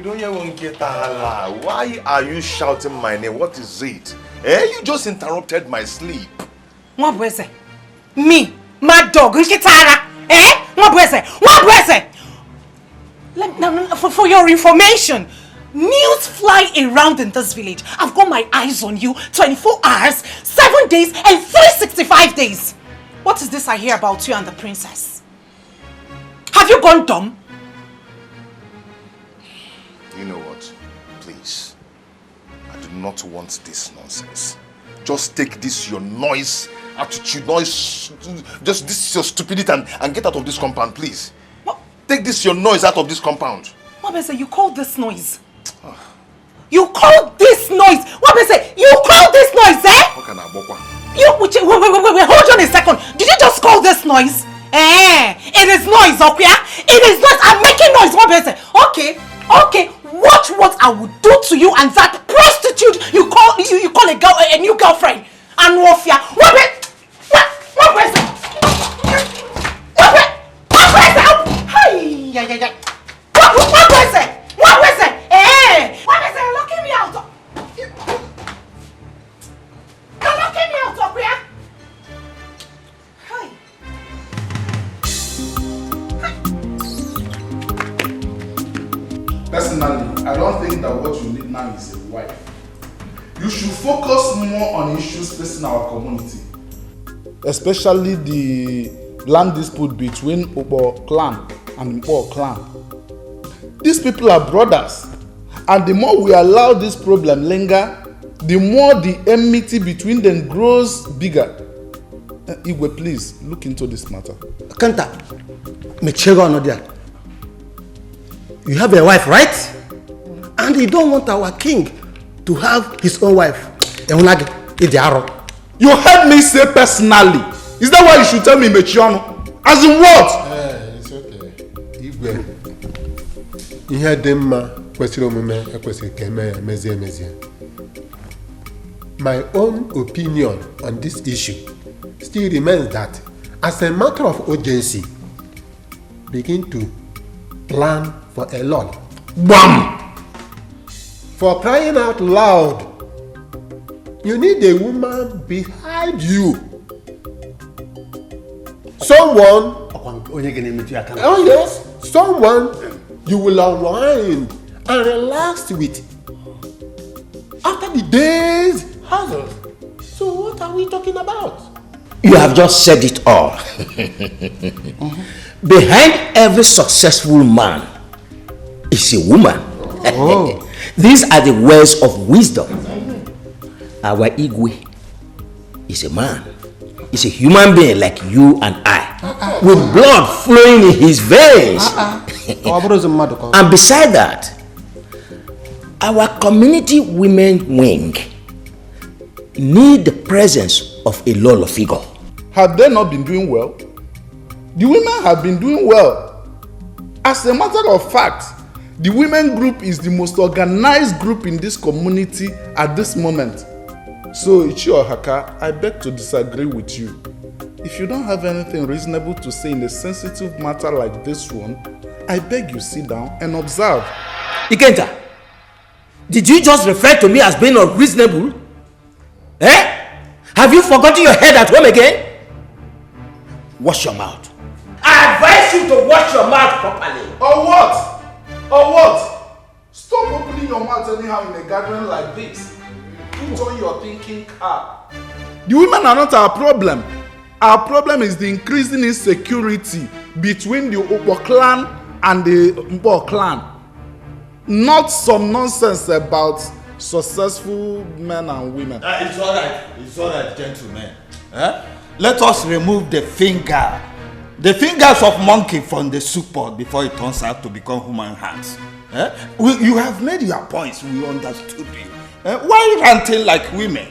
Why are you shouting my name? What is it? You just interrupted my sleep. What was it? Me, my dog, For your information, news fly around in this village. I've got my eyes on you 24 hours, 7 days, and 365 days. What is this I hear about you and the princess? Have you gone dumb? You know what? Please. I do not want this nonsense. Just take this your noise, attitude, just this your stupidity and get out of this compound, please. What? Take this your noise out of this compound. What I say? You call this noise? You call this noise? What I say? You call this noise, eh? Wait, hold on a second. Did you just call this noise? It is noise, okay? It is noise. I'm making noise. What I say? Okay. Watch what I will do to you and that prostitute you call a girl a new girlfriend. And Wofia. What I say? You're locking me out. You're locking me out, okay? Hi. Personally, I don't think that what you need now is a wife. You should focus more on issues facing our community, especially the land dispute between Obo clan and Mpo clan. These people are brothers, and the more we allow this problem linger, the more the enmity between them grows bigger. Igwe, please look into this matter. Kanta, you have a wife, right? And you don't want our king to have his own wife. You heard me say personally. Is that why you should tell me Mechiano? As in what? It's okay. Igwe. You heard them My own opinion on this issue still remains that as a matter of urgency, begin to plan for a lot. BAM! For crying out loud, you need a woman behind you. Someone, oh yes, someone you will unwind and relax with after the day's hassle. So what are we talking about? You have just said it all. Behind every successful man is a woman. Oh. These are the words of wisdom. Our Igwe is a man. He's a human being like you and I, with blood flowing in his veins. And beside that, our community women wing need the presence of a Lolo figure. Have they not been doing well? The women have been doing well. As a matter of fact, the women group is the most organized group in this community at this moment. So, Ichi or Haka, I beg to disagree with you. If you don't have anything reasonable to say in a sensitive matter like this one, I beg you sit down and observe. Ikenta, did you just refer to me as being unreasonable? Have you forgotten your head at home again? Wash your mouth. I advise you to wash your mouth properly. Or what? Or what? Stop opening your mouth anyhow in a gathering like this. Put on your thinking cap. The women are not our problem. Our problem is the increasing insecurity between the Opo clan and the Mpo clan. Not some nonsense about successful men and women. It's alright, gentlemen. Let us remove the fingers of monkey from the soup pot before it turns out to become human hands. You have made your points, we understood you. Why ranting like women?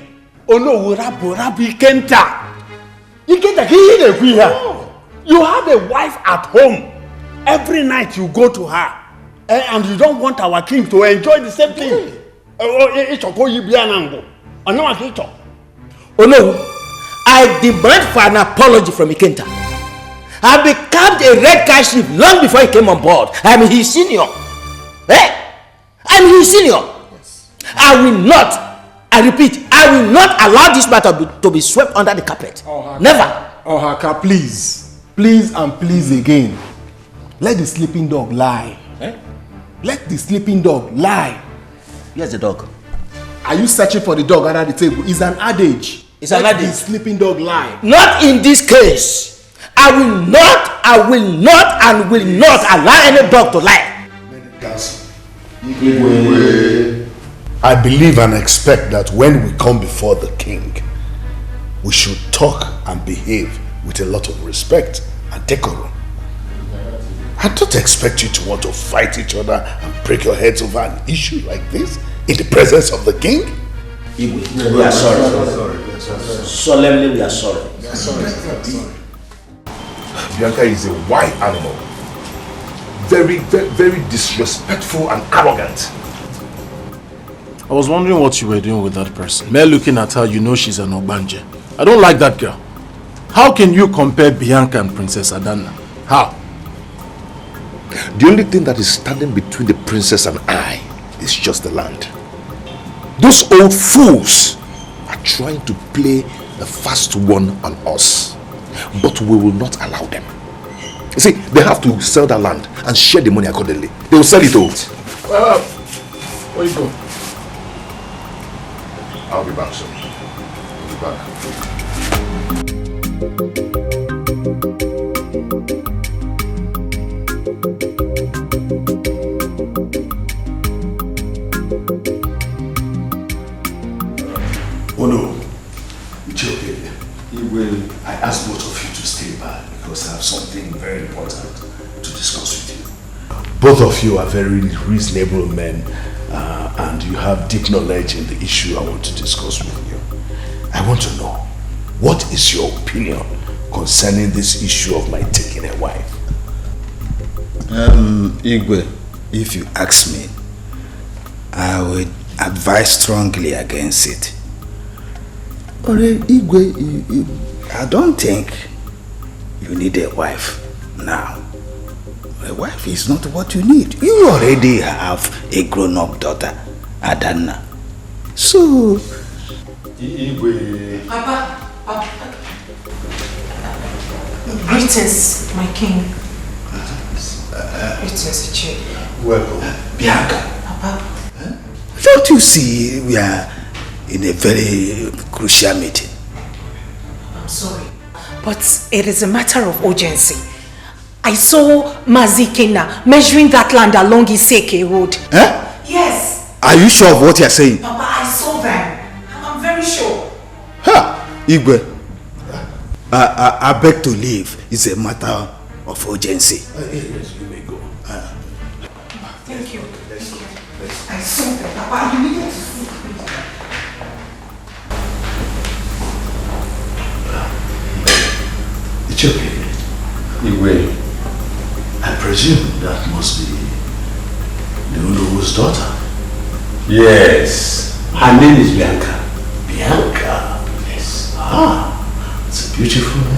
Oh no, Rabbi Kenta. You have a wife at home. Every night you go to her. And you don't want our king to enjoy the same thing. Oh no, I demand for an apology from Ikenta. I became a red guy ship long before he came on board. I'm his senior. I am his senior. Yes. I will not, I repeat, I will not allow this matter to be swept under the carpet. Never. Oh, Haka, please. Please and please again. Let the sleeping dog lie. Let the sleeping dog lie. Where's the dog? Are you searching for the dog under the table? It's an adage. It's an adage. Let the sleeping dog lie. Not in this case. I will not allow any dog to lie. I believe and expect that when we come before the king, we should talk and behave with a lot of respect and decorum. I don't expect you to want to fight each other and break your heads over an issue like this in the presence of the king. We are sorry. Solemnly, we are sorry. Bianca is a wild animal. Very, very, very disrespectful and arrogant. I was wondering what you were doing with that person. Mere looking at her, you know she's an Obanje. I don't like that girl. How can you compare Bianca and Princess Adana? How? The only thing that is standing between the princess and I is just the land. Those old fools are trying to play the fast one on us, but we will not allow them. You see, they have to sell that land and share the money accordingly. They will sell it all. Where you go? I'll be back soon. I'll be back. Oh no, it's okay. I asked both of you to stay back because I have something very important to discuss with you. Both of you are very reasonable men and you have deep knowledge in the issue I want to discuss with you. I want to know, what is your opinion concerning this issue of my taking a wife? Igwe, if you ask me, I would advise strongly against it. But Igwe, I don't think you need a wife now. A wife is not what you need. You already have a grown-up daughter, Adana. So, Igwe. Papa. Greetings, my king. Greetings, Ichi. Welcome. Bianca. Papa. Don't you see we are in a very crucial meeting? I'm sorry, but it is a matter of urgency. I saw Mazikena measuring that land along Iseke Road. Huh? Yes. Are you sure of what you are saying? Papa, I saw them. I'm very sure. Ha! Igwe, I beg to leave. It's a matter of urgency. Yes, you may go. Thank you. I saw them, Papa. You needed to see. It's okay. Igwe, I presume that must be the Olowo's daughter. Yes. Her name is Bianca. Bianca? Yes. Ah, it's a beautiful name.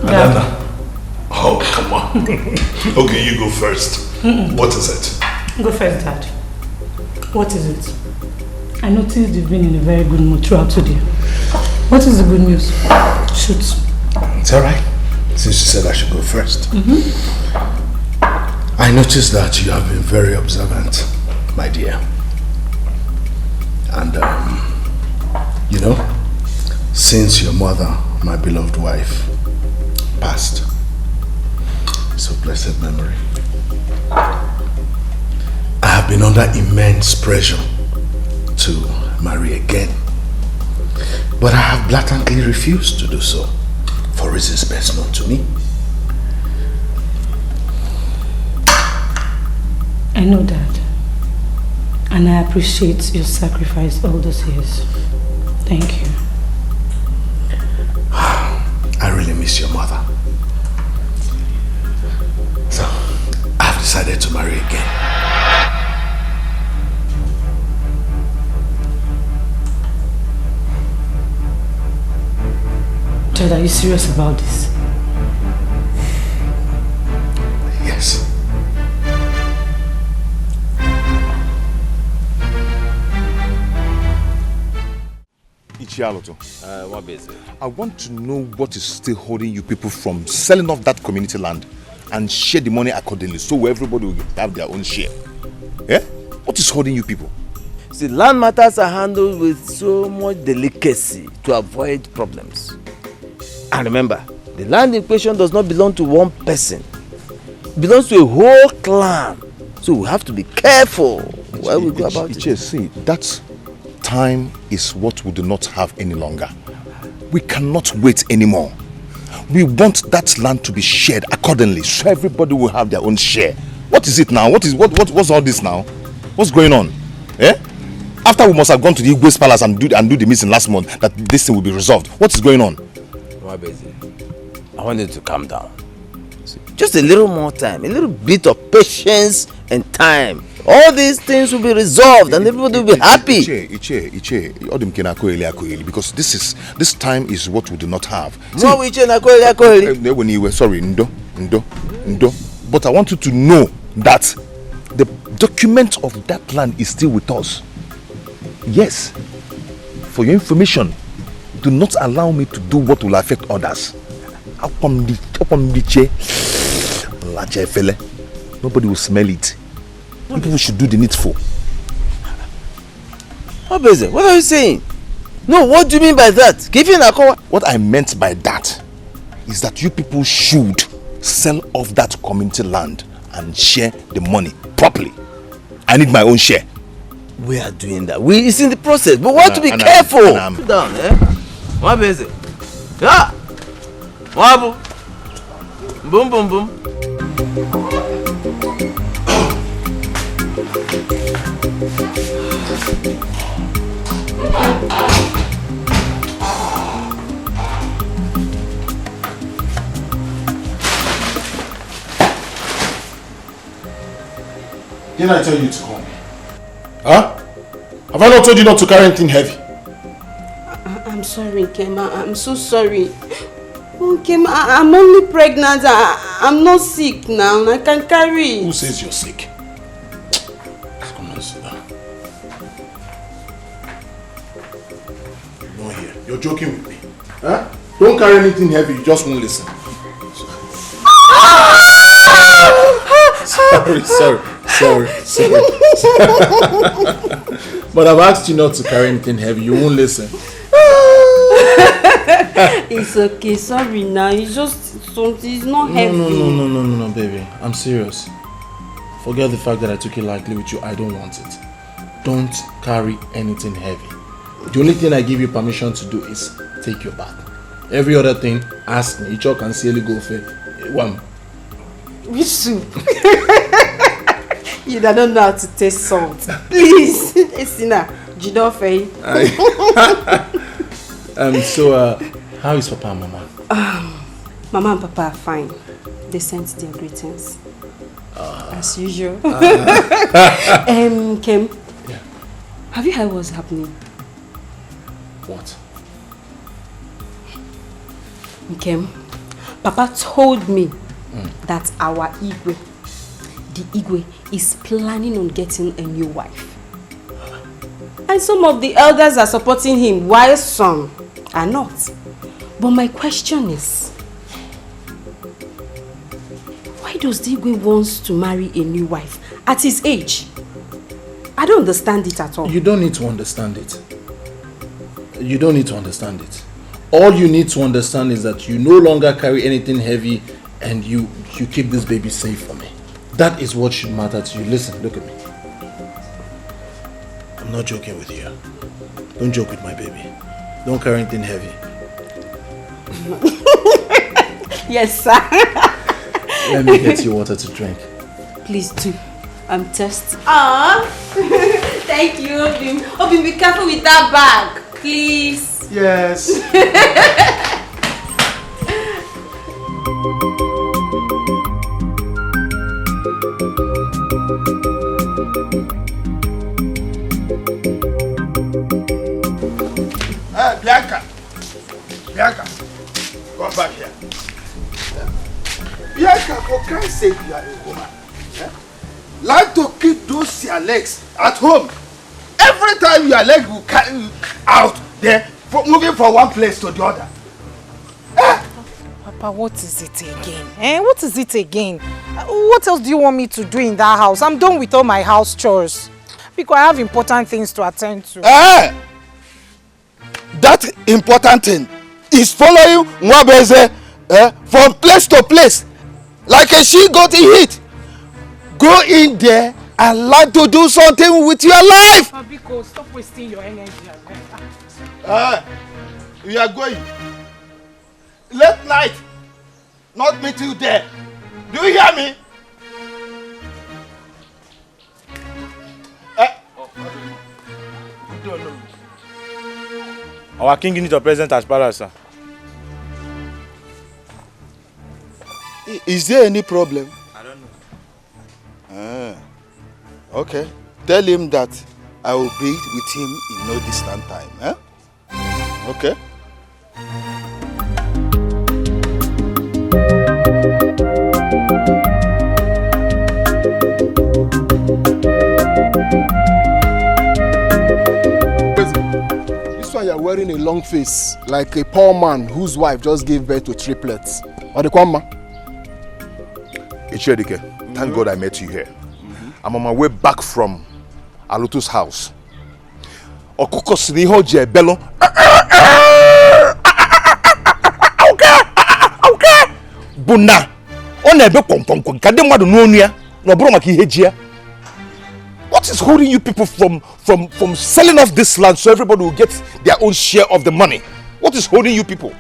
Adana. Oh, come on. Okay, you go first. What is it? Go first, Dad. What is it? I noticed you've been in a very good mood throughout today. What is the good news? Shoot. It's alright. Since you said I should go first. I noticed that you have been very observant, my dear. And, you know, since your mother, my beloved wife, passed, so blessed memory, I have been under immense pressure to marry again. But I have blatantly refused to do so for reasons best known to me. I know that. And I appreciate your sacrifice all those years. Thank you. I really miss your mother. So, I've decided to marry again. Richard, are you serious about this? Yes. Ichialoto. What is it? I want to know what is still holding you people from selling off that community land and share the money accordingly so everybody will have their own share. Yeah? What is holding you people? See, land matters are handled with so much delicacy to avoid problems. And remember, the land in question does not belong to one person. It belongs to a whole clan. So we have to be careful where we go about it. See, that time is what we do not have any longer. We cannot wait anymore. We want that land to be shared accordingly so everybody will have their own share. What is it now? What's all this now? What's going on? Eh? After we must have gone to the Igwe's palace and do the meeting last month, that this thing will be resolved. What is going on? I want you to calm down. Just a little more time, a little bit of patience and time. All these things will be resolved and everybody will be happy. Because this time is what we do not have. Sorry, Ndo. But I want you to know that the document of that land is still with us. Yes. For your information, do not allow me to do what will affect others. Nobody will smell it. People should do the needful. What are you saying? No, what do you mean by that? What I meant by that is that you people should sell off that community land and share the money properly. I need my own share. We are doing that. It's in the process, but we have to be careful. Sit down, eh? What is it? Yeah. Wabo. Boom, boom, boom. Didn't I tell you to call me? Huh? Have I not told you not to carry anything heavy? I'm sorry, Nkem. I'm so sorry. Nkem, I'm only pregnant. I'm not sick now. I can carry it. Who says you're sick? Come on, sit down. No here. You're joking with me. Huh? Don't carry anything heavy. You just won't listen. Sorry. But I've asked you not to carry anything heavy. You won't listen. It's okay. Sorry now. It's just something. It's not heavy. No, baby. I'm serious. Forget the fact that I took it lightly with you. I don't want it. Don't carry anything heavy. The only thing I give you permission to do is take your bath. Every other thing, ask me. Each can silly go for one. Which soup? You don't know how to taste salt. Please. Esina, Jidofe. So, how is Papa and Mama? Mama and Papa are fine. They sent their greetings. As usual. Kem, yeah. Have you heard what's happening? What? Kem, Papa told me that our Igwe, the Igwe, is planning on getting a new wife. And some of the elders are supporting him, while some are not. But my question is, why does the Igwe want to marry a new wife at his age? I don't understand it at all. You don't need to understand it. You don't need to understand it. All you need to understand is that you no longer carry anything heavy and you keep this baby safe for me. That is what should matter to you. Listen, look at me. I'm not joking with you. Don't joke with my baby. Don't carry anything heavy. Yes, sir. Let me get you water to drink. Please do. I'm thirsty. Thank you, Obim. Obim, be careful with that bag, please. Yes. Bianca. Come back here. Bianca, for Christ's sake, you are a woman. Like to keep those your legs at home. Every time your leg will carry you out there, moving from one place to the other. Papa, what is it again? What is it again? What else do you want me to do in that house? I'm done with all my house chores. Because I have important things to attend to. That important thing is following Mwabeze from place to place. Like a she-goat in heat. Go in there and learn to do something with your life. Biko, stop wasting your energy. We are going. Late night. Not meet you there. Do you hear me? Our king needs your presence as palace, sir. Is there any problem? I don't know. Okay. Tell him that I will be with him in no distant time. Okay. This one you're wearing a long face, like a poor man whose wife just gave birth to triplets. Or the Kwama? Dikeh, thank God I met you here. I'm on my way back from Alutu's house. Okoko siniho je bello. Okay. Buna. Onebe kwonkwon kade mwadu nuonua. No bro maki hejia. What is holding you people from selling off this land so everybody will get their own share of the money? What is holding you people?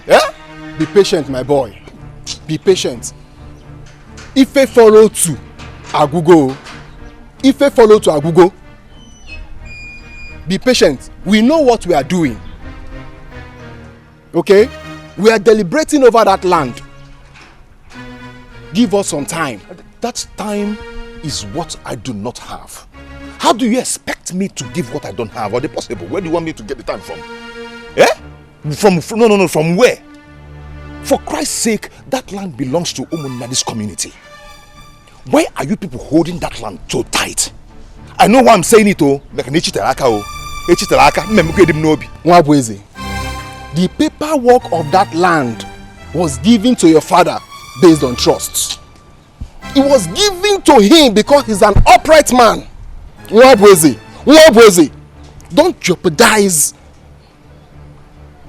Yeah? Be patient, my boy. Be patient. If they follow to Agugo, be patient. We know what we are doing. Okay? We are deliberating over that land. Give us some time. That time is what I do not have. How do you expect me to give what I don't have? Or the possible? Where do you want me to get the time from? From where? For Christ's sake, that land belongs to Umunadi's community. Why are you people holding that land so tight? I know why I'm saying it, oh. The paperwork of that land was given to your father based on trust. It was given to him because he's an upright man. Don't jeopardize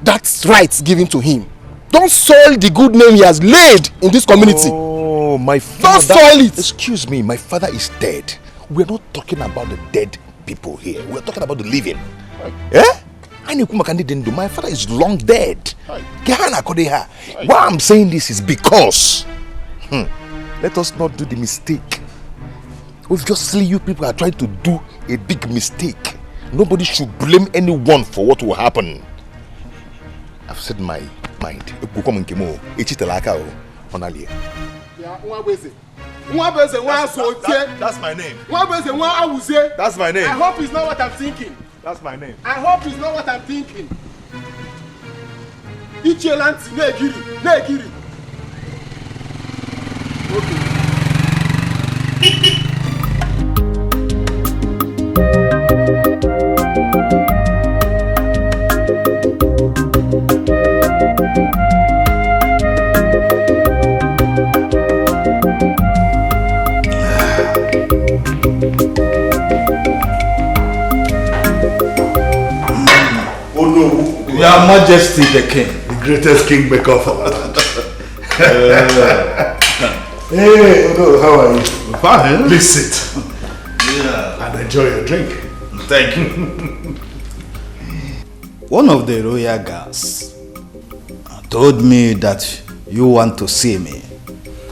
that right given to him. Don't soil the good name he has laid in this community. Oh, my father. Don't soil it. Excuse me, my father is dead. We're not talking about the dead people here. We're talking about the living. My father is long dead. Why I'm saying this is because let us not do the mistake. Obviously, you people are trying to do a big mistake. Nobody should blame anyone for what will happen. I've said my mind. That's my name. That's my name. I hope it's not what I'm thinking. That's my name. I hope it's not what I'm thinking. Ichelanti, negiri. Your Majesty the King. The greatest kingmaker of our land. Hey, Odo, how are you? Fine. Please sit. Yeah. And enjoy your drink. Thank you. One of the royal guards told me that you want to see me.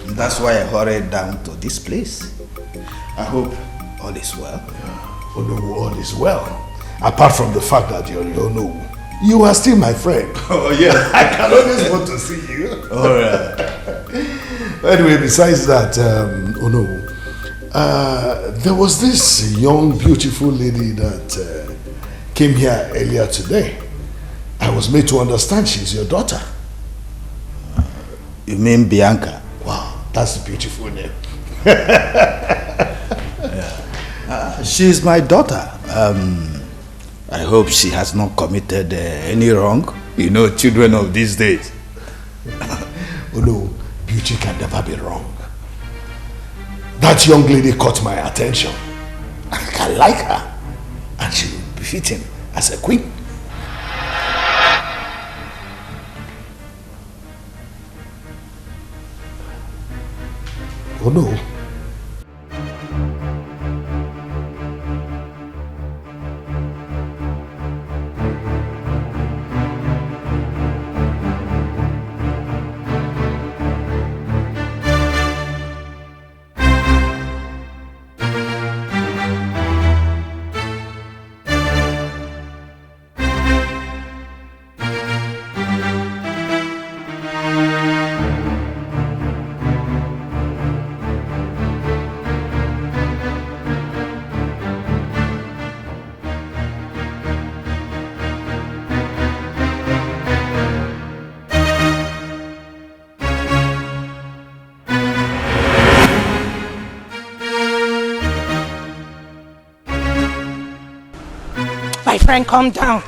That's why I hurried down to this place. I hope all is well. Yeah. Odo, all is well. Apart from the fact that you're Ono, you are still my friend. Oh, yeah. I can always want to see you. All right. Anyway, besides that, Ono, there was this young, beautiful lady that came here earlier today. I was made to understand she's your daughter. You mean Bianca? Wow, that's a beautiful name. She's my daughter. I hope she has not committed any wrong. You know, children of these days. Oh no, beauty can never be wrong. That young lady caught my attention. I like her. And she will be fitting as a queen. Oh no. My friend, calm down.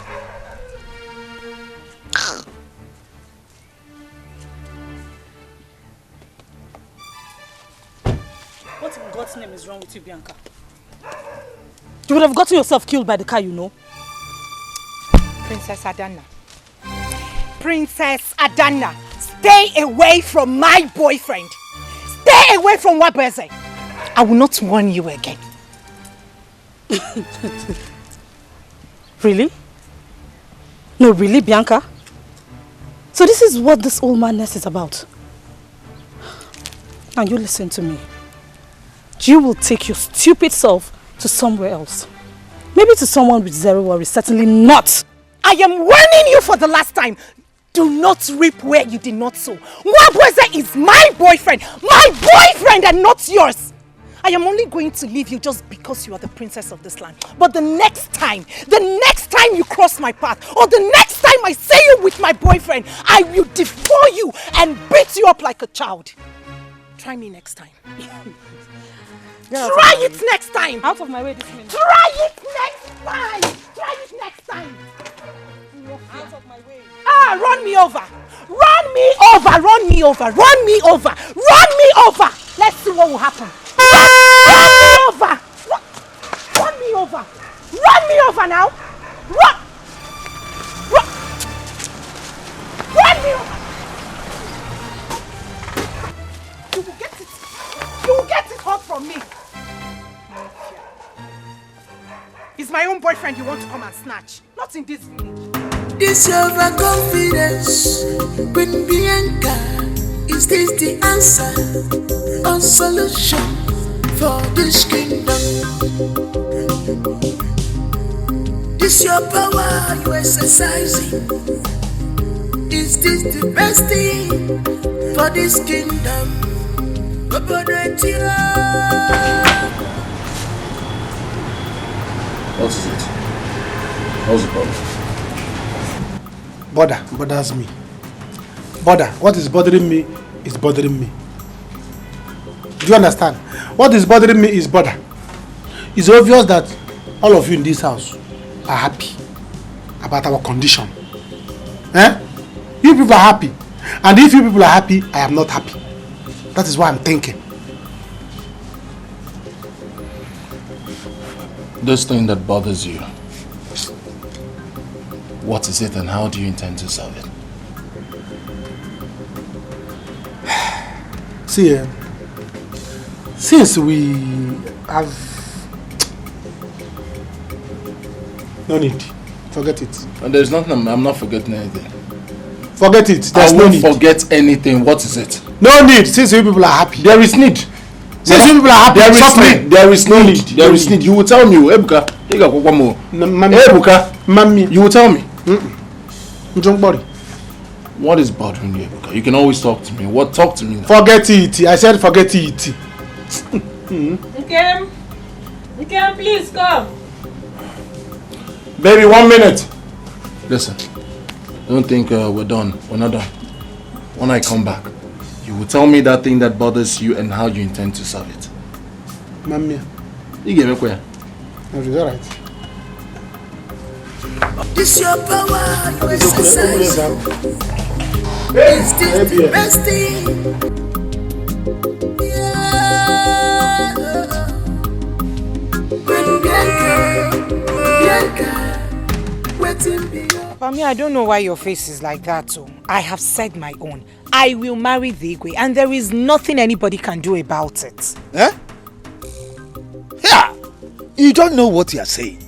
What in God's name is wrong with you, Bianca? You would have gotten yourself killed by the car, you know. Princess Adana. Princess Adana, stay away from my boyfriend. Stay away from Wabeze. I will not warn you again. Really? No, really, Bianca? So this is what this old madness is about. Now you listen to me. You will take your stupid self to somewhere else. Maybe to someone with zero worries, certainly not. I am warning you for the last time. Do not reap where you did not sow. Wabweze is my boyfriend and not yours. I am only going to leave you just because you are the princess of this land. But the next time you cross my path, or the next time I see you with my boyfriend, I will devour you and beat you up like a child. Try me next time. Try it next time. Out of my way this minute. Try it next time. Try it next time. Out of my way. Ah, run me over. Run me over. Run me over. Run me over. Run me over. Let's see what will happen. Run me over. Run me over. Run me over now. Run. Run me over. You will get it. You will get it hot from me. It's my own boyfriend you want to come and snatch. Not in this village. This overconfidence with Bianca. Is this the answer or solution for this kingdom? This your power you exercising. Is this the best thing for this kingdom? What is it? What's the problem? Bothers me. What is bothering me is bothering me. Do you understand? What is bothering me is bother. It's obvious that all of you in this house are happy about our condition. You people are happy. And if you people are happy, I am not happy. That is what I'm thinking. This thing that bothers you, what is it and how do you intend to solve it? See, since we have... No need. Forget it. And there's nothing, I'm not forgetting anything. Forget it. There's no need. Forget anything. What is it? No need. Since you people are happy. There is need. Since you people are happy. There is need. There is no need. There is need. You will tell me, Ebuka. Ebuka. Mami. You will tell me. Don't worry. What is bothering you, Ebuka? You can always talk to me. What? Talk to me now. Forget it. I said forget it. Nkem, please come. Baby, 1 minute. Listen. Don't think we're done. We're not done. When I come back, You will tell me that thing that bothers you and how you intend to solve it. Mamma. You gave me where? Is that right? This your power, you exercise. Is this the best thing? Yeah. Bianca, waiting beyond. Pami, I don't know why your face is like that, so I have said my own. I will marry the Igwe, and there is nothing anybody can do about it. Eh? Yeah, you don't know what you are saying.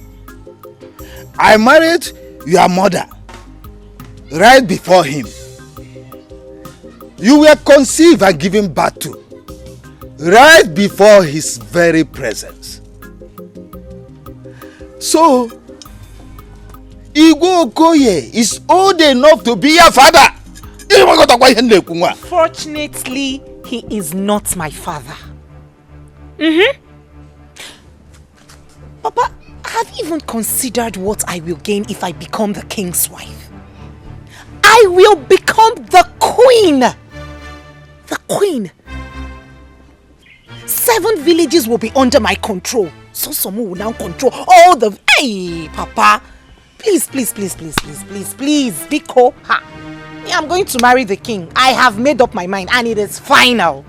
I married your mother right before him. You were conceived and given birth to right before his very presence. So, Igwe Okoye is old enough to be your father. Fortunately, he is not my father. Papa, have you even considered what I will gain if I become the king's wife? I will become the queen! The queen! 7 villages will be under my control. So someone will now control all the... Hey, Papa! Please, Biko. Ha! I'm going to marry the king. I have made up my mind and it is final.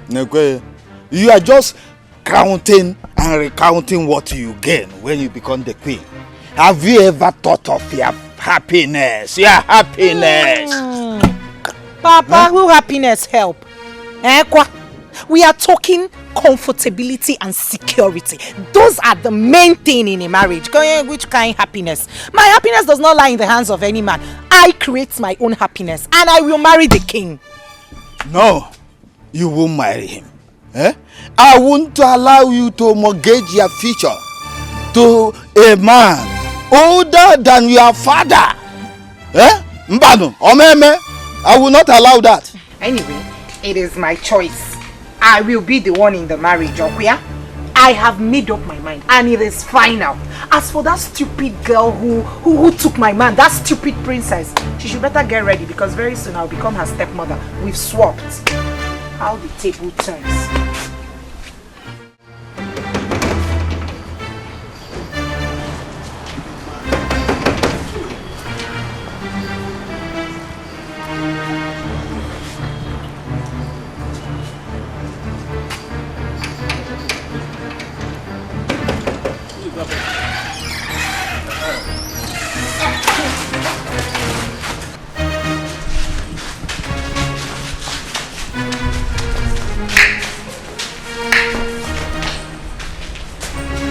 Nekwe, you are just counting and recounting what you gain when you become the queen. Have you ever thought of your happiness? Your happiness. Papa, will happiness help? We are talking comfortability and security. Those are the main thing in a marriage. Which kind of happiness? My happiness does not lie in the hands of any man. I create my own happiness and I will marry the king. No, you won't marry him. I won't allow you to mortgage your future to a man older than your father. Mbano, Omeme, I will not allow that. Anyway, it is my choice. I will be the one in the marriage, Okuya. I have made up my mind and it is final. As for that stupid girl who took my man, that stupid princess, she should better get ready because very soon I'll become her stepmother. We've swapped. How the table turns.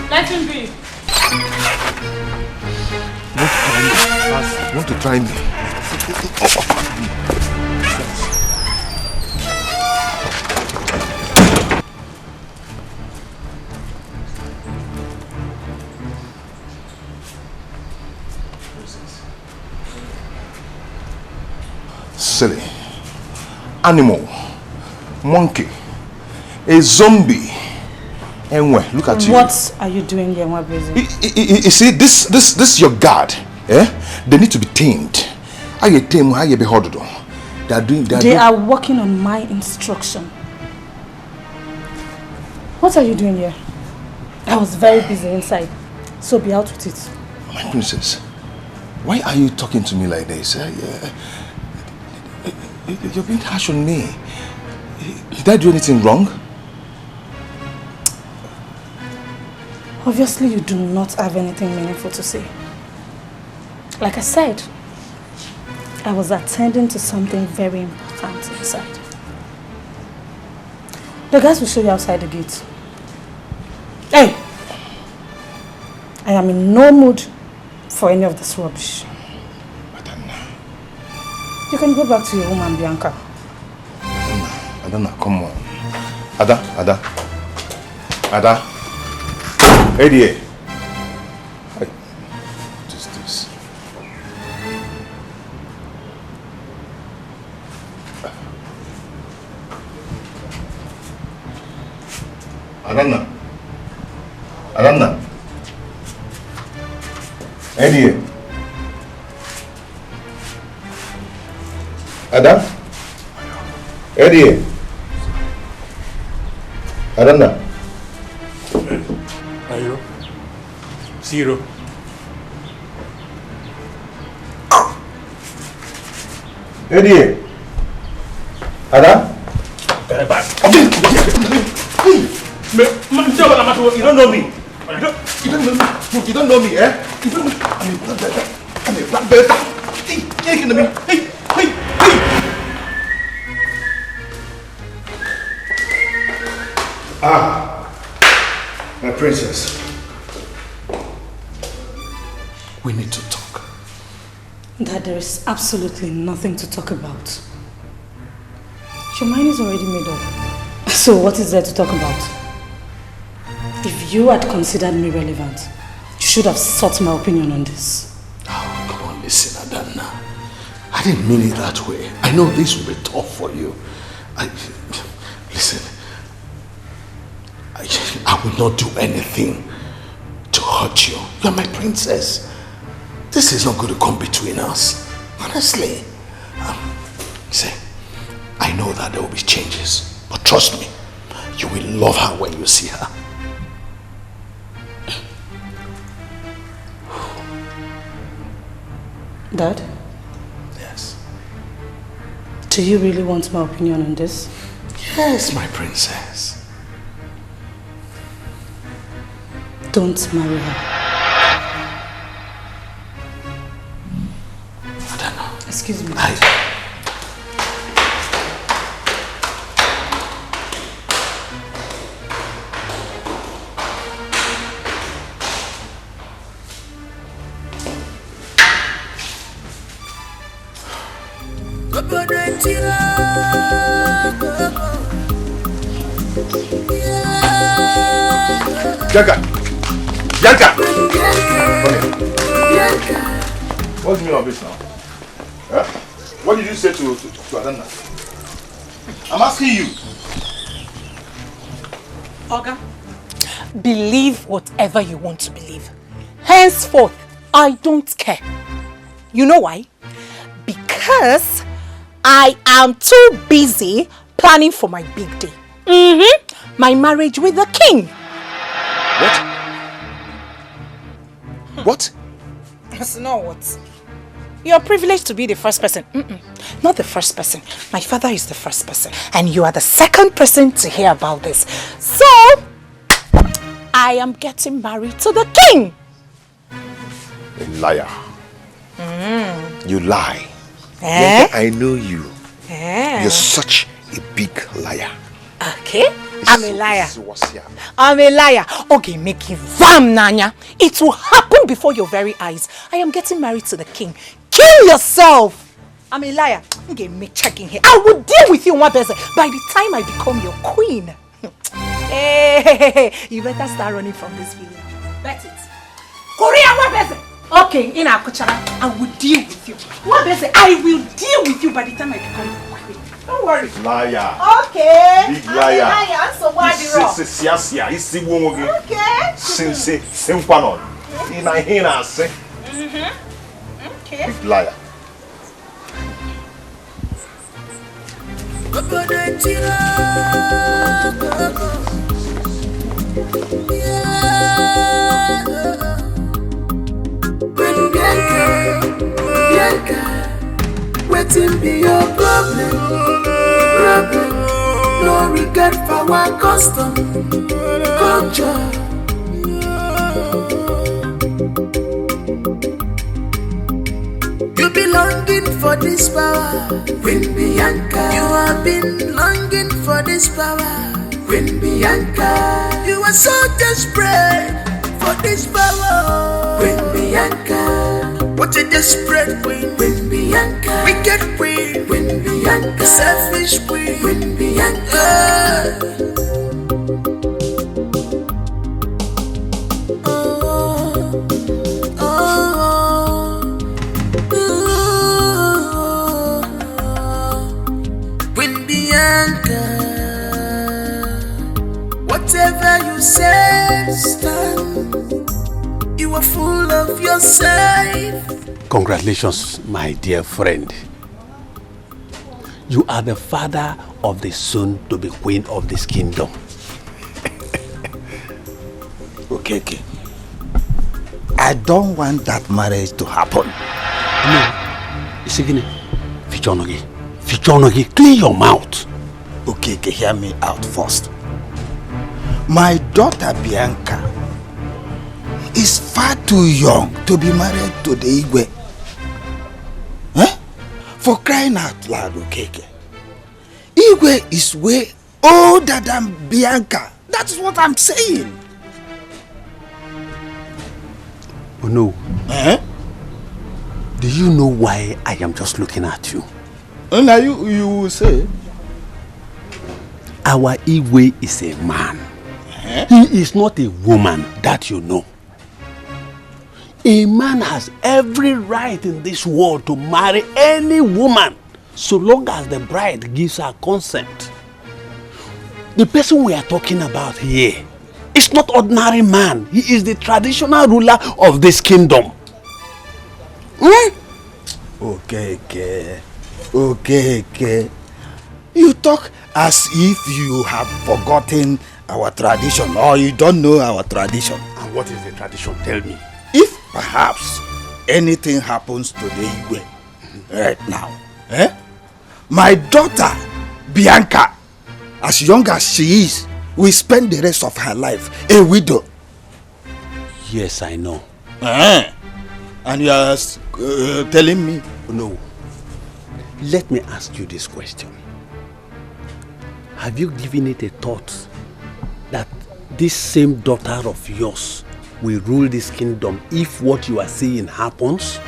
Let him be. Want to try me? Silly animal, monkey, a zombie. Anyway, look at you. What are you doing here, Mwabuzi? You see, this your guard. They need to be tamed. They are working on my instruction. What are you doing here? I was very busy inside, so be out with it. My princess, why are you talking to me like this? You're being harsh on me. Did I do anything wrong? Obviously, you do not have anything meaningful to say. Like I said, I was attending to something very important inside. The guys will show you outside the gate. Hey! I am in no mood for any of this rubbish. You can go back to your woman, Bianca. Adana, come on. Ada. Eddie. What is this? Adana. Eddie. Ada? Eddie. Adana. Ayo. Zero. Eddie. Ada? You don't know me. You don't know me, eh? You don't know me. I'm a black belt. Hey, me. Hey. Ah, my princess. We need to talk. Dad, there is absolutely nothing to talk about. Your mind is already made up. So what is there to talk about? If you had considered me relevant, you should have sought my opinion on this. Oh, come on, listen, Adana. I didn't mean it that way. I know this will be tough for you. Listen, I will not do anything to hurt you. You're my princess. This is not going to come between us. Honestly. See, I know that there will be changes, but trust me, you will love her when you see her. Dad? Yes. Do you really want my opinion on this? Yes, my princess. Don't marry her. I don't know. Excuse me. Bianca! What's the meaning of this now? Huh? What did you say to Adana? I'm asking you. Oga, believe whatever you want to believe. Henceforth, I don't care. You know why? Because I am too busy planning for my big day. My marriage with the king. What? What? That's not what. You're privileged to be the first person. Not the first person. My father is the first person. And you are the second person to hear about this. So, I am getting married to the king. A liar. You lie. Eh? I know you. Eh? You're such a big liar. Okay, I'm a liar. I'm a liar. Okay, make it vam, Nanya. It will happen before your very eyes. I am getting married to the king. Kill yourself. I'm a liar. Okay, make checking here. I will deal with you, Mwabeze, by the time I become your queen. Hey, you better start running from this village. Bet it. Korea, Mwabeze. Okay, in Akuchara, I will deal with you. Mwabeze, I will deal with you by the time I become your queen. Don't worry. Liar. Okay. Big liar. Liar. So why the wrong? Okay. Okay. Big liar. Waiting be your problem. No regret for our custom, culture. You be longing for this power, Queen Bianca. You have been longing for this power, Queen Bianca. You are so desperate for this power, Queen Bianca. What a desperate queen, Queen Bianca. Wicked queen, Queen Bianca. Selfish queen, Queen Bianca. Queen Bianca. Whatever you say, stand. You are full of yourself. Congratulations, my dear friend. You are the father of the soon-to-be queen of this kingdom. Okay. I don't want that marriage to happen. No. Isigine, Fichonogi, clean your mouth. Okay, hear me out first. My daughter Bianca is far too young to be married to the Igwe. For crying out loud, Okeke. Igwe is way older than Bianca. That's what I'm saying. Oh no. Do you know why I am just looking at you? Now you will say. Our Igwe is a man. He is not a woman, that you know. A man has every right in this world to marry any woman so long as the bride gives her consent. The person we are talking about here is not ordinary man. He is the traditional ruler of this kingdom. Okay. You talk as if you have forgotten our tradition or you don't know our tradition. And what is the tradition? Tell me. If perhaps anything happens to the Igwe right now, my daughter Bianca, as young as she is, will spend the rest of her life a widow. Yes, I know. And you are telling me? No. Let me ask you this question. Have you given it a thought that this same daughter of yours will rule this kingdom if what you are saying happens?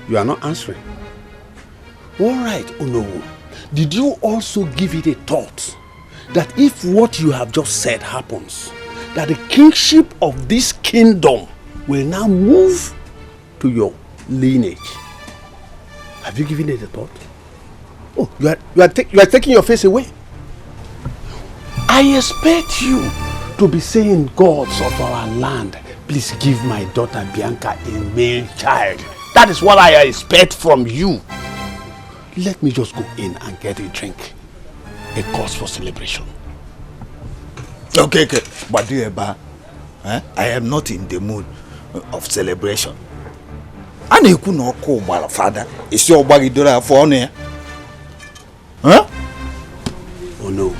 You are not answering. All right, Unowu. Did you also give it a thought that if what you have just said happens, that the kingship of this kingdom will now move to your lineage? Have you given it a thought? Oh, you are taking your face away. I expect you to be saying, gods of our land, please give my daughter Bianca a male child. That is what I expect from you. Let me just go in and get a drink. A cause for celebration. Okay. But I am not in the mood of celebration. And you could not call my father. It's your body door for honor. Oh no.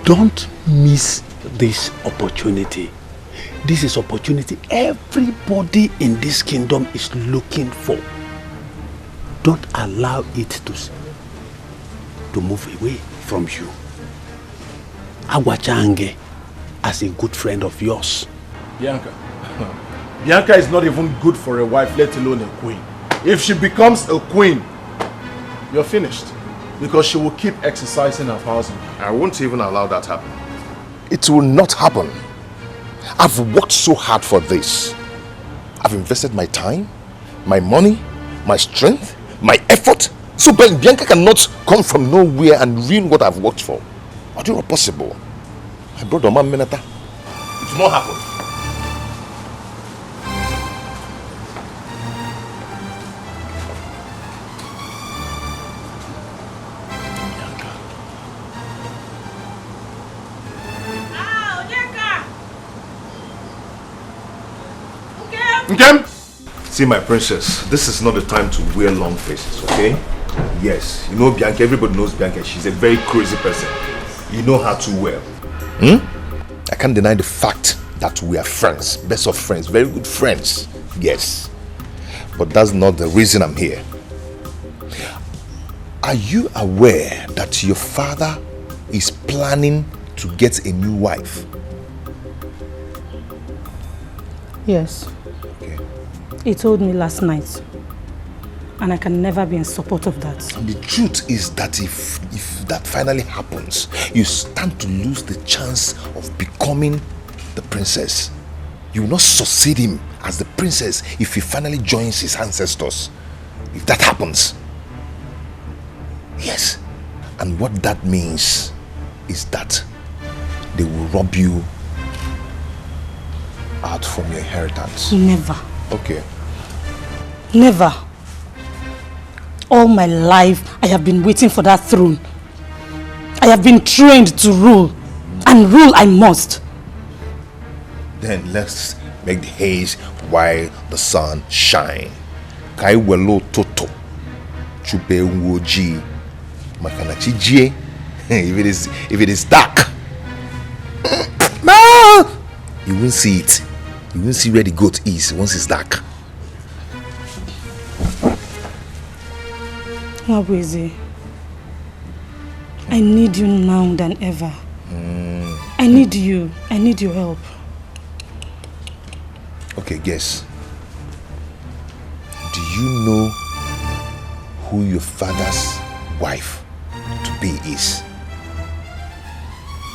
Don't miss this opportunity. This is opportunity everybody in this kingdom is looking for. Don't allow it to move away from you. Agwachange, as a good friend of yours. Bianca. Bianca is not even good for a wife, let alone a queen. If she becomes a queen, you're finished. Because she will keep exercising her powers. I won't even allow that happen. It will not happen. I've worked so hard for this. I've invested my time, my money, my strength, my effort. So Bianca cannot come from nowhere and ruin what I've worked for. How do you know possible? My brother, man, Menata. It will not happen. Nkem! See, my princess, this is not the time to wear long faces, okay? Yes, you know Bianca, everybody knows Bianca. She's a very crazy person. You know her too well. I can't deny the fact that we are friends, best of friends, very good friends. Yes, but that's not the reason I'm here. Are you aware that your father is planning to get a new wife? Yes. Okay. He told me last night. And I can never be in support of that. The truth is that if that finally happens, you stand to lose the chance of becoming the princess. You will not succeed him as the princess if he finally joins his ancestors. If that happens. Yes. And what that means is that they will rob you out from your inheritance. Never. Okay. Never. All my life, I have been waiting for that throne. I have been trained to rule, and rule I must. Then let's make the haze while the sun shine. Kai welo toto. Chupe woji. Makanachi jie. If it is dark, you won't see it. You won't see where the goat is once it's dark. Mabweze, I need you now than ever. I need you. I need your help. Okay, guess. Do you know who your father's wife to be is?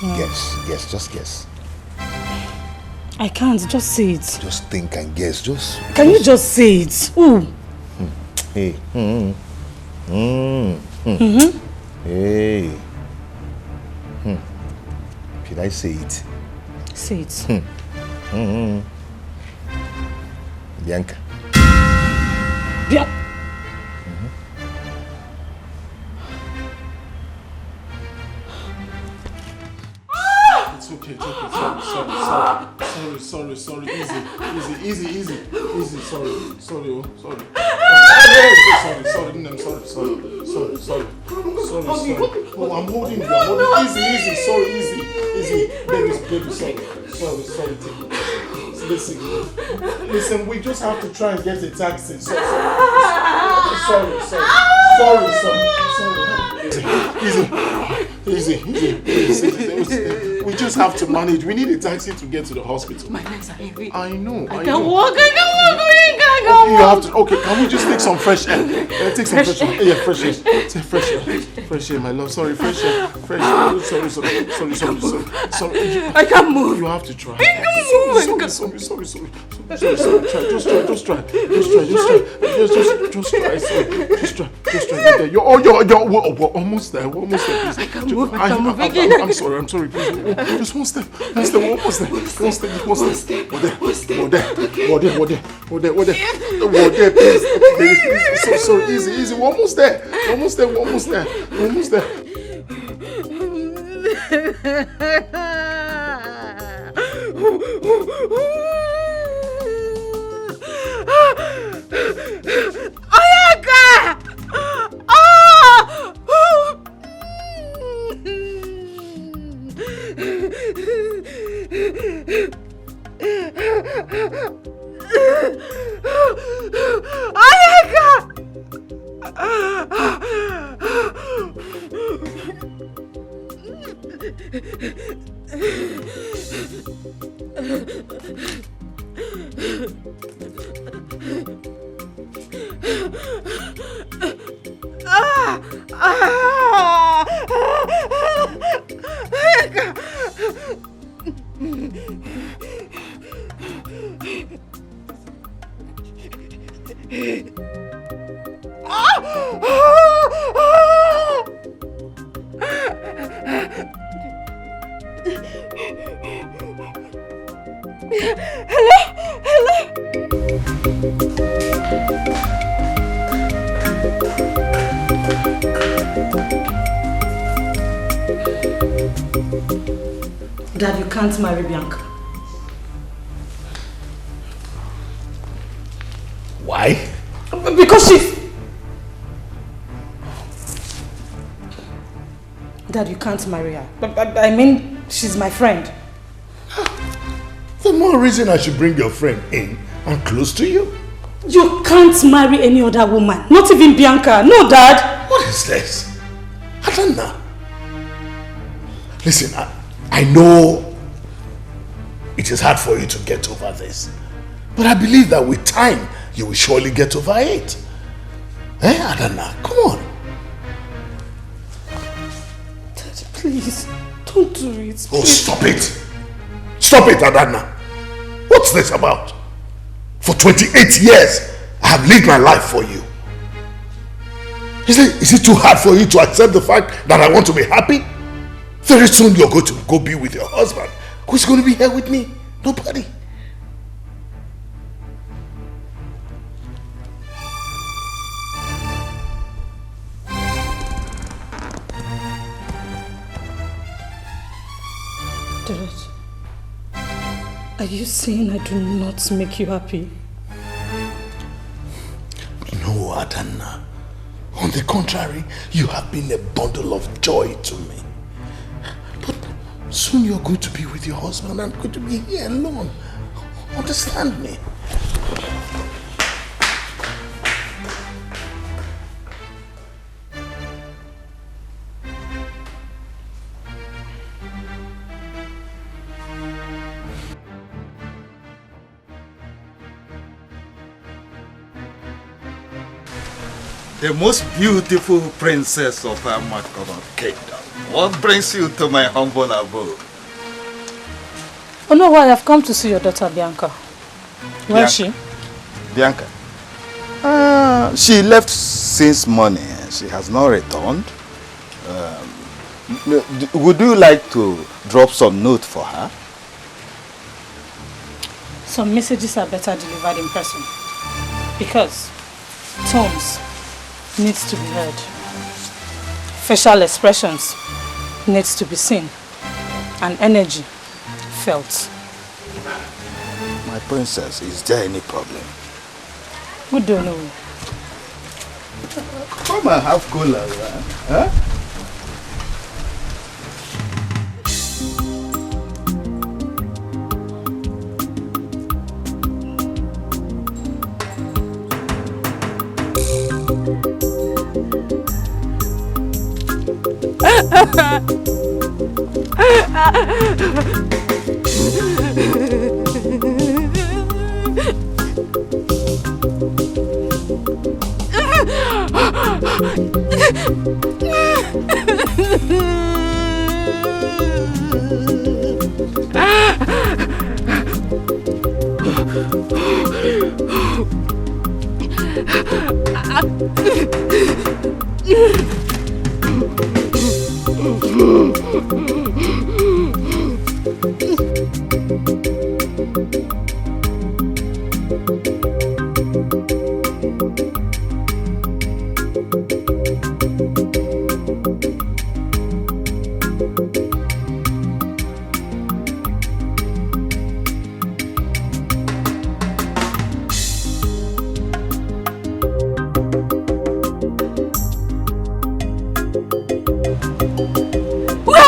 No. Guess, just guess. I can't, just say it. Just think and guess, Can you just say it? Ooh. Hey. Hey. Should I say it? Say it. Bianca. It's okay. Sorry. Easy. Sorry. Oh, I'm holding you. Easy. Sorry, easy. Baby, sorry. Listen, we just have to try and get a taxi. Sorry. Easy. We just have to manage. We need a taxi to get to the hospital. My legs are heavy. I know. I can't walk. You have to. Okay, can we just take some fresh air? Take some fresh air. Yeah, fresh air. Take fresh air, my love. Sorry, fresh air. Sorry. I can't move. You have to try. I can't move. Sorry. Just try. You're almost there. Please. I can't move. I'm sorry. Please. Just one step. Almost there. Please. So easy. We're almost there. Oyaka! Dad, you can't marry Bianca. Why? Because she's... Dad, you can't marry her. I mean, she's my friend. The more reason I should bring your friend in and close to you. You can't marry any other woman. Not even Bianca. No, Dad. What is this? Adana. Listen, I know it is hard for you to get over this. But I believe that with time, you will surely get over it. Adana, come on. Dad, please, don't do it. Oh, stop it. Stop it, Adana. What's this about? For 28 years, I have lived my life for you. Is it too hard for you to accept the fact that I want to be happy? Very soon you're going to go be with your husband. Who's going to be here with me? Nobody. Dad, are you saying I do not make you happy? No, Adanna. On the contrary, you have been a bundle of joy to me. But soon you're going to be with your husband and going to be here alone. Understand me? The most beautiful princess of our Makono kingdom. What brings you to my humble abode? Oh no, why? I've come to see your daughter Bianca. Where is she? Bianca? She left since morning. She has not returned. Would you like to drop some note for her? Some messages are better delivered in person. Because tones needs to be heard. Facial expressions needs to be seen. And energy felt. My princess, is there any problem? We don't know. Come and have cola, huh?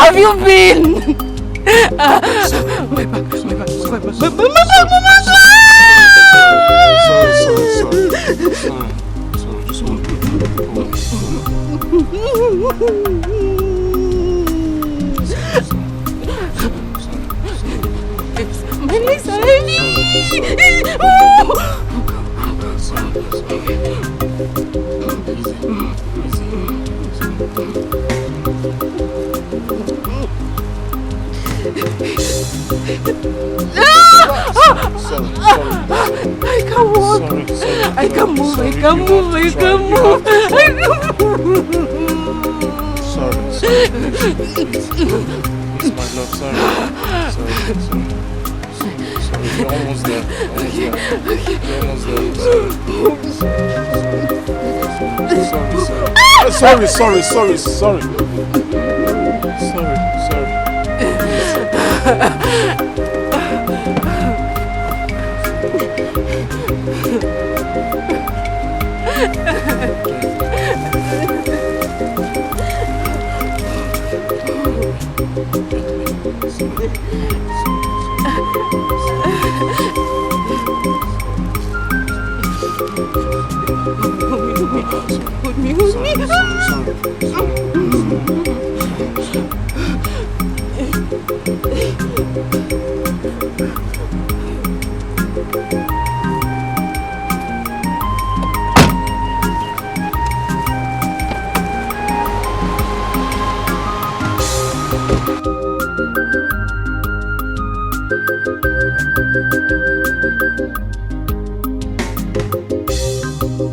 Have you been? I can't walk. I can't move. I can't move. I can't move. Sorry. Please, my love, sorry. You're almost there. You're almost there. Sorry.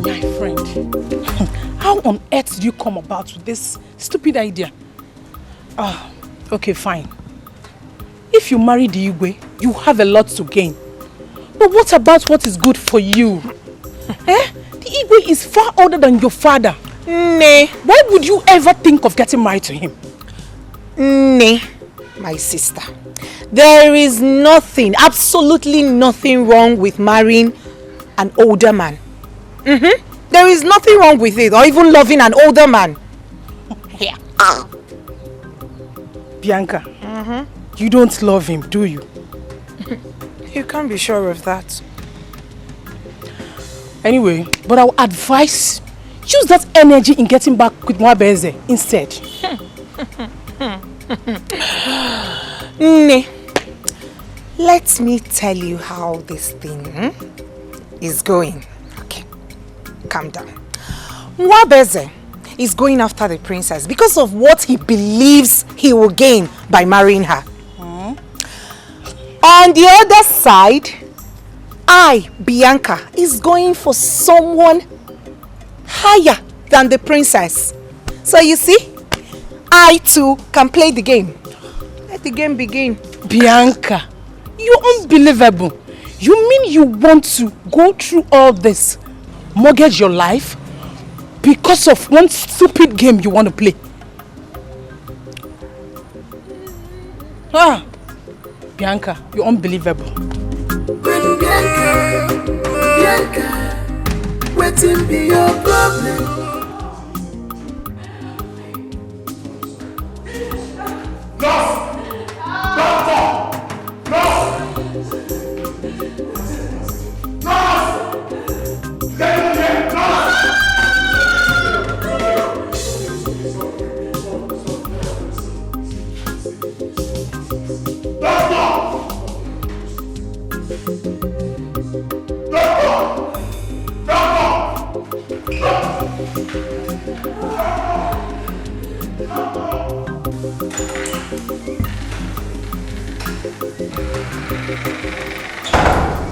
My friend, how on earth did you come about with this stupid idea? Okay, fine. If you marry the Igwe, you have a lot to gain. But what about what is good for you? The Igwe is far older than your father. Nay. Why would you ever think of getting married to him? Nay. my sister, there is nothing, absolutely nothing wrong with marrying an older man. There is nothing wrong with it, or even loving an older man. Yeah. Bianca, you don't love him, do you? You can't be sure of that. Anyway, but I would advise use that energy in getting back with Mwabeze instead. Ne, let me tell you how this thing is going. Okay, calm down. Mwabeze is going after the princess because of what he believes he will gain by marrying her. On the other side, I, Bianca, is going for someone higher than the princess. So you see, I too can play the game. Let the game begin. Bianca, you're unbelievable. You mean you want to go through all this, mortgage your life, because of one stupid game you want to play? Bianca, you're unbelievable. Bianca, waiting be your problem.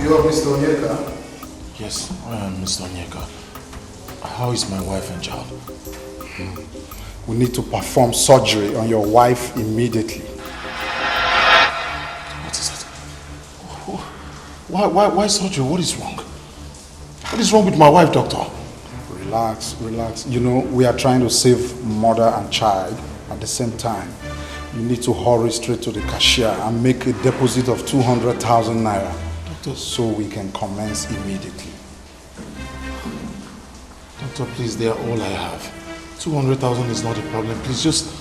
You are Mr. Onyeka? Yes, I am Mr. Onyeka. How is my wife and child? We need to perform surgery on your wife immediately. What is it? Why surgery? What is wrong? What is wrong with my wife, doctor? Relax, relax. You know, we are trying to save mother and child at the same time. You need to hurry straight to the cashier and make a deposit of 200,000 naira. Doctor, so we can commence immediately. Doctor, please, they are all I have. 200,000 is not a problem. Please, just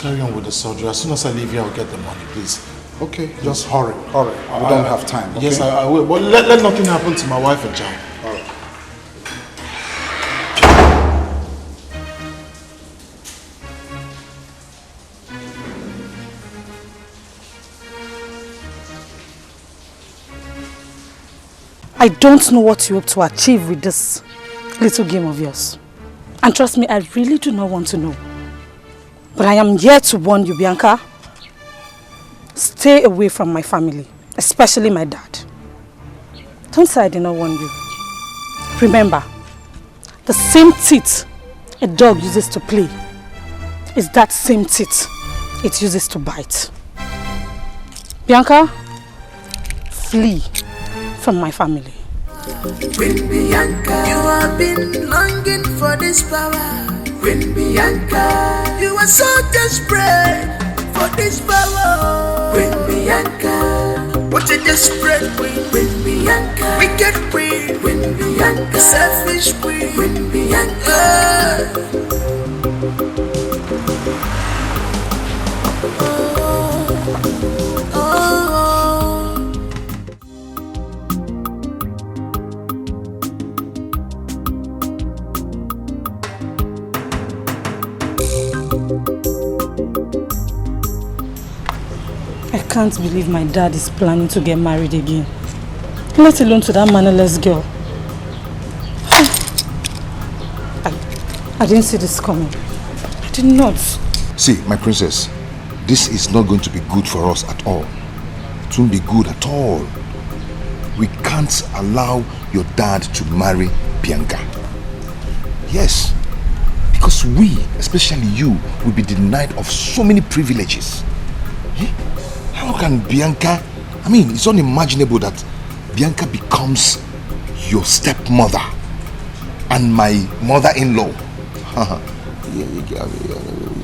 carry on with the surgery. As soon as I leave here, I'll get the money, please. Okay, just hurry. We don't have time. Okay? Yes, I will. But let nothing happen to my wife and child. All right. I don't know what you hope to achieve with this little game of yours. And trust me, I really do not want to know. But I am here to warn you, Bianca. Stay away from my family, especially my dad. Don't say I did not warn you. Remember, the same teeth a dog uses to play is that same teeth it uses to bite. Bianca, flee from my family. Queen Bianca, you have been longing for this power. Queen Bianca, you are so desperate for this power. Queen Bianca, what a desperate queen. Queen Bianca, wicked queen. Queen Bianca, selfish queen. Queen Bianca. I can't believe my dad is planning to get married again. Let alone to that mannerless girl. I didn't see this coming. I did not. See, my princess, this is not going to be good for us at all. It won't be good at all. We can't allow your dad to marry Bianca. Yes, because we, especially you, will be denied of so many privileges. How can Bianca, I mean, it's unimaginable that Bianca becomes your stepmother and my mother-in-law.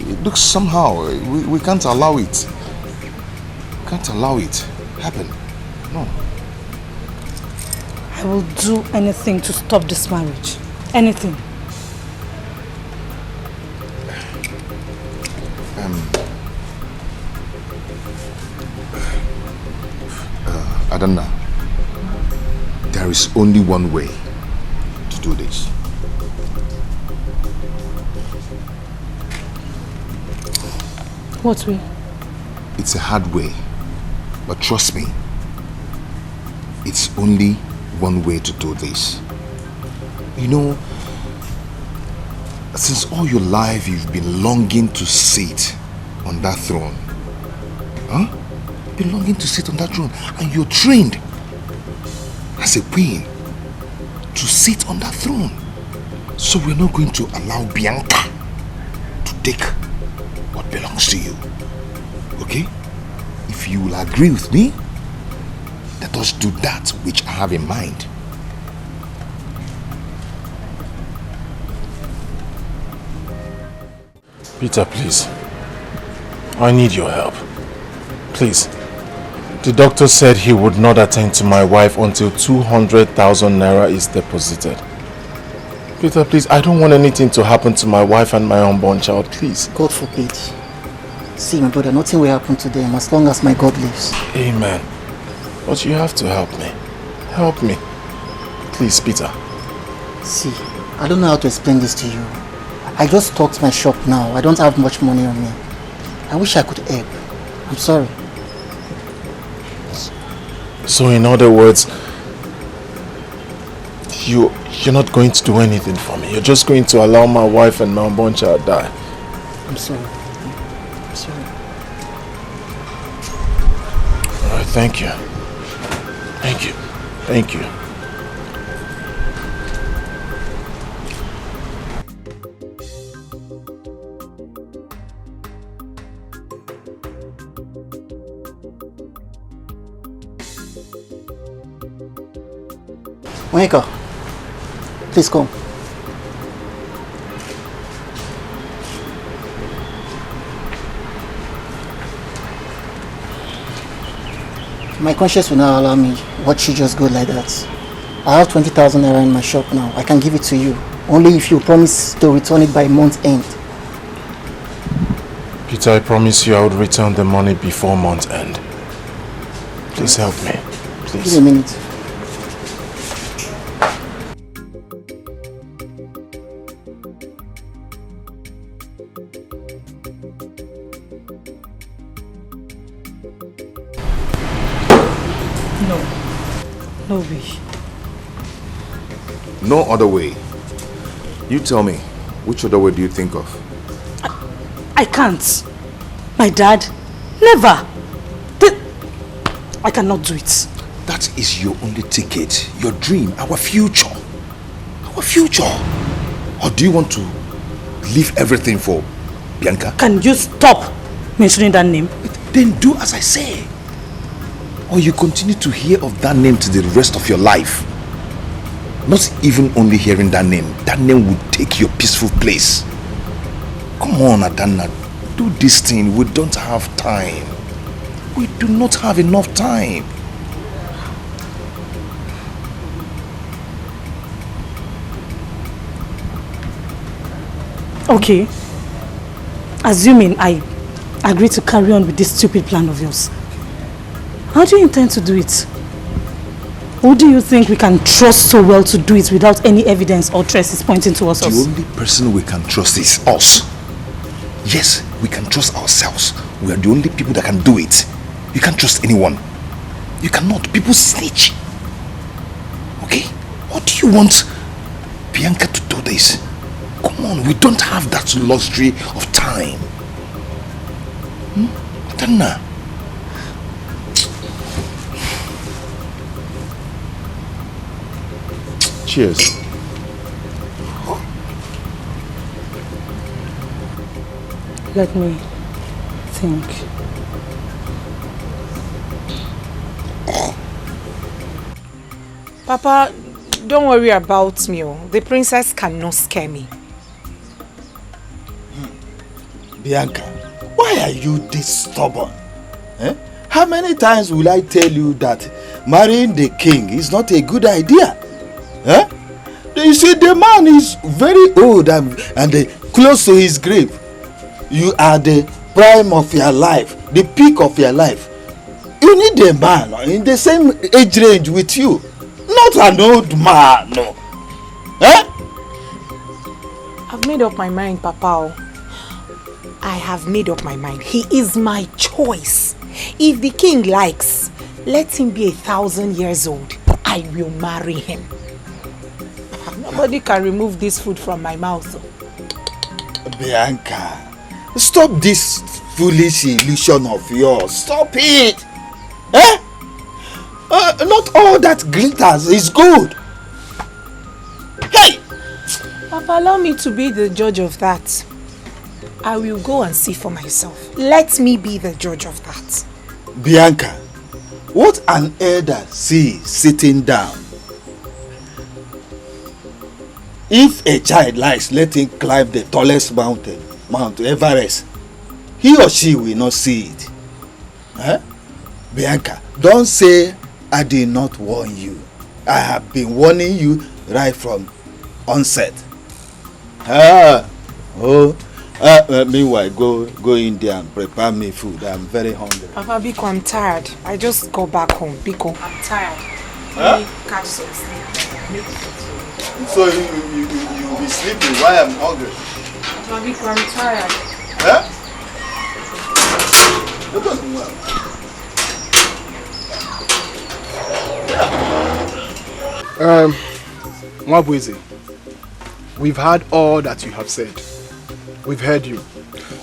It looks somehow, we can't allow it. can't allow it happen. No. I will do anything to stop this marriage. Anything. Adanna, there is only one way to do this. What way? It's a hard way, but trust me, it's only one way to do this. You know, since all your life you've been longing to sit on that throne. Huh? You've been longing to sit on that throne, and you're trained as a queen to sit on that throne. So we're not going to allow Bianca to take what belongs to you. Okay? If you will agree with me, let us do that which I have in mind. Peter, please. I need your help. Please. The doctor said he would not attend to my wife until 200,000 naira is deposited. Peter, please, I don't want anything to happen to my wife and my unborn child, please. God forbid. See, my brother, nothing will happen to them as long as my God lives. Amen. But you have to help me. Help me. Please, Peter. See, I don't know how to explain this to you. I just stocked my shop now. I don't have much money on me. I wish I could help. I'm sorry. So in other words, you're not going to do anything for me. You're just going to allow my wife and my unborn child die. I'm sorry. I'm sorry. Alright, thank you. Thank you. Thank you. Monica, please come. My conscience will not allow me watch you just go like that. I have 20,000 naira in my shop now. I can give it to you. Only if you promise to return it by month end. Peter, I promise you I would return the money before month end. Please help me. Please. Give me a minute. No way. No other way. You tell me, which other way do you think of? I can't. My dad, never. I cannot do it. That is your only ticket, your dream, our future. Our future. Or do you want to leave everything for Bianca? Can you stop mentioning that name? Then do as I say. Or you continue to hear of that name to the rest of your life. Not even only hearing that name will take your peaceful place. Come on, Adanna, do this thing. We don't have time. We do not have enough time. Okay. Assuming I agree to carry on with this stupid plan of yours, how do you intend to do it? Who do you think we can trust so well to do it without any evidence or traces pointing towards us? The only person we can trust is us. Yes, we can trust ourselves. We are the only people that can do it. You can't trust anyone. You cannot. People snitch. Okay? What do you want Bianca to do this? Come on, we don't have that luxury of time. Adanna. Cheers. Let me think. Papa, don't worry about me. The princess cannot scare me. Bianca, why are you this stubborn? How many times will I tell you that marrying the king is not a good idea? Huh? You see, the man is very old and close to his grave. You are the prime of your life, the peak of your life. You need a man in the same age range with you, not an old man. No. Huh? I've made up my mind, Papa. I have made up my mind. He is my choice. If the king likes, let him be 1,000 years old. I will marry him. Nobody can remove this food from my mouth. Bianca, stop this foolish illusion of yours. Stop it. Eh? Not all that glitters is good. Hey! Papa, allow me to be the judge of that. I will go and see for myself. Let me be the judge of that. Bianca, what an elder sees sitting down. If a child likes, let him climb the tallest mountain, Mount Everest. He or she will not see it. Huh? Bianca, don't say I did not warn you. I have been warning you right from onset. Meanwhile, go in there and prepare me food. I'm very hungry. Papa, Biko, I'm tired. I just got back home. Biko, I'm tired. Let me catch some sleep. So you'll be sleeping while I'm hungry? Papa, Biko, I'm tired. Huh? That doesn't work. Mwabweze, we've heard all that you have said. We've heard you.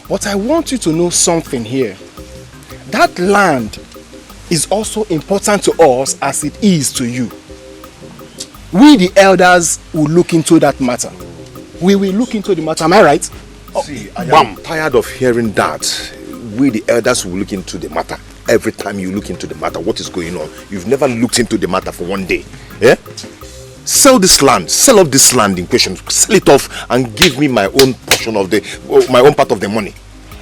But I want you to know something here. That land is also important to us as it is to you. We the elders will look into that matter. We will look into the matter, am I right? See, I am tired of hearing that. We the elders will look into the matter. Every time you look into the matter, what is going on? You've never looked into the matter for one day. Yeah? Sell this land, sell off this land in question, sell it off and give me my own portion of my own part of the money.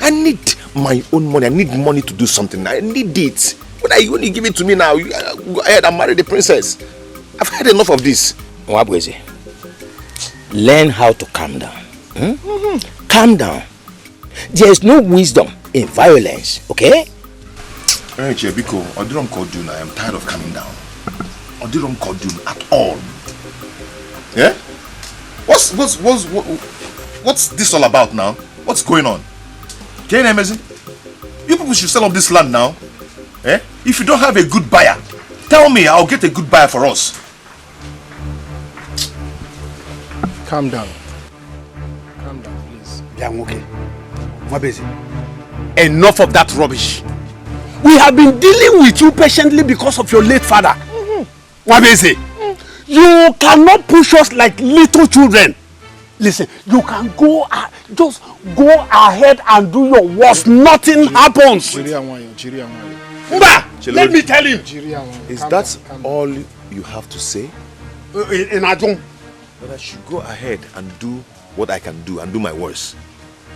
I need my own money. I need money to do something. I need it. When you give it to me now, go ahead and marry the princess. I've had enough of this. Mwabweze, learn how to calm down. Calm down. There is no wisdom in violence, okay? Hey, Biko, Odirom Kodun, I am tired of coming down. Odirom Kodun at all. Yeah? What's this all about now? What's going on? Can you imagine? You people should sell off this land now. Eh? If you don't have a good buyer, tell me, I'll get a good buyer for us. Calm down. Calm down, please. Yeah, I'm okay. Mwabweze, enough of that rubbish. We have been dealing with you patiently because of your late father. Mwabweze, you cannot push us like little children. Listen, you can just go ahead and do your worst. Nothing happens. Let me tell him. Is that all you have to say? That I should go ahead and do what I can do and do my worst.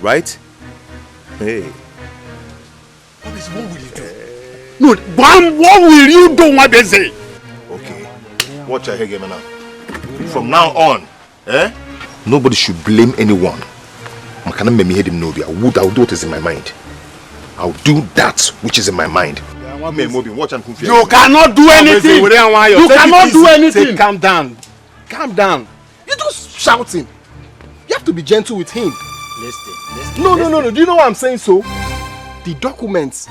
Right? Hey. What will you do? No, what will you do, Mwabweze? Okay. Watch your head now. From now on, nobody should blame anyone. I'll do what is in my mind. I'll do that which is in my mind. You cannot do anything. You cannot do anything. Calm down. Calm down. You're just shouting. You have to be gentle with him. Listen. No. Do you know what I'm saying? So, the documents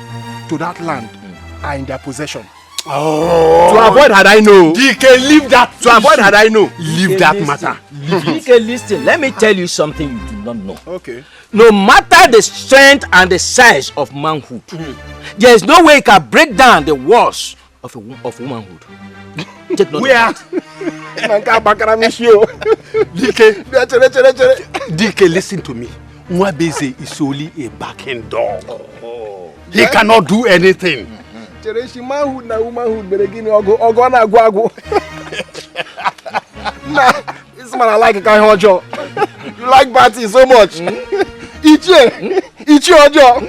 to that land are in their possession. Oh. To avoid had I know. Dikeh, leave that. To avoid had I know. Leave that matter. Dikeh, listen. Let me tell you something you do not know. Okay. No matter the strength and the size of manhood, there is no way you can break down the walls of womanhood. Where? Dikeh, listen to me. Mwabweze is only a backing dog. He cannot do anything. Manhood na womanhood beregini ogo na agwa. Nah, this man I like a kind of job. You like Batty so much. Ichi ojo.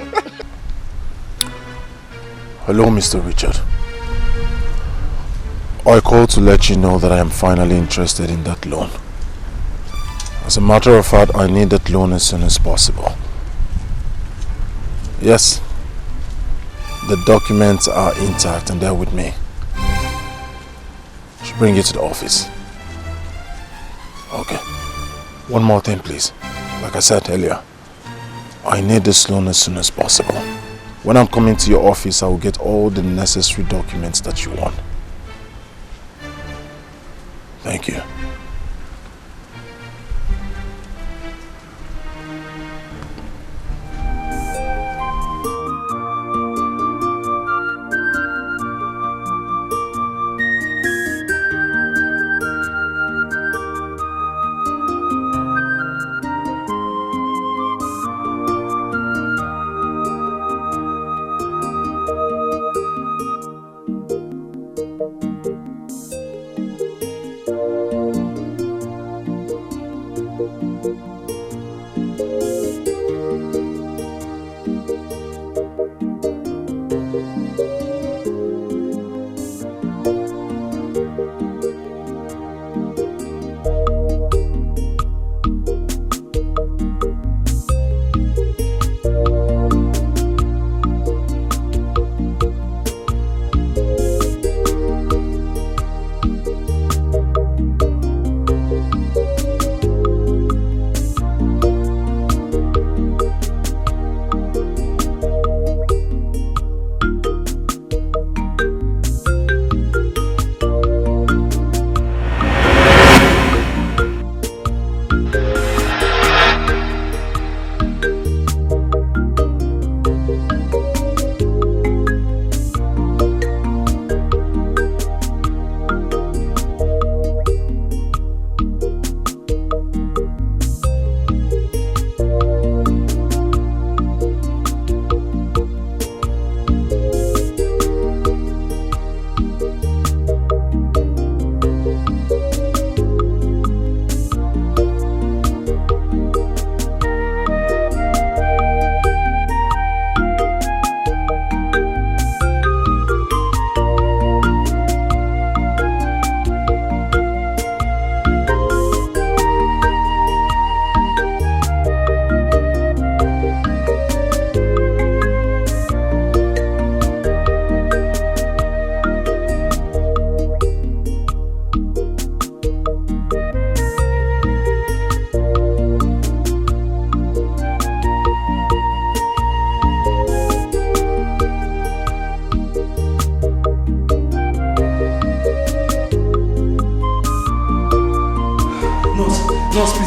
Hello, Mr. Richard. I called to let you know that I am finally interested in that loan. As a matter of fact, I need that loan as soon as possible. Yes, the documents are intact and they're with me. I should bring you to the office. Okay. One more thing, please. Like I said earlier, I need this loan as soon as possible. When I'm coming to your office, I will get all the necessary documents that you want. Thank you.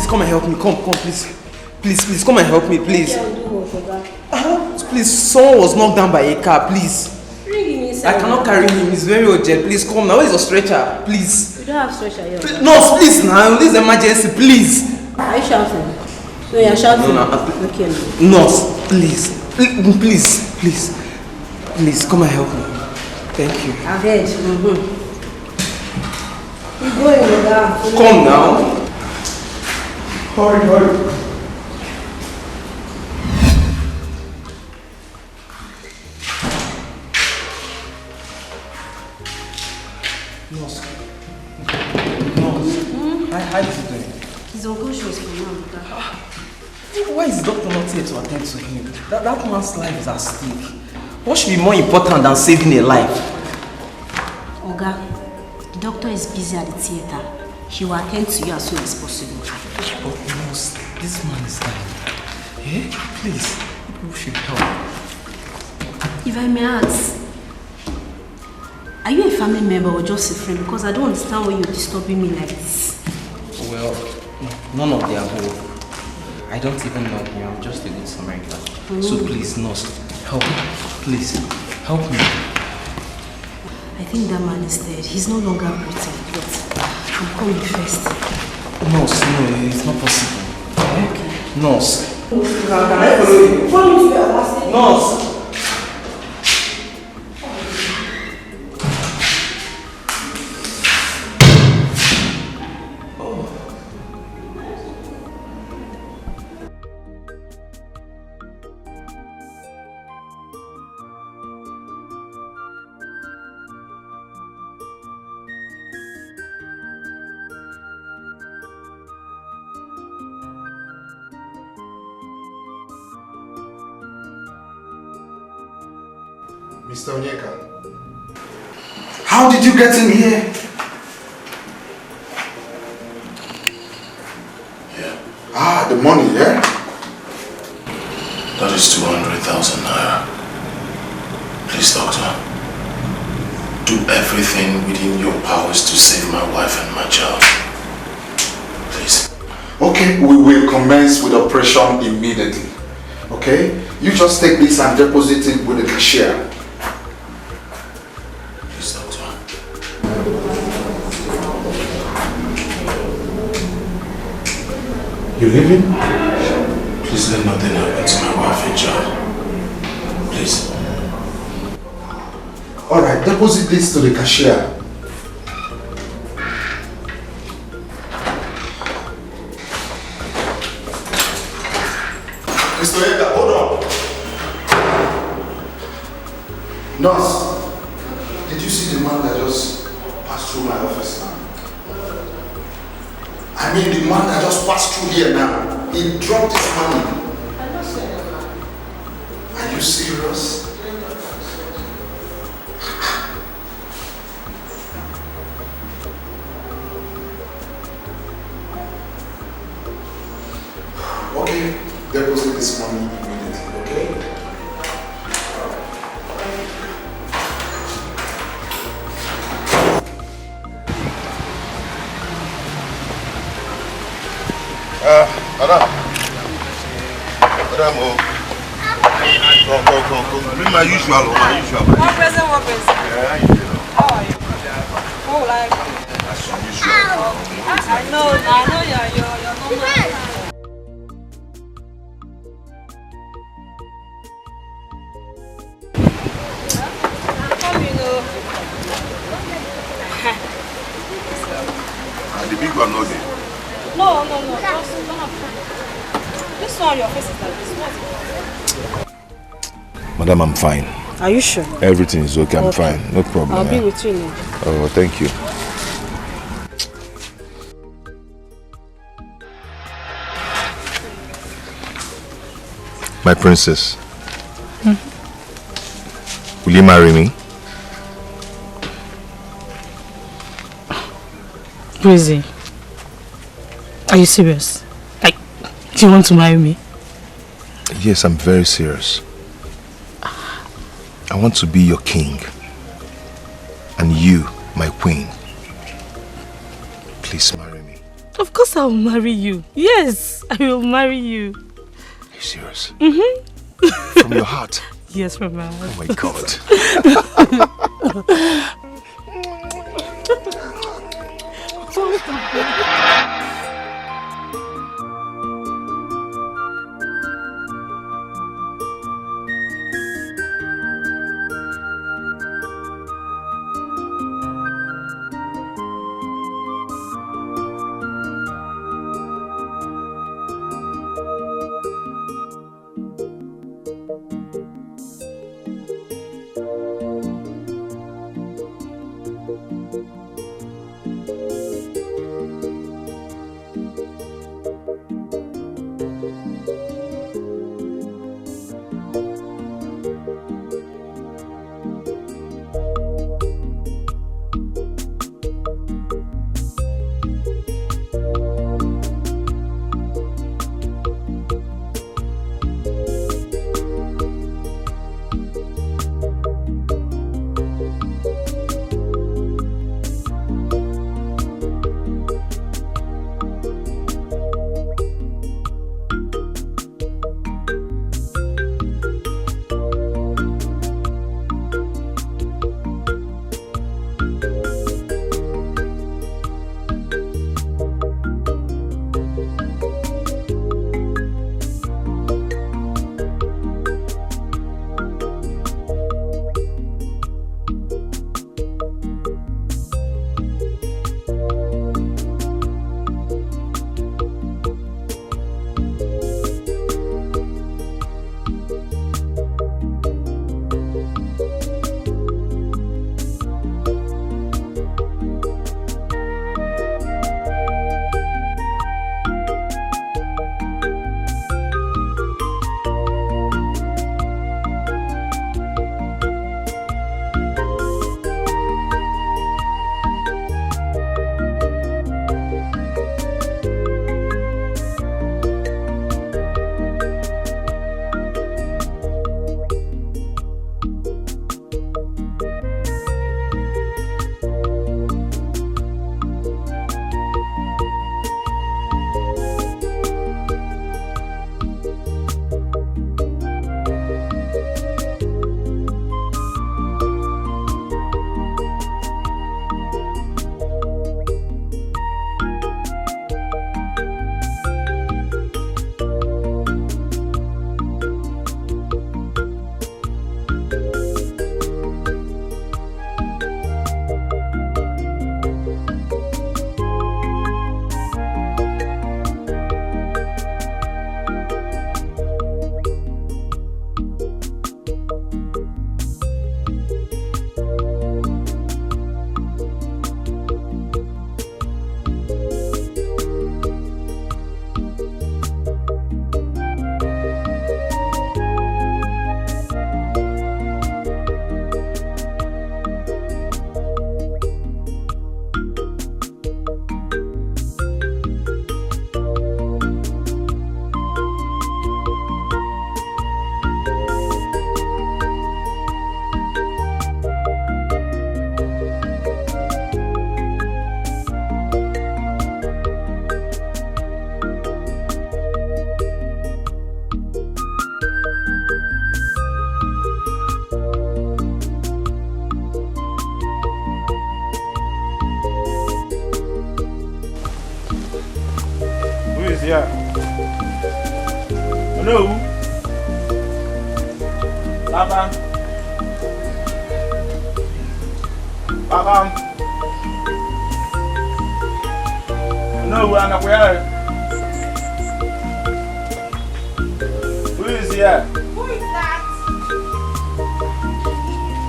Come and help me. Come, please. Please, come and help me, please. Please, someone was knocked down by a car, please. I cannot carry him, he's very urgent. Please come now. Where is your stretcher? Please. You don't have stretcher here. Nurse, please now. This is emergency, please. Are you shouting? So you're shouting? No. Okay. Nurse, please, come and help me. Thank you. I've heard. You're going down. Come now. Hurry. Nurse. How is he doing? He's unconscious for now. Why is the doctor not here to attend to him? That man's life is at stake. What should be more important than saving a life? Oga, the doctor is busy at the theater. He will attend to you as soon as possible. But nurse, this man is dying. Please, people should help. If I may ask, are you a family member or just a friend? Because I don't understand why you're disturbing me like this. Well, none of the above. I don't even know him. I'm just a good Samaritan. So please, nurse, help me. Please, help me. I think that man is dead. He's no longer breathing. But I'm coming first. Nurse, no, it's not possible. Okay. Nurse. Can I follow you? Follow me to your house. Nurse. Mr. Onyeka, how did you get in here? Yeah. Ah, the money, yeah? That is 200,000 naira. Please, doctor. Do everything within your powers to save my wife and my child. Please. Okay, we will commence with operation immediately. Okay? You just take this and deposit it with the cashier. Please, doctor. You leaving? Please let nothing happen to my wife and child. Please. Alright, deposit this to the cashier. Mr. Onyeka, hold on. Nurse, did you see the man that just passed through my office now? I mean the man that just passed through here now. He dropped his money. Are you serious? Okay, deposit this money immediately, okay? Madam. Madam, come. Bring my usual. One present. Yeah, you know. How are you? Oh, like. That's your usual. I know you're normal. The big one, not there. No. Just don't have fun. This one, your face is like this. What's it? Madam, I'm fine. Are you sure? Everything is okay. I'm fine. No problem. I'll be with you now. Oh, thank you. My princess. Will you marry me? Crazy. Are you serious? Like, do you want to marry me? Yes, I'm very serious. I want to be your king. And you, my queen. Please marry me. Of course I will marry you. Yes, I will marry you. Are you serious? Mm-hmm. From your heart? Yes, from my heart. Oh my God. Yeah. Hello? Papa? Papa? No, we're not here. Who is here? Who is that?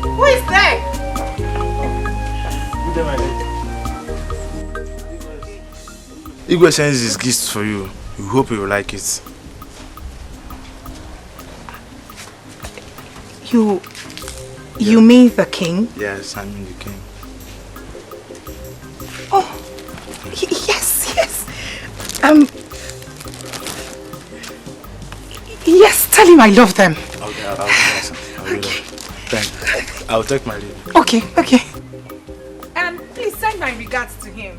Who is there? Good day, my lady. Igwe sends his gifts for you. We hope you will like it. You mean the king? Yes, I mean the king. Oh, yes. Yes, tell him I love them. Okay, I'll do that. Thank you. I'll take my leave. Okay. Please send my regards to him.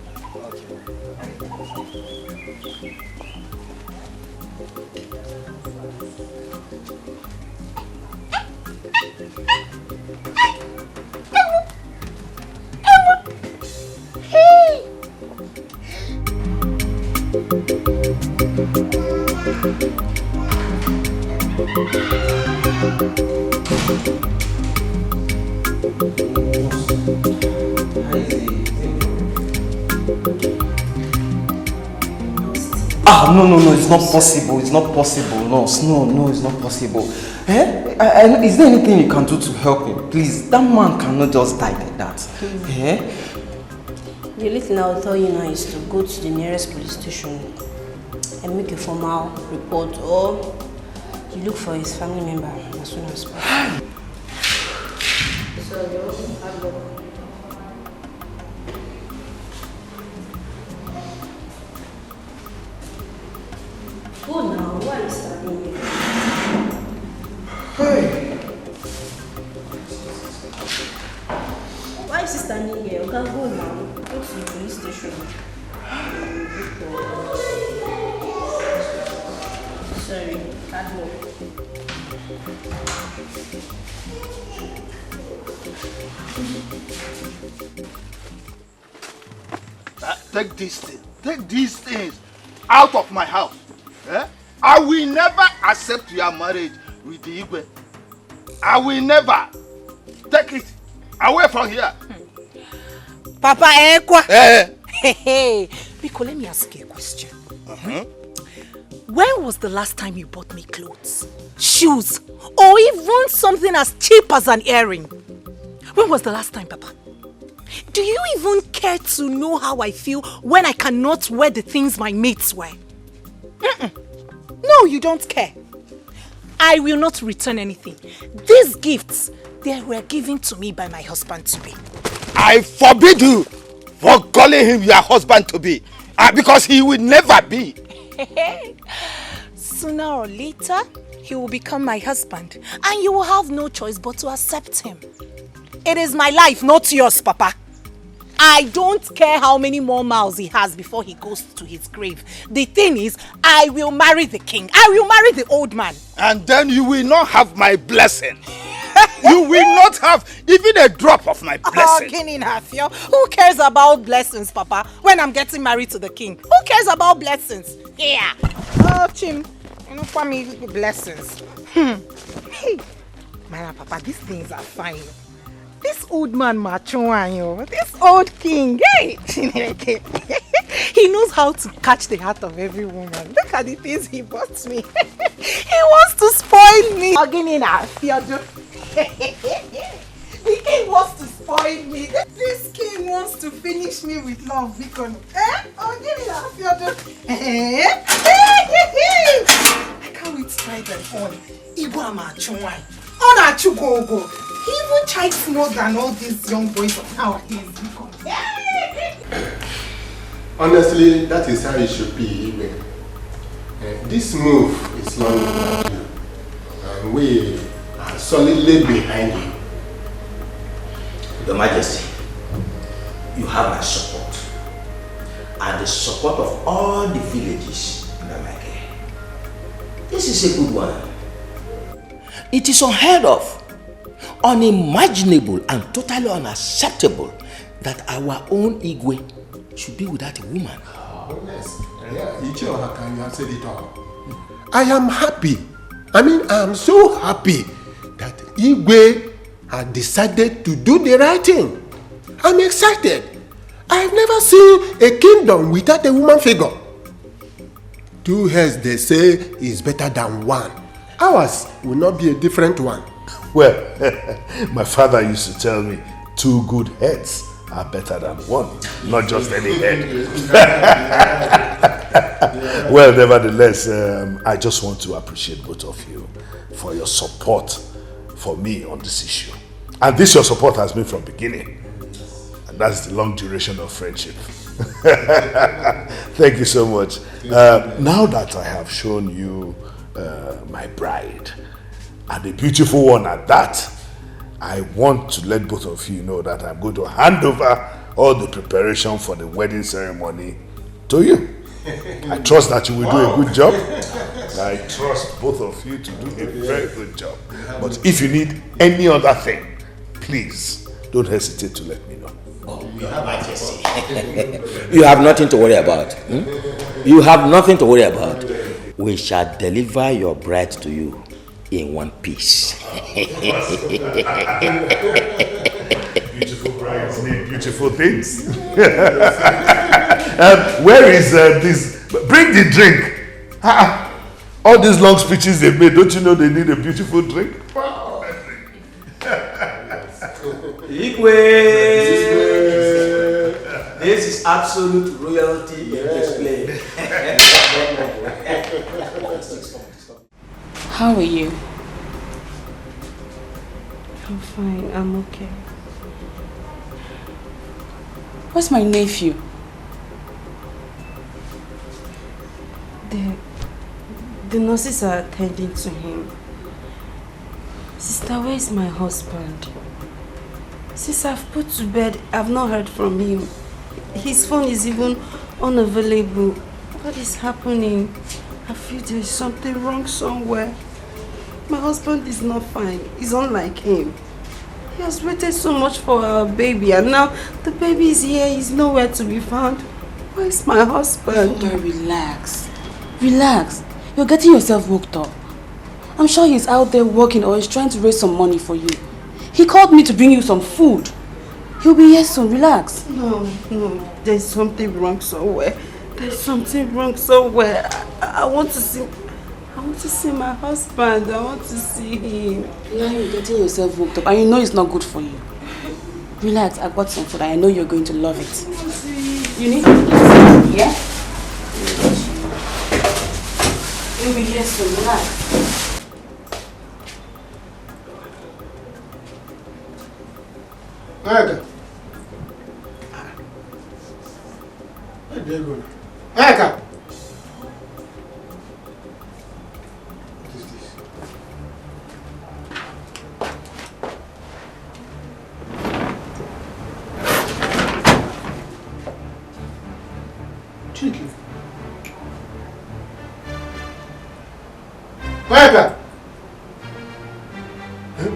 No, it's not possible. It's not possible. No, it's not possible. Is there anything you can do to help him? Please, that man cannot just die like that. The only thing I will tell you now is to go to the nearest police station and make a formal report, or you look for his family member as soon as possible. So you have luck. Go now, why are you standing here? Hey! Why is he standing here? You can go now. Go to the police station. Sorry, can't walk. Take these things out of my house. I will never accept your marriage with the Igwe. I will never. Take it away from here. Papa, Hey, Biko, let me ask you a question. When was the last time you bought me clothes, shoes, or even something as cheap as an earring? When was the last time, Papa? Do you even care to know how I feel when I cannot wear the things my mates wear? No, you don't care. I will not return anything. These gifts, they were given to me by my husband-to-be. I forbid you for calling him your husband-to-be, because he will never be. Sooner or later, he will become my husband, and you will have no choice but to accept him. It is my life, not yours, Papa. I don't care how many more miles he has before he goes to his grave. The thing is, I will marry the king. I will marry the old man. And then you will not have my blessing. You will not have even a drop of my blessing. Who cares about blessings, Papa, when I'm getting married to the king? Who cares about blessings? Yeah. Oh, Chim, you know, for me, blessings. Hey, man, Papa, these things are fine. This old man, this old king, hey! He knows how to catch the heart of every woman. Look at the things he bought me. He wants to spoil me. The king wants to spoil me. This king wants to finish me with love. I can't wait to try them on. He even chides more than all these young boys of nowadays. Honestly, that is how it should be. This move is not about you. And we are solidly behind you. Your Majesty, you have my support. And the support of all the villages in America. This is a good one. It is unheard of, unimaginable and totally unacceptable that our own Igwe should be without a woman. Yes. Yeah, you have said it all. I am happy. I mean, I am so happy that Igwe had decided to do the right thing. I'm excited. I've never seen a kingdom without a woman figure. 2 heads, they say, is better than 1. Ours will not be a different one. Well, my father used to tell me 2 good heads are better than 1, not just any head. Well, nevertheless, I just want to appreciate both of you for your support for me on this issue. And this your support has been from beginning. And that's the long duration of friendship. Thank you so much. Now that I have shown you my bride, and a beautiful one at that, I want to let both of you know that I'm going to hand over all the preparation for the wedding ceremony to you. I trust that you will do a good job. I trust both of you to do a very good job. But if you need any other thing, please don't hesitate to let me know. Your Majesty. You have nothing to worry about. You have nothing to worry about. We shall deliver your bride to you in one piece. Beautiful brides need beautiful things. Where is this? Bring the drink. All these long speeches they've made, don't you know they need a beautiful drink? Igwe! This is absolute royalty in display. How are you? I'm fine, I'm okay. Where's my nephew? The nurses are attending to him. Sister, where is my husband? Since I've put to bed, I've not heard from him. His phone is even unavailable. What is happening? I feel there's something wrong somewhere. My husband is not fine. He's unlike him. He has waited so much for our baby, and now the baby is here. He's nowhere to be found. Where is my husband? Okay, relax. Relax. You're getting yourself worked up. I'm sure he's out there working or he's trying to raise some money for you. He called me to bring you some food. He'll be here soon. Relax. No. There's something wrong somewhere. There's something wrong somewhere. I want to see... I want to see my husband. I want to see him. Now you're getting yourself worked up and you know it's not good for you. Relax, I got some food. I know you're going to love it. You need to eat. Yeah? You'll be here soon. Relax. Eka. Where do you go? Eka. What is this? Chicken. Eka. Huh?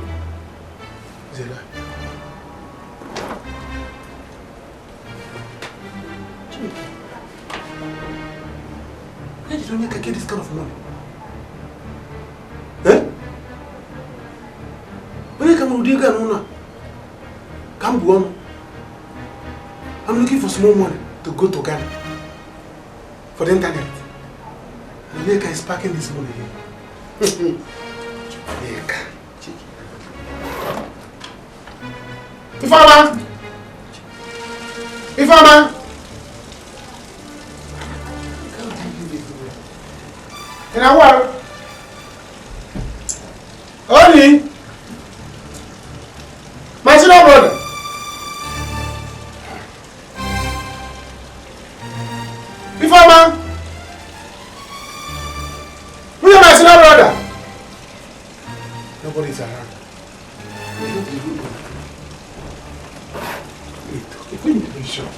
Is it that? Where did Onyeka get this kind of money? Eh? Onyeka Mudiga Nuna. Come. I'm looking for small money to go to Ghana for the internet. Onyeka is packing this money here. Onyeka. Ifama! In a while. Only my senior brother. Ifama! Who is my senior brother? Nobody's around. Wait, let me be sure.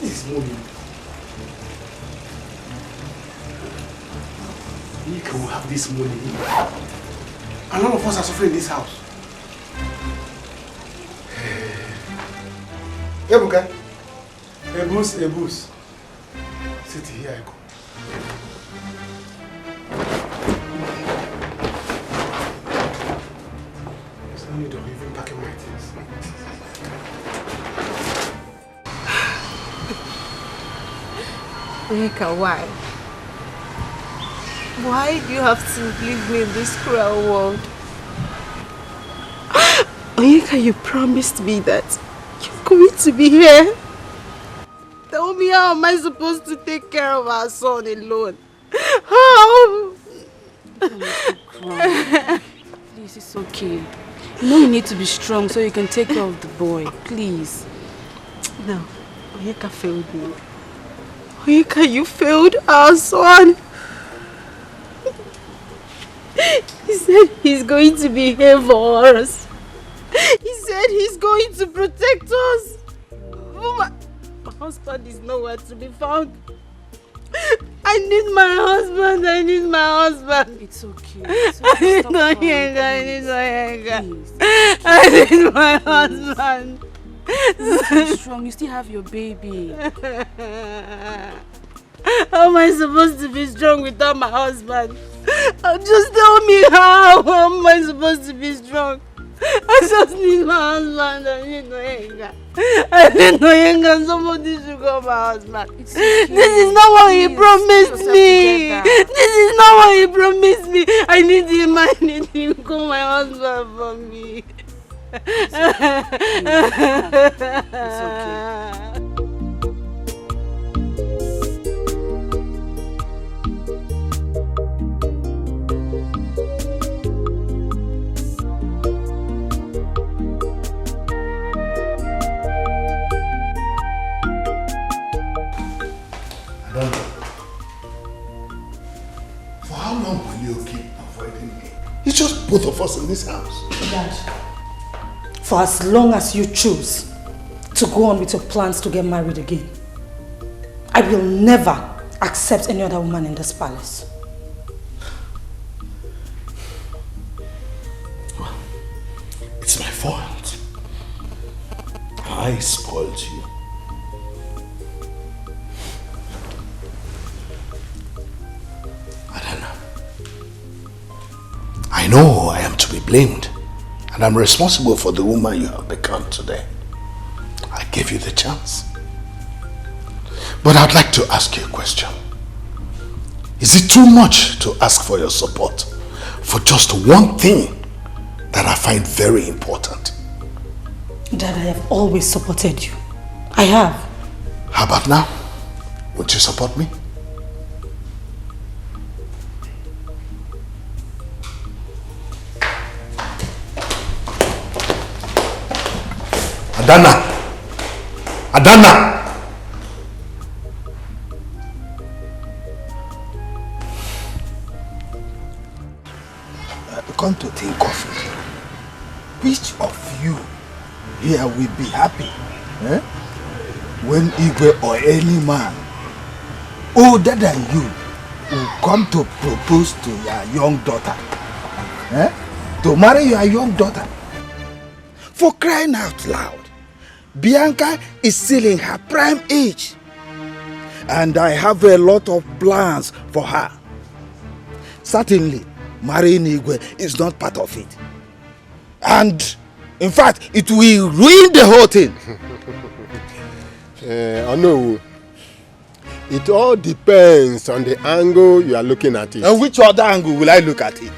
This is morning. We can have this money. And all of us are suffering in this house. Ebuka. Ebus. Sit here, I go. There's no need of even packing my things. Onyeka, why? Why do you have to leave me in this cruel world? Onyeka, you promised me that you're going to be here. Tell me, how am I supposed to take care of our son alone? How? Please, it's okay. You know you need to be strong so you can take care of the boy. Please. No, Onyeka failed me. Onyeka, you failed our son. He said he's going to be here for us. He said he's going to protect us. Oh, my husband is nowhere to be found. I need my husband. I need my husband. It's okay. I need Onyeka. I need my husband. Be strong. You still have your baby. How am I supposed to be strong without my husband? Just tell me how. How am I supposed to be strong? I just need my husband. I need Onyeka. I need Onyeka. Somebody should call my husband. This is not what he promised me. This is not what he promised me. I need him. I need him. Call my husband for me. It's okay. For how long will you keep avoiding me? It's just both of us in this house. Dad, for as long as you choose to go on with your plans to get married again, I will never accept any other woman in this palace. Well, it's my fault. I spoiled you. I know I am to be blamed, and I'm responsible for the woman you have become today. I gave you the chance. But I'd like to ask you a question. Is it too much to ask for your support for just one thing that I find very important? Dad, I have always supported you. I have. How about now? Would you support me? Adana! Adana! Come to think of it, which of you here will be happy when Igwe or any man older than you will come to propose to your young daughter? To marry your young daughter? For crying out loud, Bianca is still in her prime age, and I have a lot of plans for her. Certainly, marrying Igwe is not part of it. And, in fact, it will ruin the whole thing. I know. It all depends on the angle you are looking at it. And which other angle will I look at it?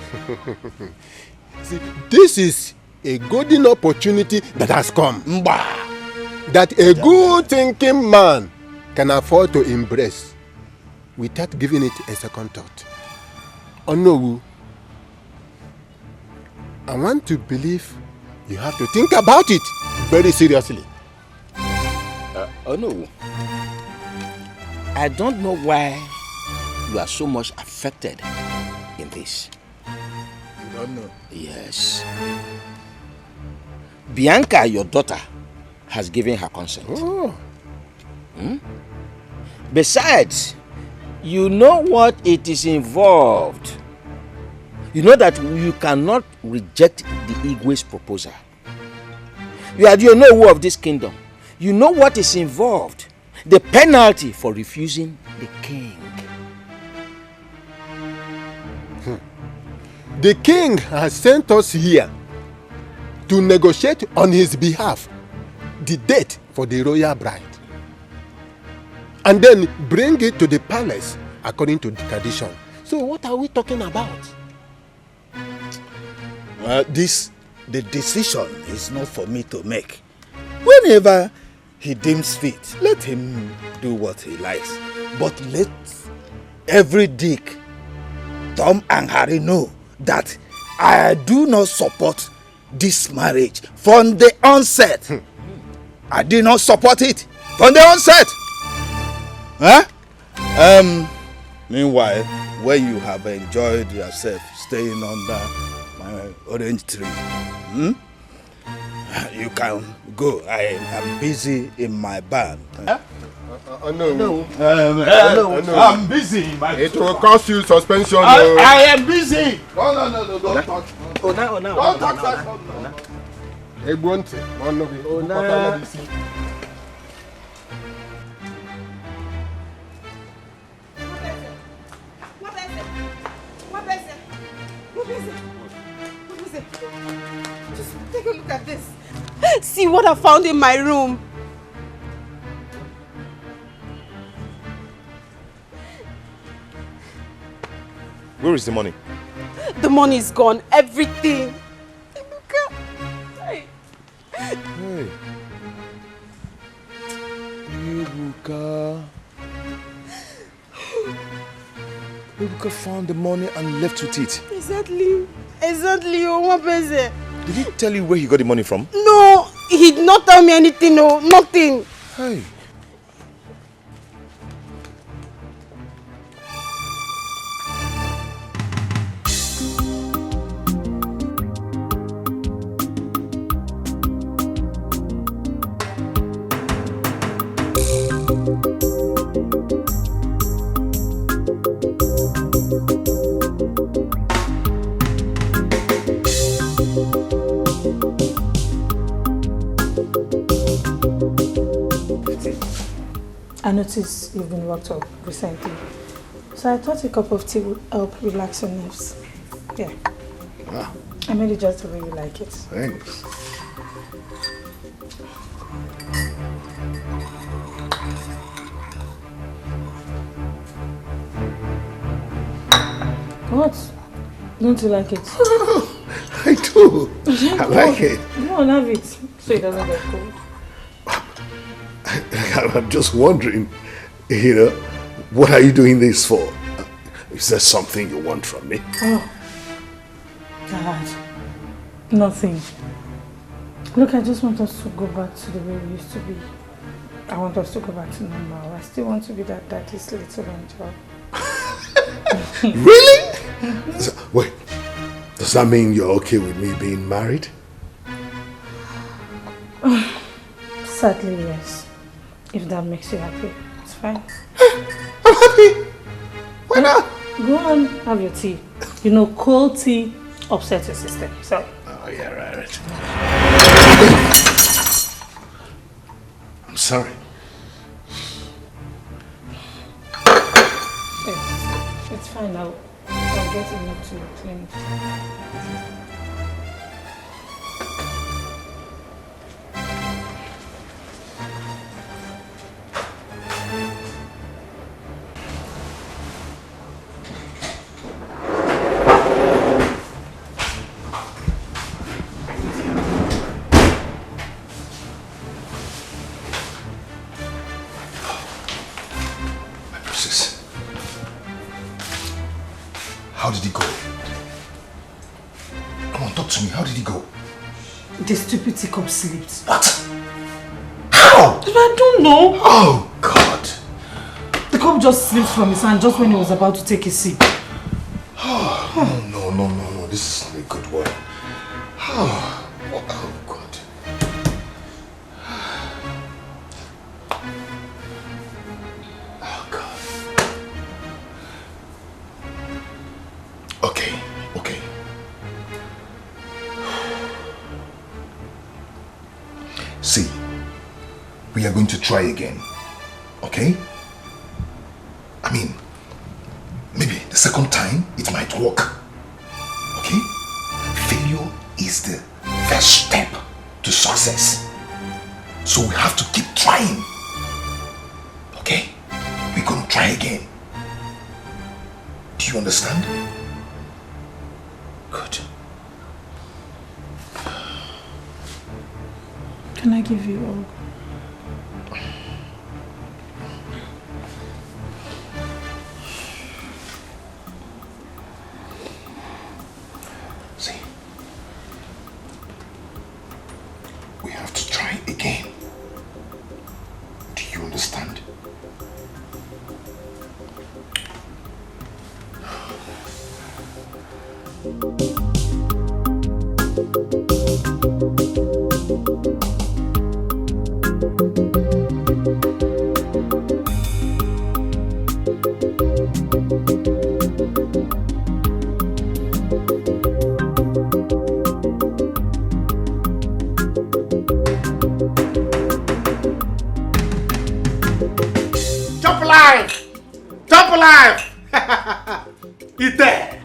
See, this is a golden opportunity that has come. That a good thinking man can afford to embrace without giving it a second thought. Onowu, I want to believe you have to think about it very seriously. Onowu, I don't know why you are so much affected in this. You don't know? Yes. Bianca, your daughter, has given her consent. Oh. Besides, you know what it is involved. You know that you cannot reject the Igwe's proposal. You are the Onowu of this kingdom. You know what is involved. the penalty for refusing the king. The king has sent us here to negotiate on his behalf the date for the royal bride, and then bring it to the palace according to the tradition. So what are we talking about? Well, the decision is not for me to make. Whenever he deems fit, let him do what he likes. But let every Dick, Tom and Harry know that I do not support this marriage from the onset. I did not support it from the onset. Huh? Meanwhile, when you have enjoyed yourself staying under my orange tree, you can go. I am busy in my band. No. No. I'm busy in my... It will cost you suspension. I am busy. No, don't touch. Don't touch that. Just take a look at this. See what I found in my room. Where is the money? The money is gone. Everything. Hey. Ebuka found the money and left with it. Exactly. Oh, what is it? Did he tell you where he got the money from? No, he did not tell me anything. No, nothing. Hey. I noticed you've been worked up recently, so I thought a cup of tea would help relax your nerves. Yeah. Wow. I made it just the way you like it. Thanks. What? Don't you like it? I do. I like it. Go on, have it so it doesn't get cold. I'm just wondering, what are you doing this for? Is there something you want from me? Oh, God, nothing. Look, I just want us to go back to the way we used to be. I want us to go back to normal. I still want to be that daddy's little angel. Really? Wait, does that mean you're okay with me being married? Sadly, yes. If that makes you happy, it's fine. I'm happy. Why not? Go on, have your tea. Cold tea upsets your system. So. Oh yeah, right. I'm sorry. It's fine. I'll get enough to clean it. How did he go? Come on, talk to me. How did he go? The stupid teacup slipped. What? How? I don't know. Oh, God. The cup just slipped from his hand just when he was about to take a sip. Oh, no. This isn't a good one. Oh, God. Oh, God. Okay. See, we are going to try again. Okay? I mean, maybe the second time it might work. Okay? Failure is the first step to success. So we have to keep trying. Okay? We're gonna try again. Do you understand? Good. Can I give you all? See, we have to try again. Do you understand? Jump alive! Jump alive! Eat there!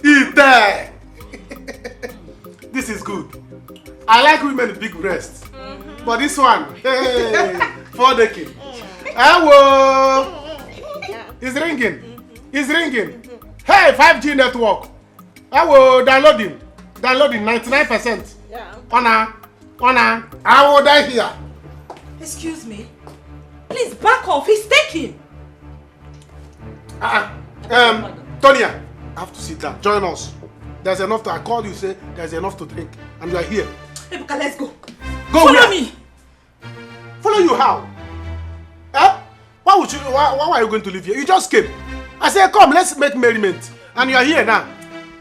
Eat there! This is good. I like women with big breasts. But this one, hey, for the king. Hello! It's ringing. It's ringing. Hey, 5G network. Hello, downloading. Downloading 99%. Yeah. Honor. I will die here. Excuse me. Please back off. He's taking. Tonya, I have to sit down. Join us. There's enough to. I called you. Say there's enough to drink, and you are here. Ebuka, let's go. Go Follow where? me. Follow you how? Eh? Why would you? Why are you going to live here? You just came. I said, come, let's make merriment, and you are here now.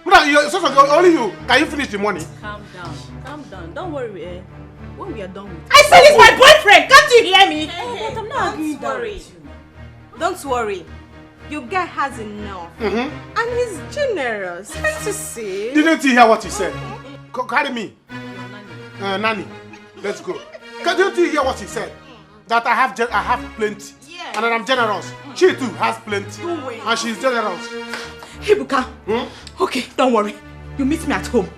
Only you. Can you finish the money? Calm down. Don't worry. When we are done with I said he's my boyfriend. Can't you hear me? Hey, I'm not arguing that with you. Don't worry. Your guy has enough. And he's generous. Can't you see? Didn't you hear what he said? Carry me. Nanny. Let's go. Didn't you hear what he said? That I have plenty. Yeah. And that I'm generous. She too has plenty. And she's generous. Ebuka. Okay, don't worry. You meet me at home.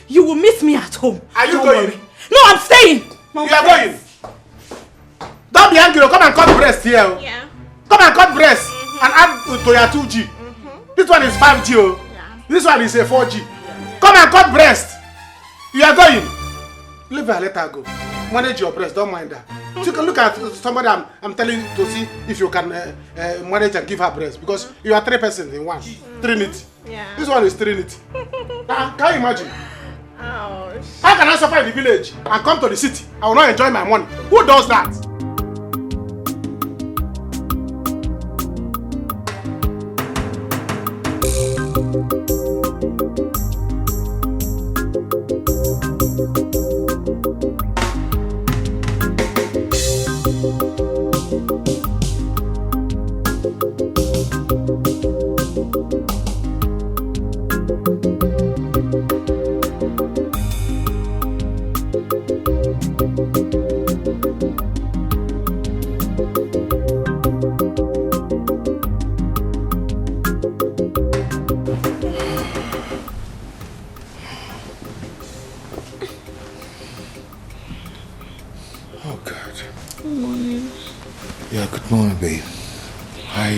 You will meet me at home. Are you don't going? Worry. No, I'm staying. You are going. Don't be angry. Come and cut breast here. Yeah. Come and cut breast and add to your 2G. This one is 5G. Yeah. This one is a 4G. Yeah. Come and cut breast. You are going. Leave her, let her go. Manage your breast. Don't mind her. You can look at somebody I'm telling you to see if you can manage and give her breast, because you are 3 persons in one. Trinity. Yeah. This one is Trinity. Can you imagine? Ouch. How can I suffer in the village and come to the city? I will not enjoy my money. Who does that?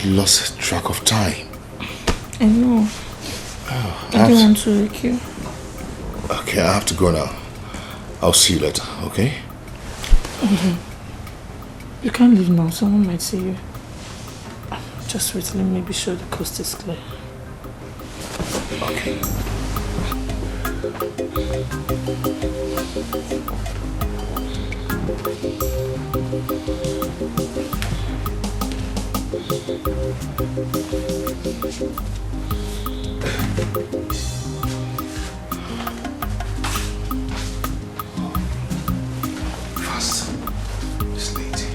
Lost track of time. I know. I don't want to wake you. Okay, I have to go now. I'll see you later, okay? You can't leave now. Someone might see you. Just wait till maybe sure the coast is clear. Okay. Fast. This lady.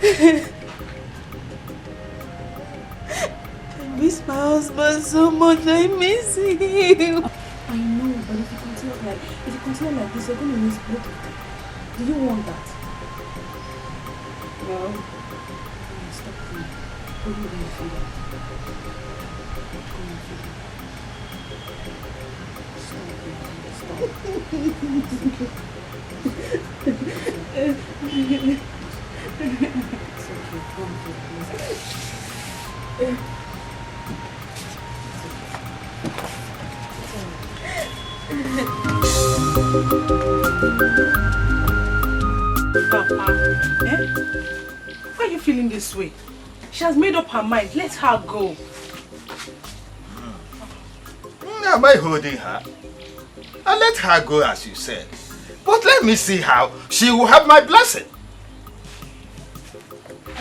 I miss my husband so much. I miss him. I know, but if you continue like this, you're going to miss both of them. Do you want that? No. Stop crying. Go to the feeder. Papa, why are you feeling this way? She has made up her mind. Let her go. Am I holding her? I'll let her go as you said. But let me see how she will have my blessing.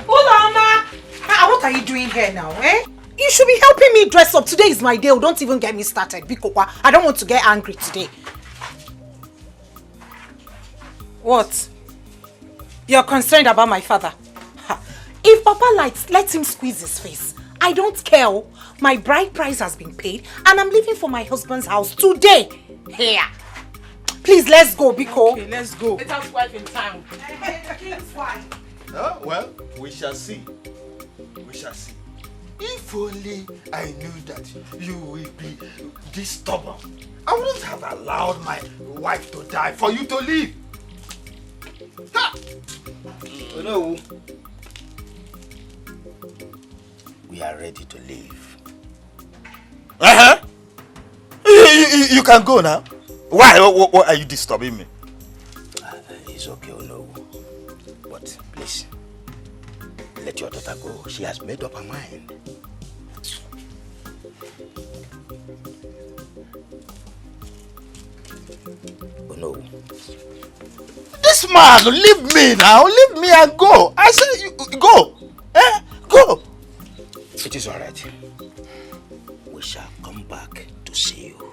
Ulama! What are you doing here now, eh? You should be helping me dress up. Today is my day. Don't even get me started. Bikokwa, I don't want to get angry today. What? You're concerned about my father? If Papa likes, let him squeeze his face. I don't care. My bride price has been paid and I'm leaving for my husband's house today. Here. Please, let's go, Biko. Okay, let's go. Let us wife in town. King's wife. Oh, well, we shall see. We shall see. If only I knew that you will be this stubborn, I wouldn't have allowed my wife to die for you to live. Ha! No. We are ready to leave. Uh-huh. You can go now. Why? What are you disturbing me? It's okay, no. But please, let your daughter go. She has made up her mind. Oh no. This man, leave me now. Leave me and go. I said, you, go. Go. It is all right. We shall come back to see you.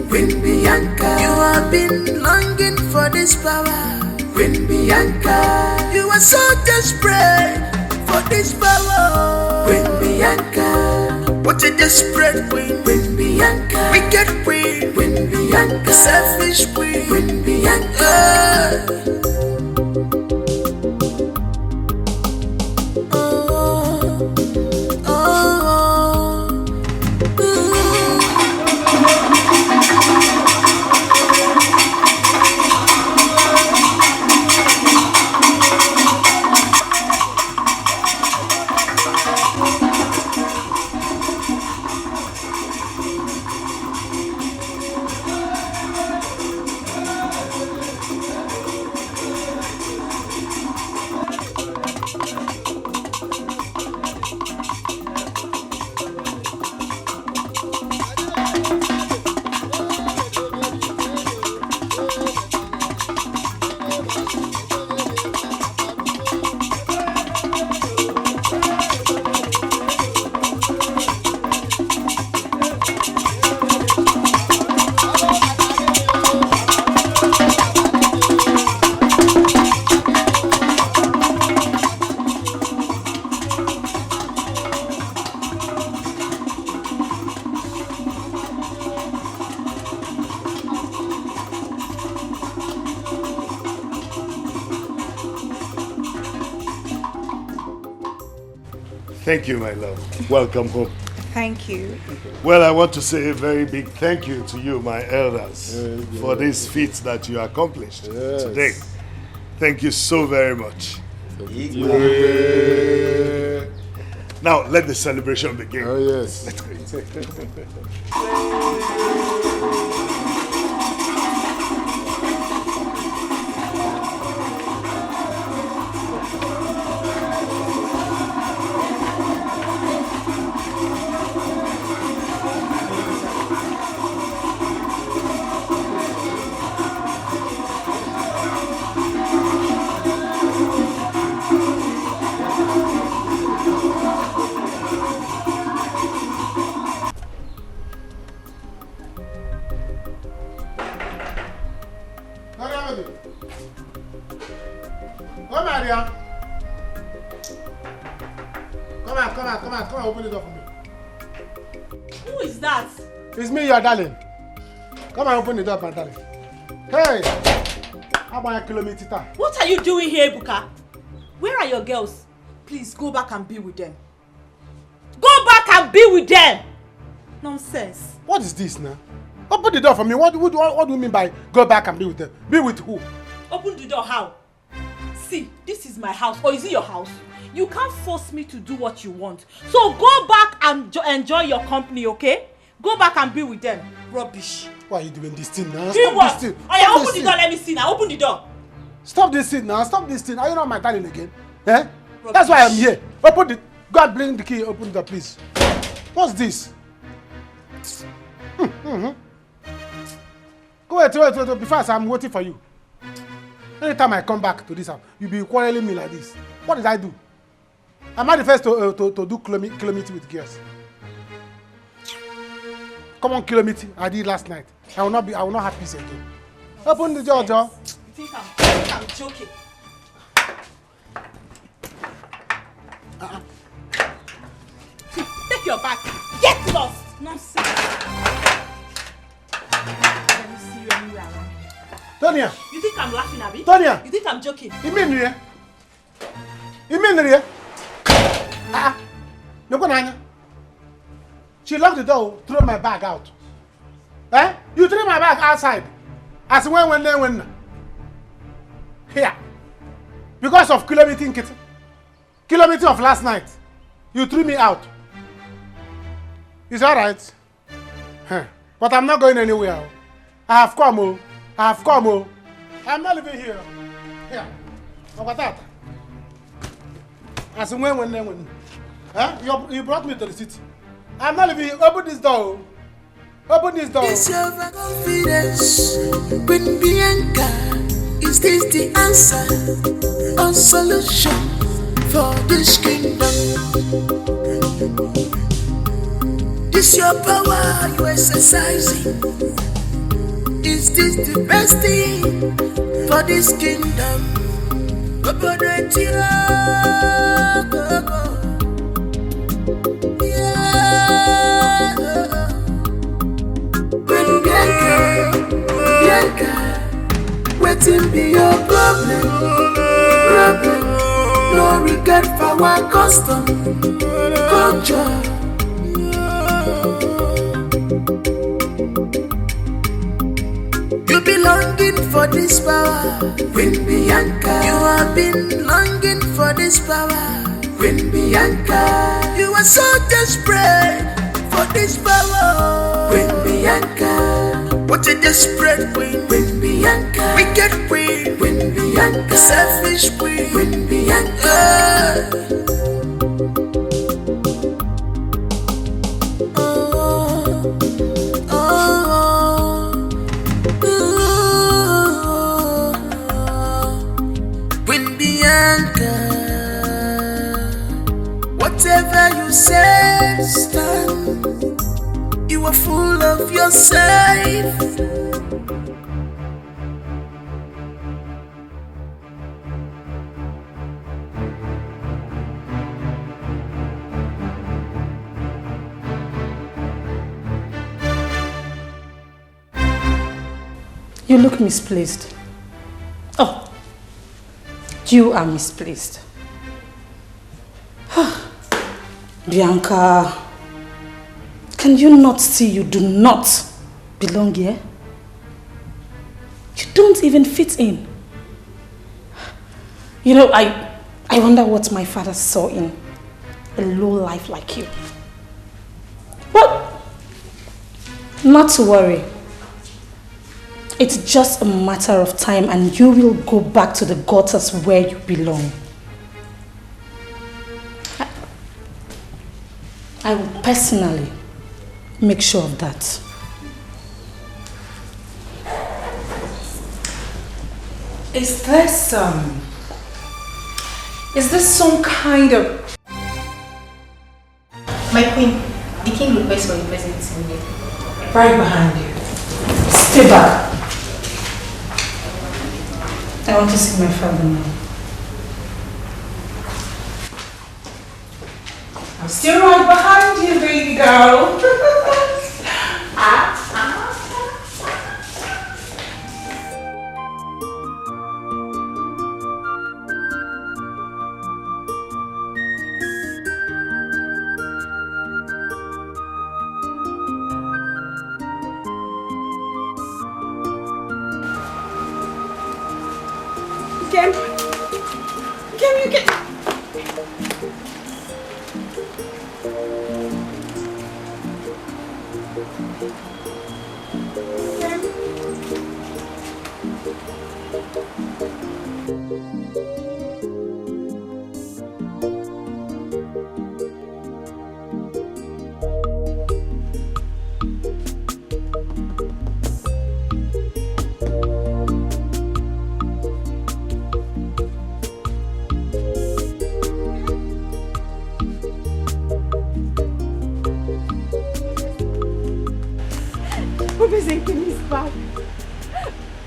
Queen Bianca, you have been longing for this power. Queen Bianca, you are so desperate for this power. Queen Bianca, what a desperate queen. Queen Bianca, wicked queen. Queen Bianca, selfish queen. Queen Bianca. Thank you, my love. Welcome home. Thank you. Well, I want to say a very big thank you to you, my elders, for this feat that you accomplished today. Thank you so very much. Now, let the celebration begin. Oh, yes. Let's go. Maria. Come on, open the door for me. Who is that? It's me, your darling. Come on, open the door, my darling. Hey! How about a kilometer? What are you doing here, Ebuka? Where are your girls? Please go back and be with them. Go back and be with them! Nonsense. What is this now? Open the door for me. What do you mean by go back and be with them? Be with who? Open the door how? See, this is my house. Or is it your house? You can't force me to do what you want. So go back and enjoy your company, okay? Go back and be with them. Rubbish. Why are you doing this thing now? Do what? This thing. Oh yeah, open the door, let me see now. Open the door. Stop this thing now. Stop this thing. Are you not my darling again? Eh? That's why I'm here. Open the... God, bring the key. Open the door, please. What's this? Go wait. Before I'm waiting for you. Anytime I come back to this house, you'll be quarreling me like this. What did I do? Am I the first to do kilometer with girls? Come on, kilometer. I did last night. I will not have peace again. Open the door, Joe. You think I'm joking? Take your bag. Get lost. Nonsense. Let me see you anywhere around. Tonya. You think I'm laughing, Abby? Tonya. You think I'm joking? You mean here? She locked the door, threw my bag out. Eh? You threw my bag outside. As when. Here. Because of kilometer of last night. You threw me out. It's alright. Huh. But I'm not going anywhere. I have come. I'm not living here. Here. What that? As when. Huh? You brought me to the city. I'm not living here. Open this door. Open this door. Is your confidence with Bianca? Is this the answer or solution for this kingdom? This your power you exercising? Is this the best thing for this kingdom? Waiting be your problem. No regret for our custom, culture. You be longing for this power, Queen Bianca. You have been longing for this power, Queen Bianca. You are so desperate for this power, Queen Bianca. What a desperate queen, Queen Bianca. Wicked queen, Queen Bianca. Selfish queen, Queen Bianca. Queen Bianca. Whatever you say, stand. You are full of yourself. You look misplaced. Oh, you are misplaced. Bianca, can you not see you do not belong here? You don't even fit in. You know, I wonder what my father saw in a low life like you. But not to worry. It's just a matter of time and you will go back to the gutters where you belong. I will personally make sure of that. Is this some kind of... My queen, the king requests for your presence immediately. Right behind you. Stay back. I want to see my father now. still right behind you, baby girl. Kim, you can...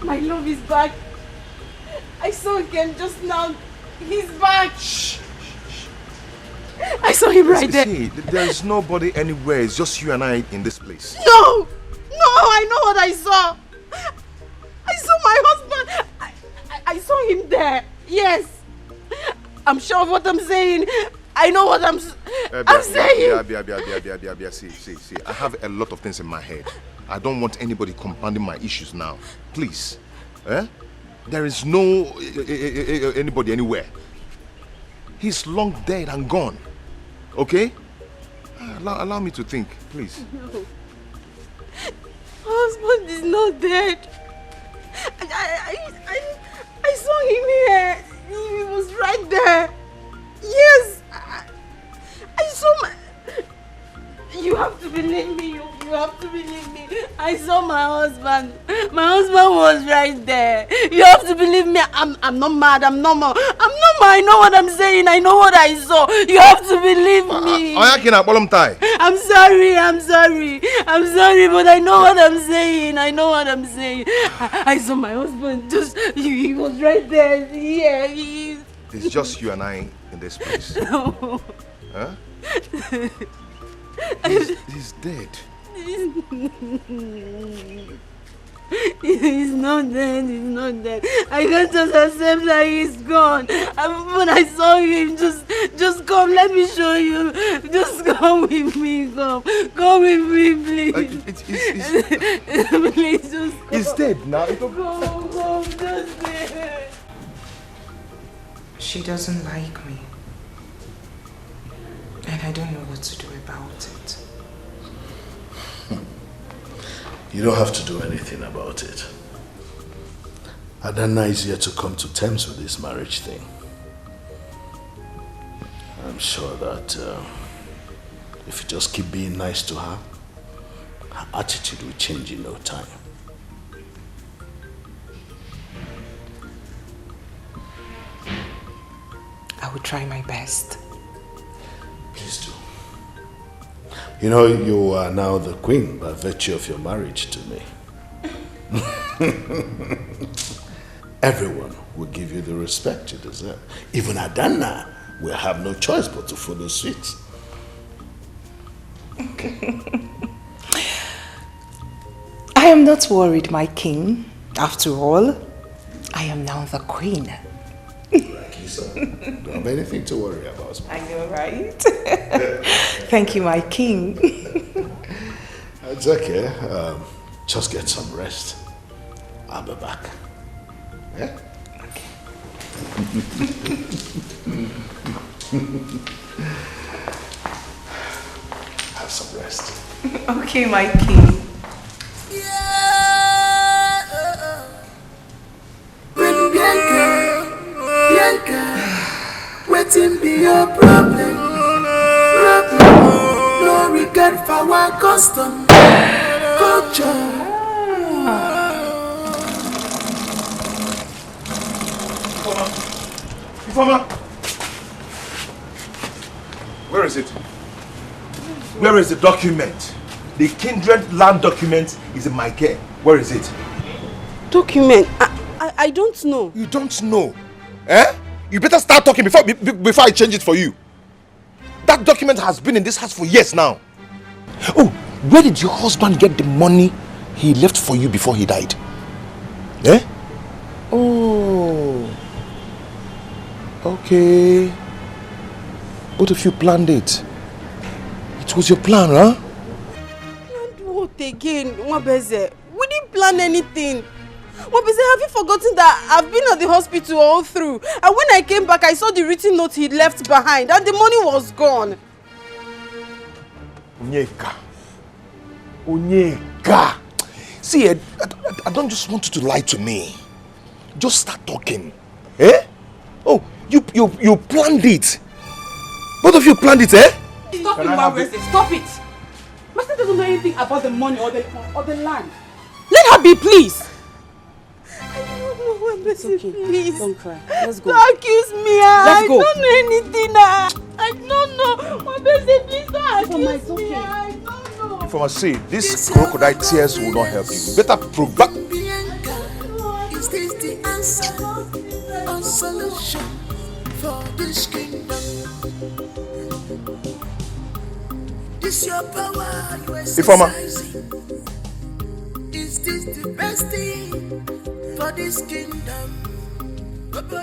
My love is back. I saw him just now. He's back. Shh. I saw him right there. See, there's nobody anywhere. It's just you and I in this place. No! I know what I saw. I saw my husband. I saw him there. Yes. I'm sure of what I'm saying. I know what I'm saying. See. I have a lot of things in my head. I don't want anybody compounding my issues now. Please. There is no anybody anywhere. He's long dead and gone. Okay? Allow me to think, please. No. My husband is not dead. I saw him here. He was right there. Yes. I saw my... You have to believe me. You have to believe me. I saw my husband. My husband was right there. You have to believe me. I'm not mad. I'm normal. I know what I'm saying. I know what I saw. You have to believe me. I'm sorry, but I know what I'm saying. I saw my husband. He was right there. Yeah. It's just you and I in this place. No. Huh? He's dead. He's not dead. I can't just accept that he's gone. When I saw him, just come, let me show you. Just come with me, come with me, please. Please, just come. He's dead now. Come, just there. She doesn't like me. And I don't know what to do about it. You don't have to do anything about it. Adana is here to come to terms with this marriage thing. I'm sure that if you just keep being nice to her, her attitude will change in no time. I will try my best. Please do. You know, you are now the queen by virtue of your marriage to me. Everyone will give you the respect you deserve. Even Adana will have no choice but to follow suit. I am not worried, my king. After all, I am now the queen. Don't have anything to worry about. I know, right? Thank you, my king. It's okay. Just get some rest. I'll be back. Yeah? Okay. Have some rest. Okay, my king. Wetin be your problem? No regard for our custom, culture. Ifeoma! Where is it? Where is the document? The kindred land document is in my care. Where is it? Document? I don't know. You don't know? Eh? You better start talking before I change it for you. That document has been in this house for years now. Oh, where did your husband get the money he left for you before he died? Eh? Oh. Okay. Both of you planned it. It was your plan, huh? Planned what again, Mwabeze? We didn't plan anything. Mwabeze, have you forgotten that I've been at the hospital all through? And when I came back, I saw the written note he left behind and the money was gone. Onyeka. See, I don't just want you to lie to me. Just start talking. Eh? Oh, you planned it. Both of you planned it, eh? Stop it, Mwabeze. Stop it. Master doesn't know anything about the money or the land. Let her be, please. It's okay. Please. Don't cry. Let's go. Don't accuse me. Let's go. I don't know anything. I don't know. Mwabeze, please don't accuse me. I don't know. If I must say, this crocodile tears will not help you. You better prove that. Is this the answer or solution for this kingdom? This your power you exercising. Is this the best thing for this kingdom? Come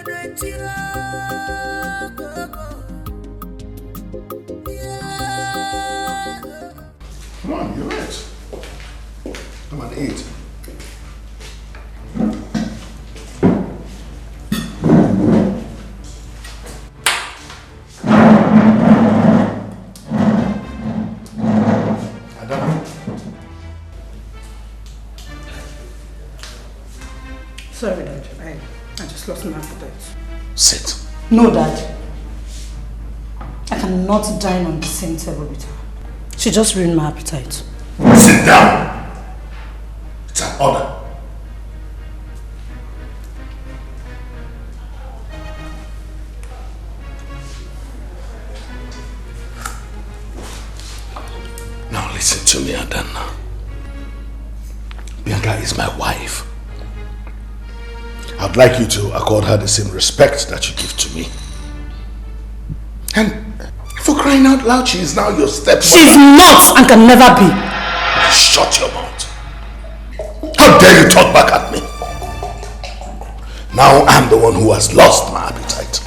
on, you're right. Come on, eat. Sorry, Dad. I just lost my appetite. Sit. No, Dad. I cannot dine on the same table with her. She just ruined my appetite. Sit down. It's an order. Now listen to me, Adana. Bianca is my wife. I'd like you to accord her the same respect that you give to me. And for crying out loud, she is now your stepmother. She's not and can never be. Shut your mouth. How dare you talk back at me? Now I'm the one who has lost my appetite.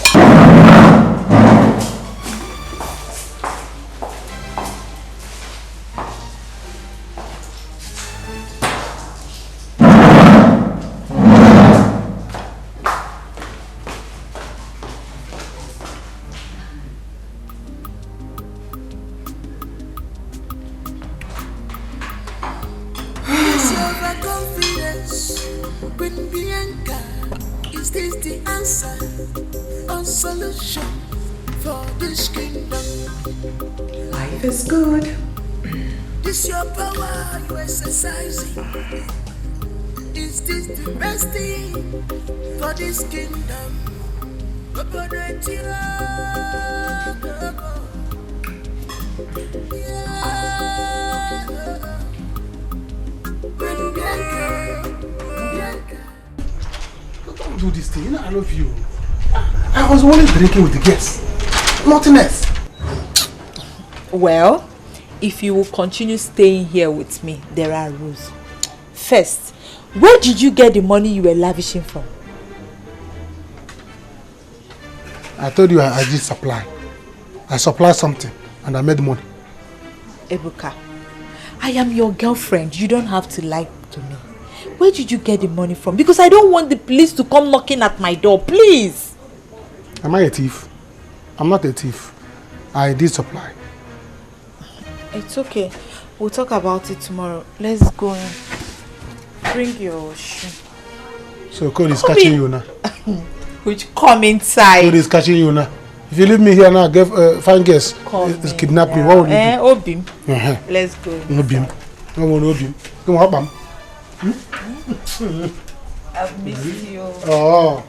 Is this the best thing for this kingdom? Don't do this thing. You know I love you. I was only drinking with the guests. Nothing else. Well, if you will continue staying here with me, there are rules. First, where did you get the money you were lavishing from? I told you I did supply. I supplied something and I made money. Ebuka, I am your girlfriend. You don't have to lie to me. Where did you get the money from? Because I don't want the police to come knocking at my door, please. Am I a thief? I'm not a thief. I did supply. It's okay. We'll talk about it tomorrow. Let's go and bring your shoe. So Code is catching you now. Which come inside. Code is catching you now. If you leave me here now, find guests. It's kidnap me. What would you do? Obim. Let's go. Obim. No one Obim. Come on, Bam. I've missed you. Oh. In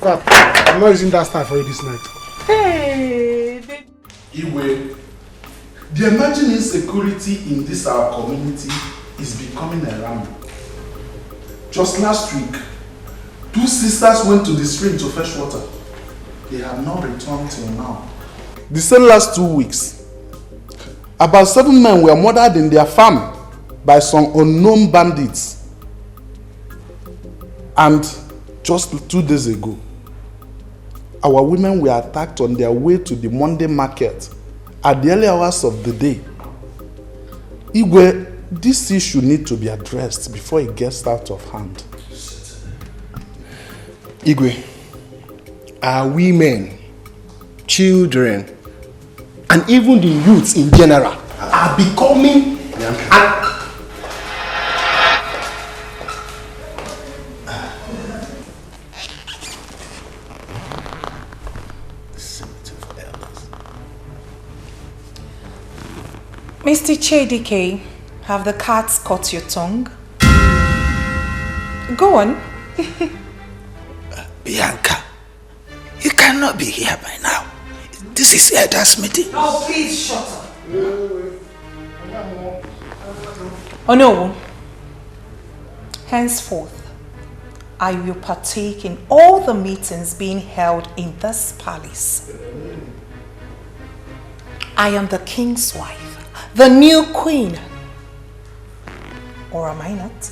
fact, I'm not using that style for you this night. Hey. Iwe, the emerging insecurity in this our community is becoming alarming. Just last week, 2 sisters went to the stream to fetch water. They have not returned till now. the same last 2 weeks, about 7 men were murdered in their farm by some unknown bandits. And just 2 days ago, our women were attacked on their way to the Monday market at the early hours of the day. Igwe, this issue needs to be addressed before it gets out of hand. Igwe, our women, children, and even the youths in general are becoming Mr. Dikeh, have the cats cut your tongue? Go on. Bianca, you cannot be here by now. This is elders' meeting. Oh, please shut up. Oh no. Henceforth, I will partake in all the meetings being held in this palace. I am the king's wife, the new queen. Or am I not?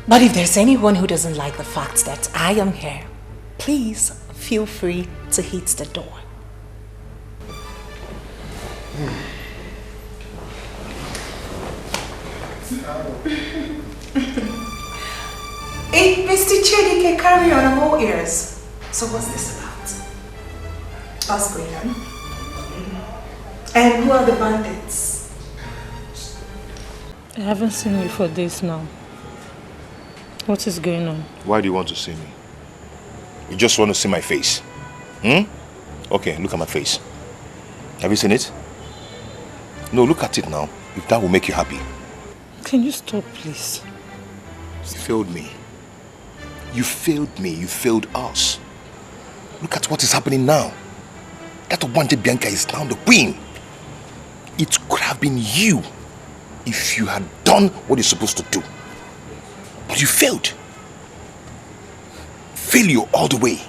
But if there's anyone who doesn't like the fact that I am here, please feel free to hit the door. Hey, Mr. Dikeh, carry on, I'm all ears. So what's this about? What's going on? And who are the bandits? I haven't seen you for days now. What is going on? Why do you want to see me? You just want to see my face? Okay, look at my face. Have you seen it? No, look at it now. If that will make you happy. Can you stop, please? You failed me. You failed me. You failed us. Look at what is happening now. That Obanje Bianca is now the queen. It could have been you if you had done what you're supposed to do. But you failed. Failure all the way.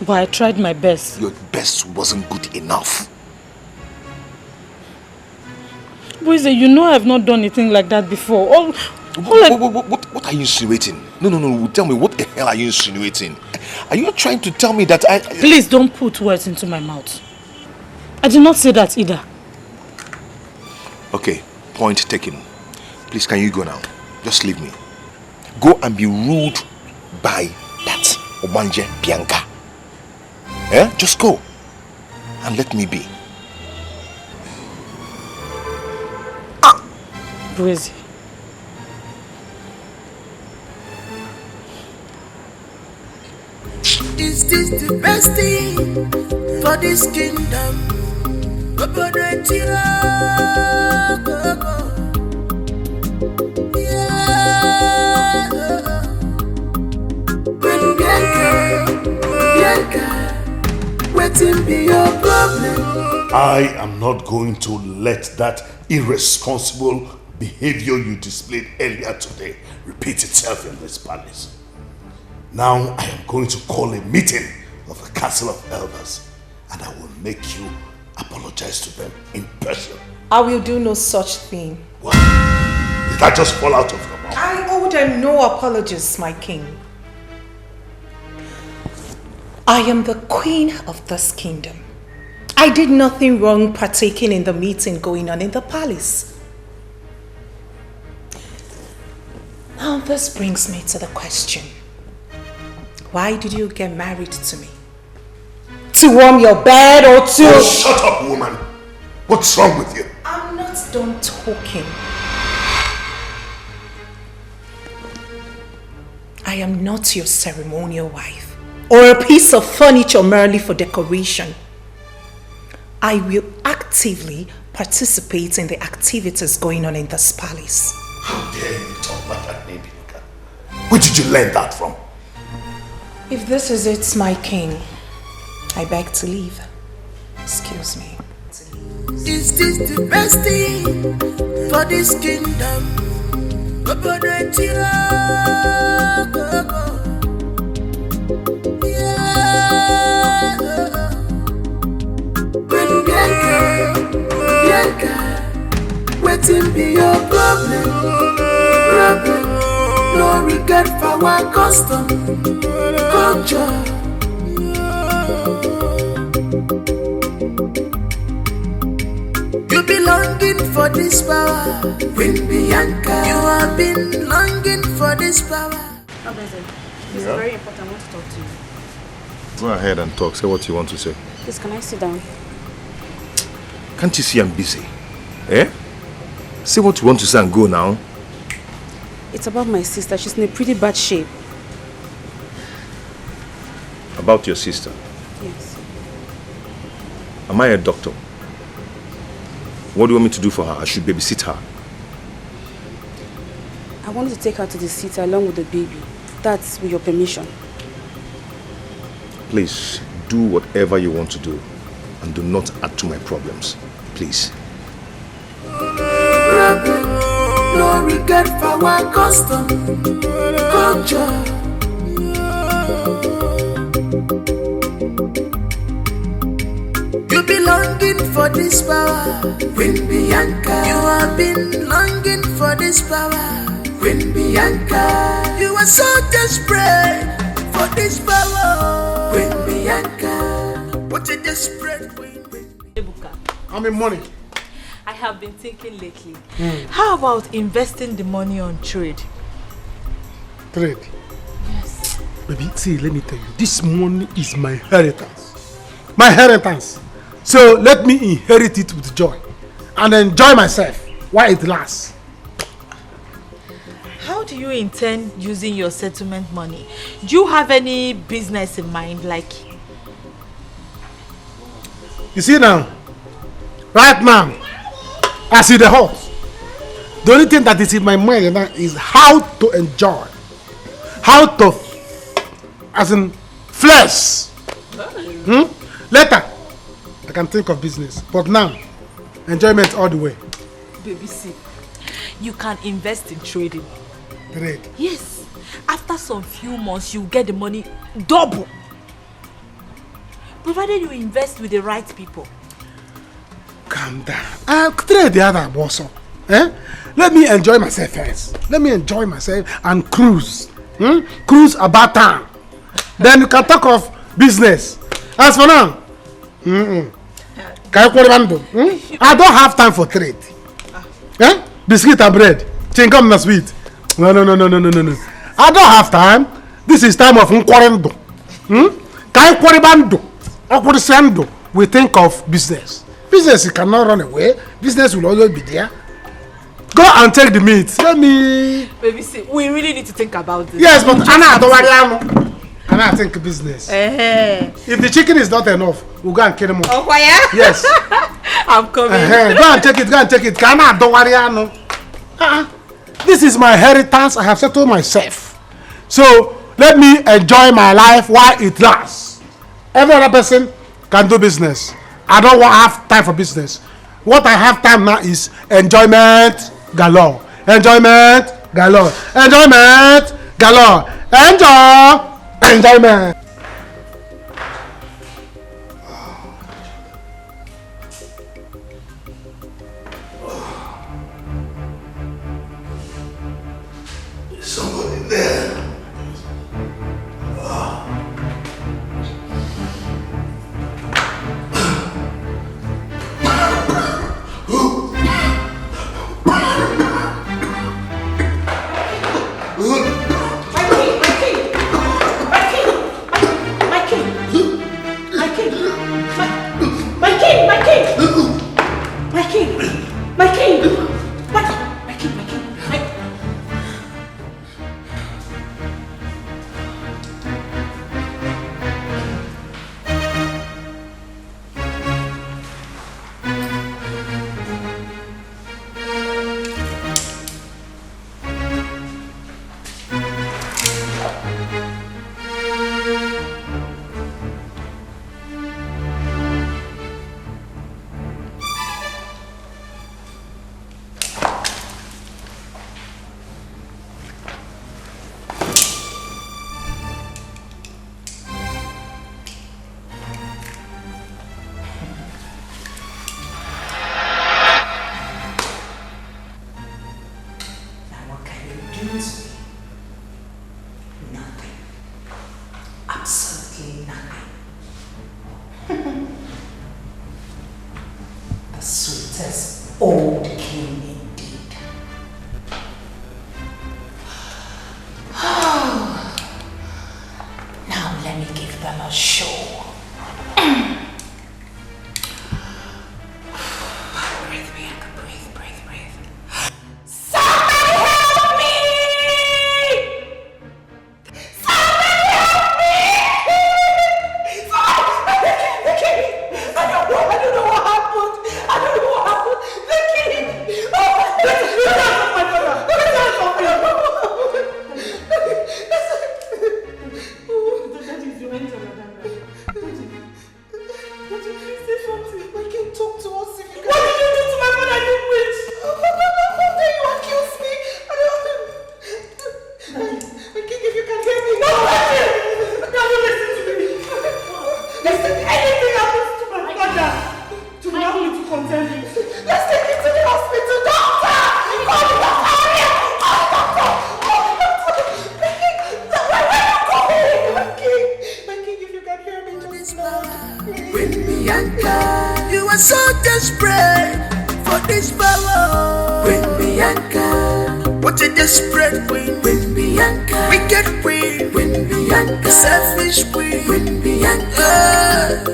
But I tried my best. Your best wasn't good enough. Boise, you know I've not done anything like that before. What are you insinuating? No. Tell me, what the hell are you insinuating? Are you trying to tell me that I... Please don't put words into my mouth. I did not say that either. Okay, point taken. Please, can you go now? Just leave me. Go and be ruled by that Obanje Bianca. Just go and let me be. Boise. Is this the best thing for this kingdom? Bianca, be your problem? I am not going to let that irresponsible behavior you displayed earlier today repeat itself in this palace. Now I am going to call a meeting of the Council of Elders, and I will make you apologize to them in person. I will do no such thing. What? Did that just fall out of your mouth? I owe them no apologies, my king. I am the queen of this kingdom. I did nothing wrong partaking in the meeting going on in the palace. Now this brings me to the question. Why did you get married to me? To warm your bed or to... Oh, shut up, woman! What's wrong with you? I'm not done talking. I am not your ceremonial wife or a piece of furniture merely for decoration. I will actively participate in the activities going on in this palace. How dare you talk like that, baby? Where did you learn that from? If this is it, my king, I beg to leave. Excuse me. Is this the best thing for this kingdom? Waiting be your problem. No regret for our custom, culture. You be longing for this power, Queen Bianca. You have been longing for this power. It's very important. I want to talk to you. Go ahead and talk. Say what you want to say. Please, can I sit down? Can't you see I'm busy? Eh? Say what you want to say and go now. It's about my sister. She's in a pretty bad shape. About your sister? Yes. Am I a doctor? What do you want me to do for her? I should babysit her. I wanted to take her to the city along with the baby. That's with your permission. Please, do whatever you want to do. And do not add to my problems. Please. No regret for our custom, culture. You be longing for this power, Queen Bianca. You have been longing for this power, Queen Bianca. You are so desperate for this power, Queen Bianca. What a desperate queen. Ebuka, I'm in money. I have been thinking lately. How about investing the money on trade? Trade? Yes. Baby, see, let me tell you, this money is my inheritance. My inheritance. So let me inherit it with joy and enjoy myself while it lasts. How do you intend using your settlement money? Do you have any business in mind, like? You see now, right now, I see the house. The only thing that is in my mind now is how to enjoy, how to, as in flesh. Later, I can think of business, but now, enjoyment all the way. Baby, see, you can invest in trading. Trade? Yes. After some few months, you get the money double. Provided you invest with the right people. Calm down. I'll trade the other boss. Let me enjoy myself first. Let me enjoy myself and cruise. Cruise about town. Then you can talk of business. As for now, I don't have time for trade. Biscuit and bread. Chingam na sweet. No. I don't have time. This is time of nkwarendo. We think of business. Business you cannot run away. Business will always be there. Go and take the meat. Let me. Baby, see, we really need to think about this. Yes, but Anna, think business. If the chicken is not enough, we'll go and kill them all. Oh, yeah? Yes. I'm coming. Go and take it. This is my inheritance. I have settled myself. So let me enjoy my life while it lasts. Every other person can do business. I don't have time for business. What I have time now is enjoyment galore. Enjoyment galore. Enjoyment galore. Enjoyment. Somebody there. the sweetest old king indeed. Now let me give them a show. Breathe, Bianca, breathe, breathe, breathe. Somebody help me! Somebody help me! The king! I don't know what happened. I don't know what happened. The king! Oh, my God! You are so desperate for this power. Queen Bianca, what a desperate queen. Queen Bianca, wicked queen. Queen Bianca, selfish queen. Queen Bianca.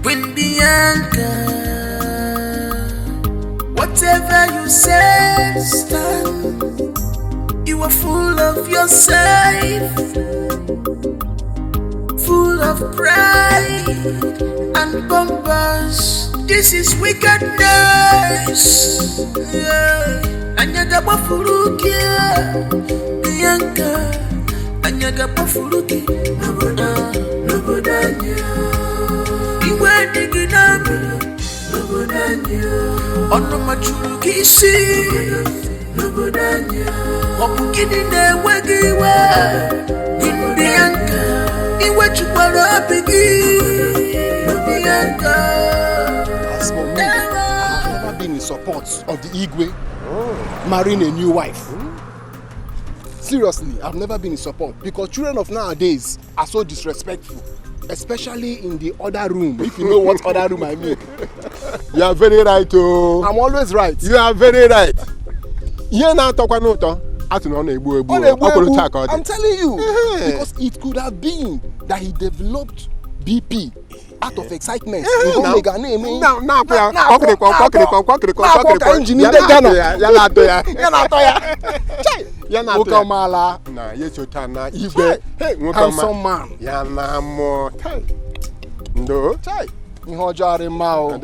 Queen Bianca, whatever you say, stand. You are full of yourself, full of pride and bombers. This is wickedness. Anyaga bafuruki, Bianca. Anyaga bafuruki, nobodanya. Iwe diginami, nobodanya. Ono machuru kisi, nobodanya. Wapukini newegiwe, Bianca. Iwe chukwara bigi, Bianca. As for me, I have never been in support of the Igwe marrying a new wife. Seriously, I've never been in support because children of nowadays are so disrespectful, especially in the other room, if you know what other room I mean. You are very right, oh. I'm always right. You are very right. Here now, talk about no. I'm telling you, because it could have been that he developed BP out of excitement. Handsome man. Ihe ọjọọ arịma o.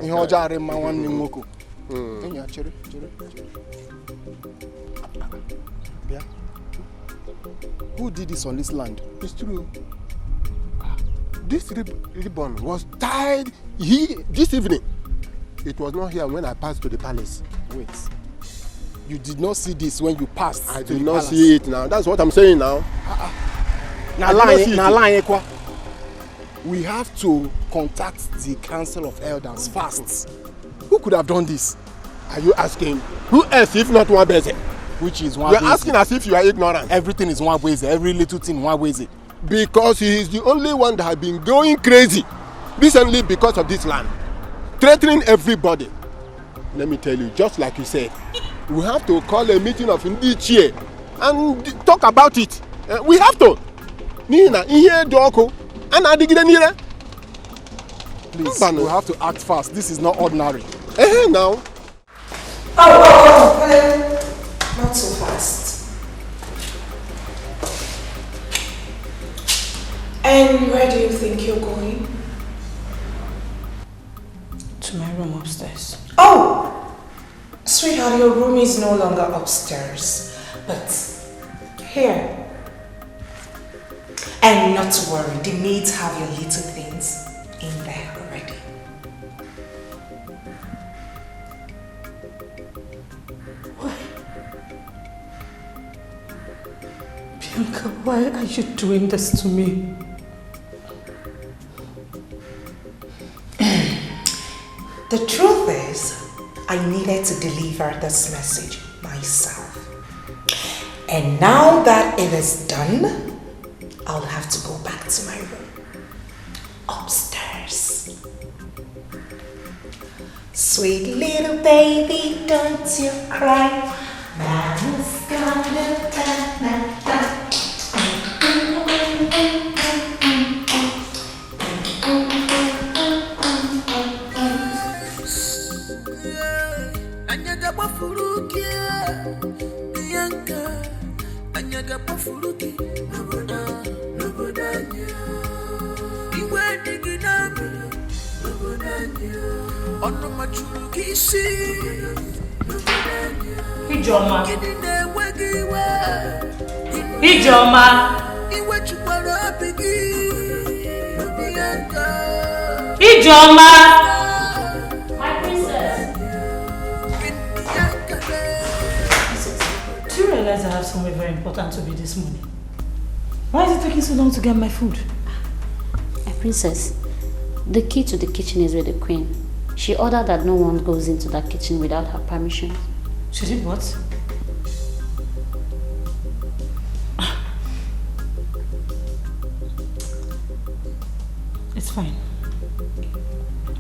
Ihe ọjọọ arịma nwanne m nwoke. Enyi a chere. Bịa. Who did this on this land? It's true. This ribbon was tied this evening. It was not here when I passed to the palace. Wait. You did not see this when you passed I to the did not palace? see it now. That's what I'm saying now. We have to contact the Council of Elders fast. Who could have done this? Are you asking? Who else if not Nwabeze? Which is Nwabeze. You're asking as if you are ignorant. Everything is Nwabeze. Every little thing Nwabeze. Because he is the only one that has been going crazy recently because of this land, threatening everybody. Let me tell you, just like you said, we have to call a meeting of Ndichie and talk about it. We have to. Please, we have to act fast. This is not ordinary. Now. Not so fast. And where do you think you're going? To my room upstairs. Oh! Sweetheart, your room is no longer upstairs, but here. And not to worry, the maids have your little things in there already. Bianca, why are you doing this to me? The truth is, I needed to deliver this message myself. And now that it is done, I'll have to go back to my room. Upstairs. Sweet little baby, don't you cry. Mama's gonna ta-ta-ta. Ijoma. Ijoma. Ijoma. My princess. Do you realize I have somewhere very important to be this morning? Why is it taking so long to get my food? My princess, the key to the kitchen is with the queen. She ordered that no one goes into that kitchen without her permission. She did what? It's fine.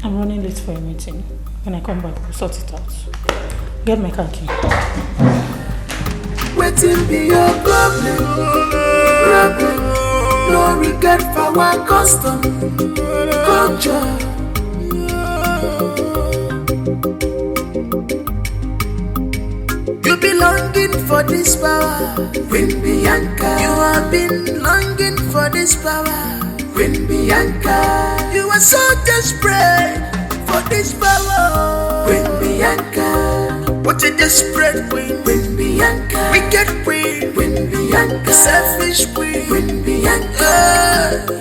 I'm running late for a meeting. When I come back, we'll sort it out. Get my car key. Waiting be your problem. No regret for our custom, culture. You be longing for this power, Queen Bianca. You have been longing for this power, Queen Bianca. You are so desperate for this power, Queen Bianca. What a desperate queen, Queen Bianca. Wicked queen, Queen Bianca. Selfish queen, Queen Bianca.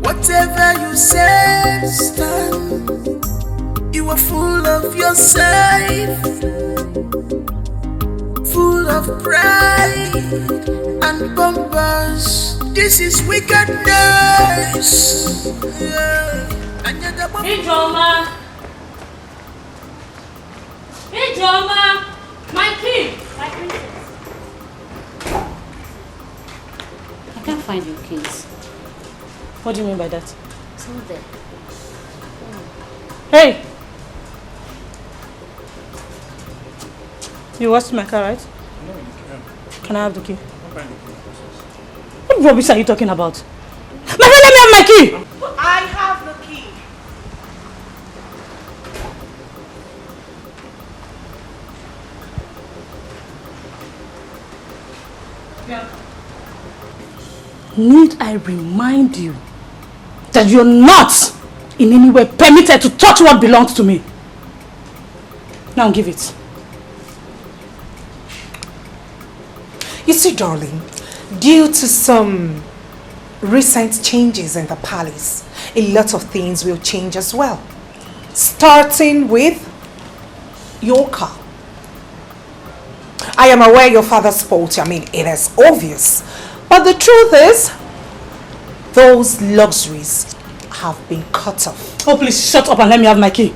Whatever you said, stand. You are full of yourself, full of pride and bumpers. This is wickedness. Ijoma. Ijoma. My key. My princess. I can't find your keys. What do you mean by that? It's not there. Hey! You washed my car, right? No, you can. Can I have the key? What kind of process? What rubbish are you talking about? My friend, let me have my key! I have the key. Yeah. Need I remind you that you're not in any way permitted to touch what belongs to me? Now give it. You see, darling, due to some recent changes in the palace, a lot of things will change as well. Starting with your car. I am aware your father's fault. I mean, it is obvious. But the truth is, those luxuries have been cut off. Oh, please shut up and let me have my key.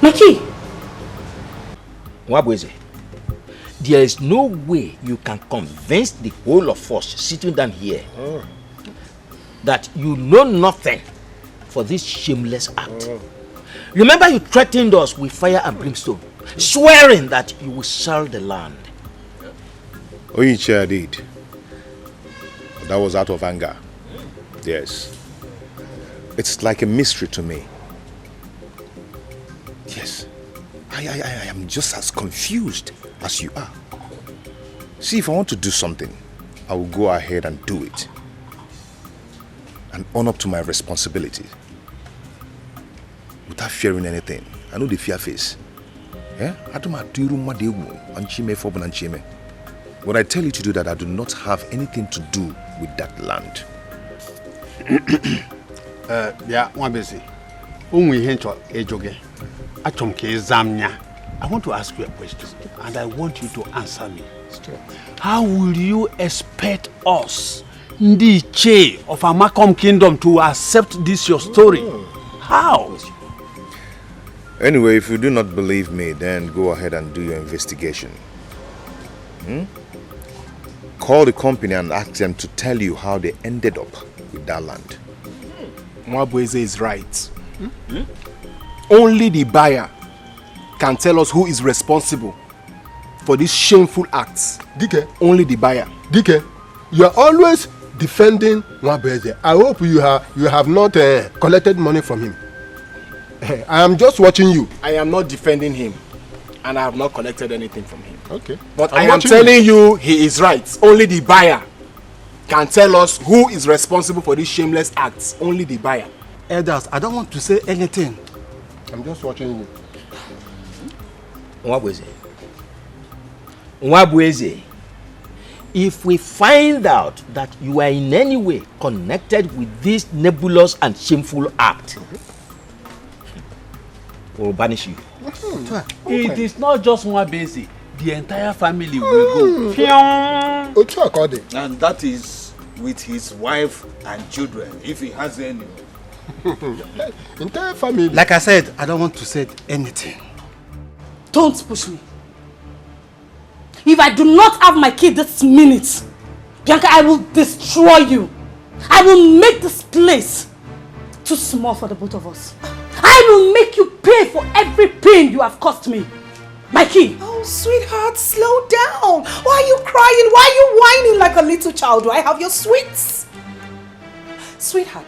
My key. Wabweze, there is no way you can convince the whole of us sitting down here that you know nothing for this shameless act. Remember, you threatened us with fire and brimstone, swearing that you will sell the land. Oyiche did. That was out of anger. Yes. It's like a mystery to me. Yes. I am just as confused as you are. See, if I want to do something, I will go ahead and do it. And own up to my responsibility. Without fearing anything. I know the fear face. Yeah? When I tell you to do that, I do not have anything to do with that land. Yeah, one busy. Only hint or ejoge. Atomke zamnya. I want to ask you a question, and I want you to answer me. How will you expect us, Dikeh of Amakom Kingdom, to accept this your story? How? Anyway, if you do not believe me, then go ahead and do your investigation. Call the company and ask them to tell you how they ended up with that land. Mwabueze is right. Only the buyer can tell us who is responsible for these shameful acts. Dikeh. Only the buyer. Dikeh, you are always defending Mwabueze. I hope you have not collected money from him. I am just watching you. I am not defending him, and I have not collected anything from him. Okay. But I am telling you, he is right. Only the buyer can tell us who is responsible for these shameless acts. Only the buyer. Elders, I don't want to say anything. I'm just watching you. Nwabueze, if we find out that you are in any way connected with this nebulous and shameful act, we'll banish you. It is not just Nwabueze. The entire family will go. And that is with his wife and children, if he has any. Entire family. Like I said, I don't want to say anything. Don't push me. If I do not have my kid this minute, Bianca, I will destroy you. I will make this place too small for the both of us. I will make you pay for every pain you have caused me. My kid. Oh, sweetheart, slow down. Why are you crying? Why are you whining like a little child? Do I have your sweets? Sweetheart,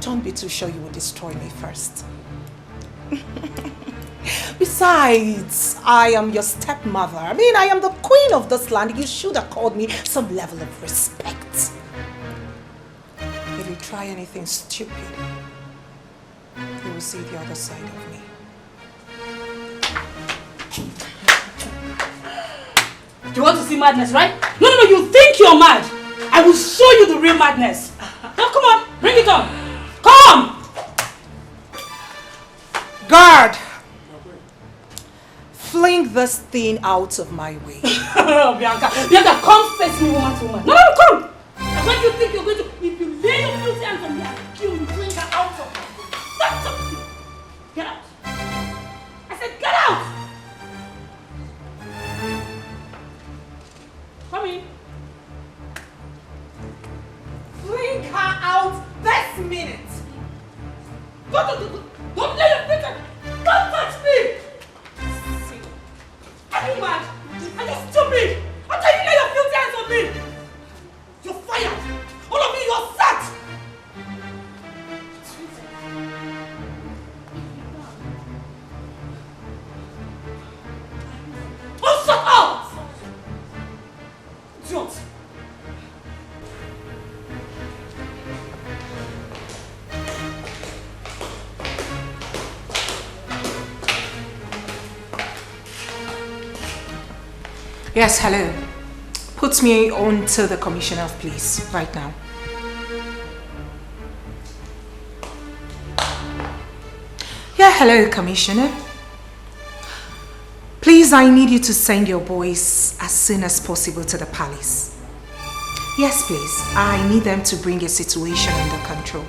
don't be too sure you will destroy me first. Besides, I am your stepmother. I mean, I am the queen of this land. You should have called me some level of respect. If you try anything stupid, you will see the other side of me. You want to see madness, right? No, you think you're mad. I will show you the real madness. Now, come on, bring it on. Come! Guard! Fling this thing out of my way. Bianca, come face me woman to woman. No, come! What do you think you're going to... If you lay your filthy hands on me, I'll kill you. Fling her out of my... Stop! Get out. I said get out! Come in. Fling her out this minute. Don't lay your feet on. Don't touch me. Are you mad? Are you stupid? How can you lay your filthy hands on me? You're fired. All of you, you're sacked. Oh, shut up! Idiot. Yes, hello. Put me on to the commissioner of police right now. Yeah, hello, commissioner. Please, I need you to send your boys as soon as possible to the palace. Yes, please. I need them to bring a situation under control.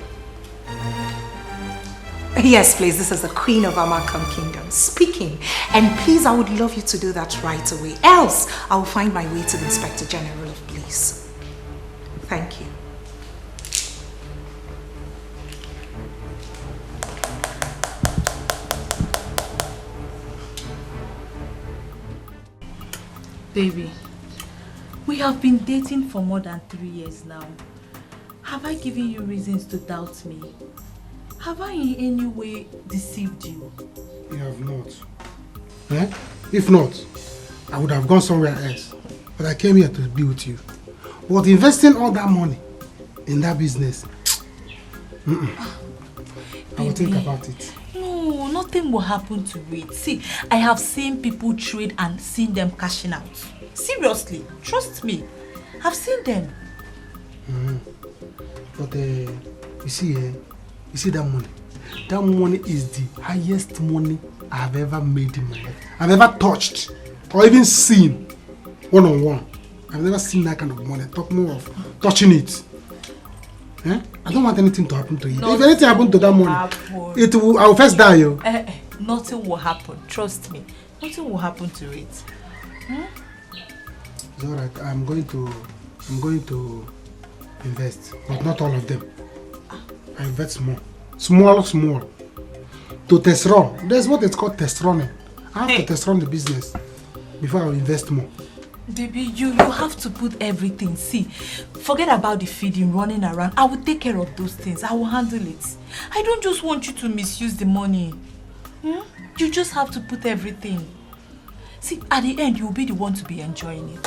Yes, please. This is the Queen of Amakom Kingdom speaking. And please, I would love you to do that right away. Else, I will find my way to the Inspector General of Police. Thank you. Baby, we have been dating for more than 3 years now. Have I given you reasons to doubt me? Have I in any way deceived you? You have not. If not, I would have gone somewhere else. But I came here to be with you. But investing all that money in that business, I will think about it. No, nothing will happen to it. See, I have seen people trade and seen them cashing out. Seriously, trust me. I've seen them. But you see that money? That money is the highest money I have ever made in my life. I've ever touched or even seen one-on-one. I've never seen that kind of money. Talk more of touching it. Eh? I don't want anything to happen to you. If anything happens to that money, I will first die. Yo. Nothing will happen. Trust me. Nothing will happen to it. It's alright. I'm going to invest, but not all of them. I invest small. To test run. There's what it's called test running. I have to test run the business before I invest more. Baby, you have to put everything. See, forget about the feeding, running around. I will take care of those things. I will handle it. I don't just want you to misuse the money. You just have to put everything. See, at the end, you will be the one to be enjoying it.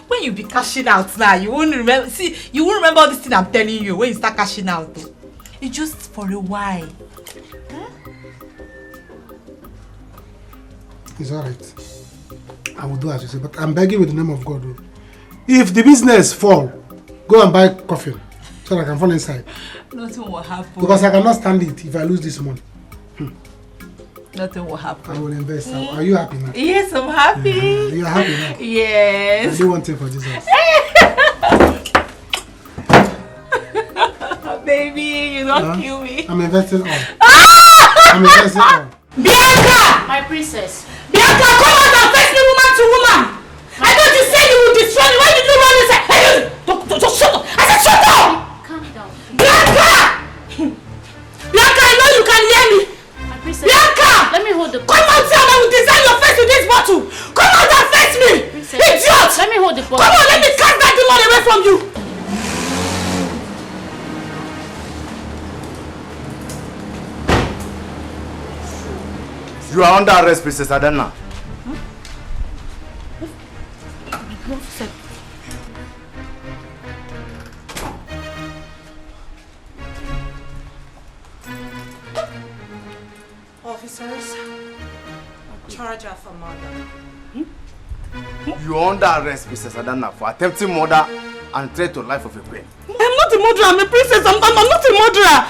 When you be cashing out now, you won't remember. See, you won't remember all this thing I'm telling you when you start cashing out. Though. It's just for a while. It's alright. I will do as you say, but I'm begging with the name of God. If the business fall, go and buy coffin so that I can fall inside. Nothing will happen. Because I cannot stand it if I lose this money. Nothing will happen. I will invest. Are you happy now? Yes, I'm happy. You are happy now? Yes. I do one thing for Jesus. Baby, you don't kill me. I'm investing all. I'm investing all. Bianca! My princess. Bianca, come out and face me woman to woman. I thought you said you would destroy me. Why did you run inside? Just shut up. I said shut up. Calm down. Bianca! Bianca, I know you can hear me. My princess. Bianca! Let me hold the bottle. Come out here and I will design your face with this bottle. Come out and face me. Princess. Idiot! Let me hold the bottle. Come on, let me cast that demon away from you. You are under arrest, Princess Adana. Officers, charge her for murder. You are under arrest, Princess Adana, for attempting murder and threat to life of a queen. I'm not a murderer, I'm a princess. I'm not a murderer.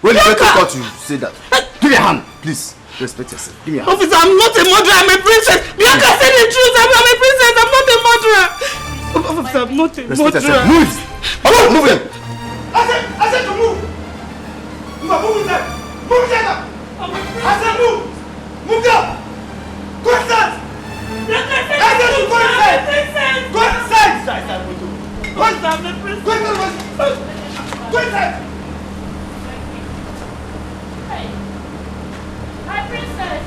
When you get to court, you say that. Give me a hand, please. Respect yourself. Give me a hand. Officer, I'm not a murderer, I'm a princess. Bianca said the truth. I'm a princess. I'm not a murderer. Officer, I'm not a Respect murderer. yourself. Move! Move it! I said to move! You are moving them! Move them! I said move! Move them! Go inside! I said to go inside! Go inside! Go inside! Go inside! My princess.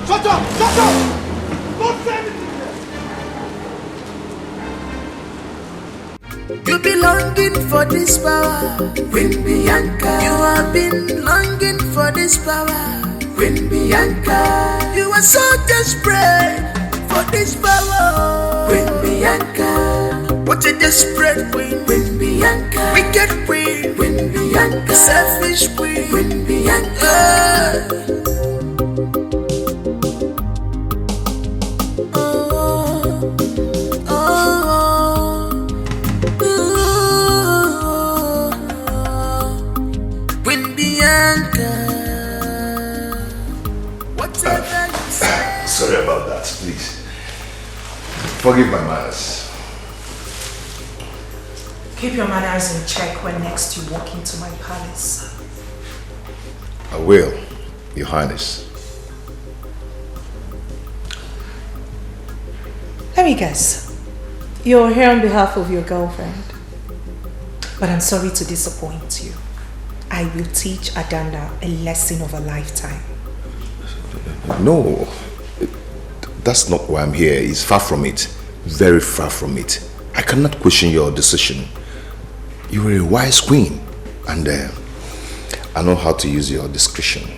Shut up! Shut up! Don't say anything! You be longing for this power, Queen Bianca. You have been longing for this power, Queen Bianca. You are so desperate for this power, Queen Bianca. What a desperate queen, Queen Bianca. Wicked queen, Queen Bianca. Selfish queen, Queen Bianca. Sorry about that, please. Forgive my manners. Keep your manners in check when next you walk into my palace. I will, Your Highness. Let me guess. You're here on behalf of your girlfriend. But I'm sorry to disappoint you. I will teach Adana a lesson of a lifetime. No, that's not why I'm here. It's far from it. Very far from it. I cannot question your decision. You are a wise queen, and I know how to use your discretion.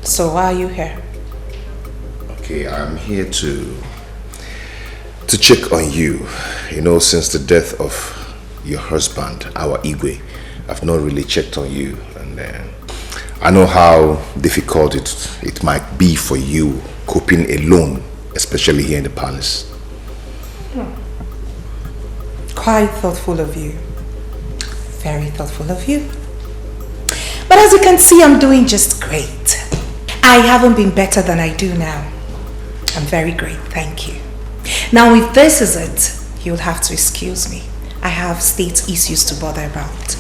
So why are you here? Okay, I'm here to check on you. You know, since the death of your husband, our Igwe, I've not really checked on you, and I know how difficult it might be for you coping alone, especially here in the palace. Quite thoughtful of you. Very thoughtful of you. But as you can see, I'm doing just great. I haven't been better than I do now. I'm very great, thank you. Now, if this is it, you'll have to excuse me. I have state issues to bother about.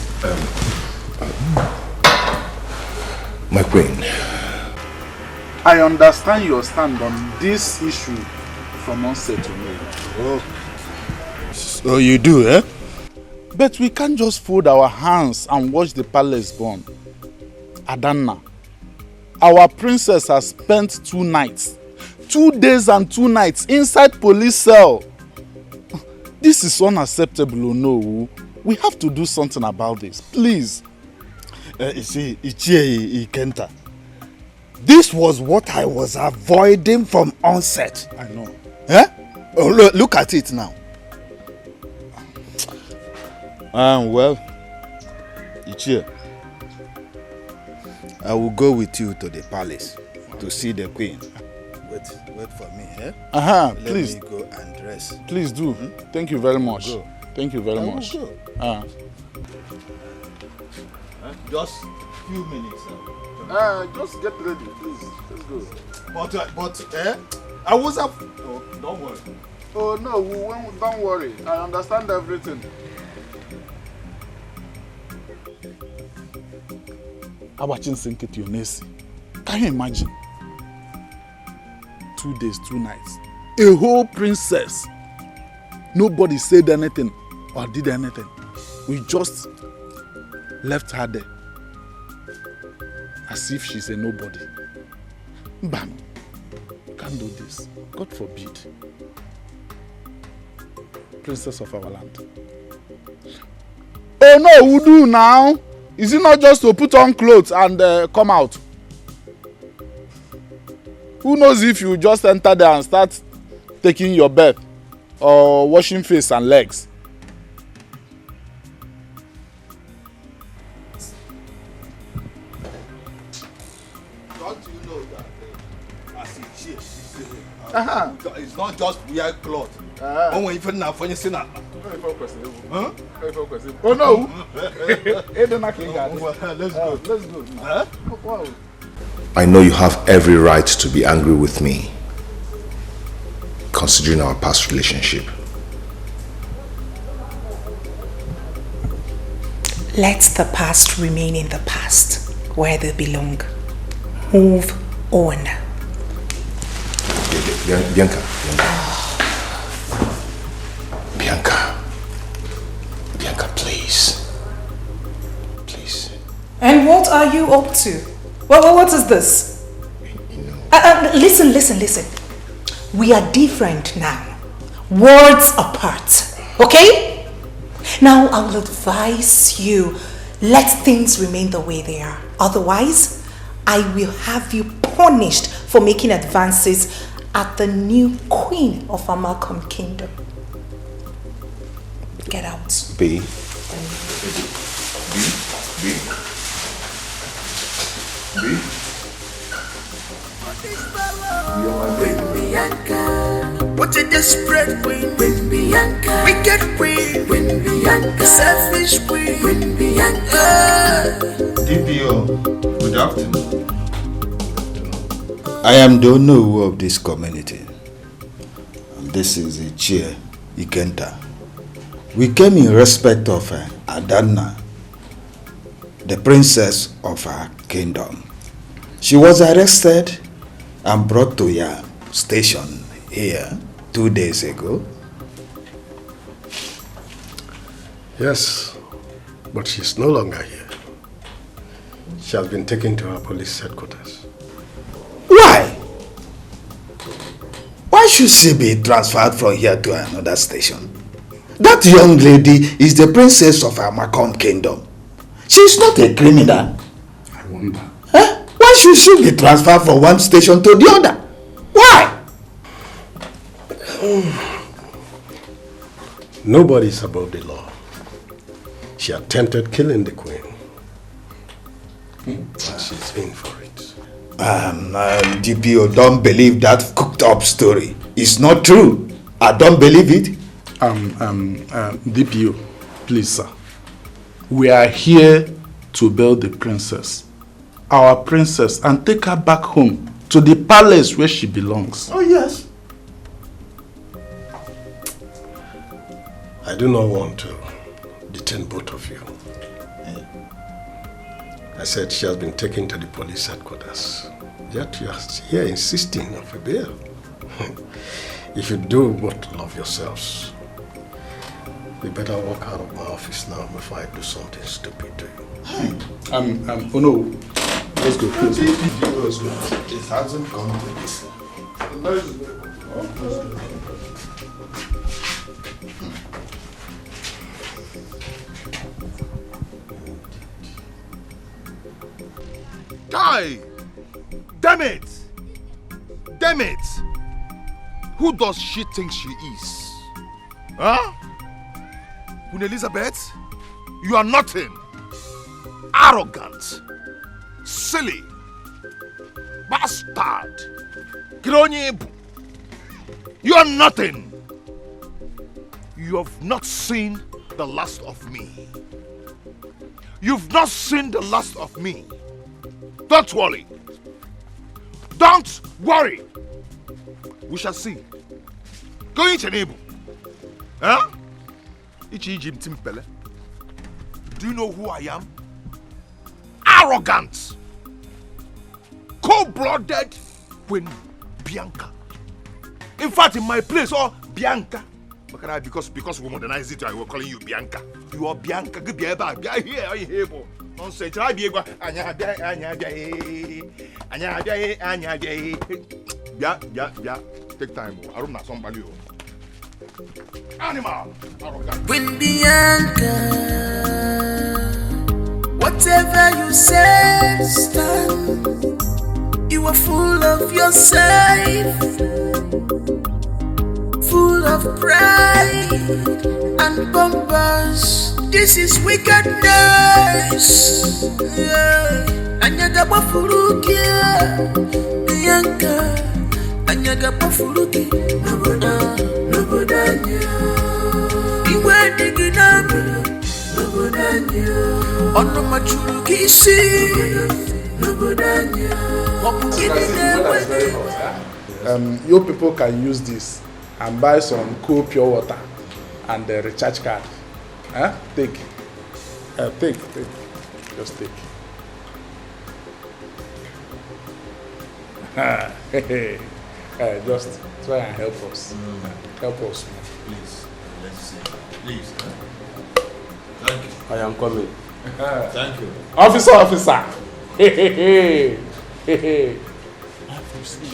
My queen. I understand your stand on this issue from onset to me. Oh. So you do, eh? But we can't just fold our hands and watch the palace burn. Adanna, our princess has spent 2 nights, 2 days and 2 nights inside police cell. This is unacceptable, no. We have to do something about this, please. You see, Ichie Ikenta, this was what I was avoiding from onset. I know. Eh? Oh, look at it now. Well, Ichie, I will go with you to the palace to see the queen. Wait for me, eh? Please. Let me go and dress. Please do. Thank you very much. Go. Thank you very much. Go. Just few minutes. Just get ready, please. Let's go. But I was up. Oh, don't worry. Oh no, don't worry. I understand everything. Abachin Senketi Onesi. Can you imagine? 2 days, 2 nights. A whole princess. Nobody said anything or did anything. We just left her there. As if she's a nobody. Bam. Can't do this. God forbid. Princess of our land. Oh no, who do now? Is it not just to put on clothes and come out? Who knows if you just enter there and start taking your bath or washing face and legs? Don't you know that as a chief, it's not just wear clothes. Oh, even now, when you see that. Oh no! Let's go. Let's go. Huh? Wow. I know you have every right to be angry with me, considering our past relationship. Let the past remain in the past, where they belong. Move on. Bianca. Bianca, please. Please. And what are you up to? What is this? Listen. We are different now. Worlds apart. Okay? Now I will advise you, let things remain the way they are. Otherwise, I will have you punished for making advances at the new queen of our Malcolm kingdom. Get out. B. What a desperate queen, Queen Bianca. Wicked queen, Queen Bianca. Selfish queen, Queen Bianca. DPO, good afternoon. I am the owner of this community. And this is the chair, Ikenta. We came in respect of Adanna, the princess of our kingdom. She was arrested and brought to your station here 2 days ago. Yes, but she's no longer here. She has been taken to our police headquarters. Why? Why should she be transferred from here to another station? That young lady is the princess of our Macomb kingdom. She's not a criminal. I wonder. Huh? Why should she be transferred from one station to the other? Why? Nobody's above the law. She attempted killing the queen. And she's in for it. DPO, don't believe that cooked up story. It's not true. I don't believe it. DPO, please, sir. We are here to bail the princess, our princess, and take her back home to the palace where she belongs. Oh, yes. I do not want to detain both of you. I said she has been taken to the police headquarters. Yet you are here insisting of a bail. If you do both love yourselves, we better walk out of my office now before I do something stupid to you. Oh no. Let's go, please. Let's go. It hasn't come to this. Let's go. Guy! Damn it! Damn it! Who does she think she is? Huh? Queen Elizabeth, you are nothing. Arrogant, silly, bastard, Kironyebu. You are nothing. You have not seen the last of me. You've not seen the last of me. Don't worry. Don't worry. We shall see. Go into your neighbor. Huh? Do you know who I am? Arrogant. Cold-blooded Queen Bianca. In fact, in my place, Bianca. Because we modernize it, I will call you Bianca. You are Bianca. Here. Nonsense. Take time. I don't know somebody. Animal. Queen Bianca, whatever you say, stand. You are full of yourself, full of pride and bombers. This is wickedness. Anyaga bafuruki, Bianca. Anyaga bafuruki, nobodanya. Iwe diginami, nobodanya. Ono machuruki si, nobodanya. You people can use this and buy some cool pure water and the recharge card. Huh? Take. Take. Just take. Just try and help us. Help us. Please. Let's see. Please. Thank you. I am coming. Thank you. Officer. I have to see it.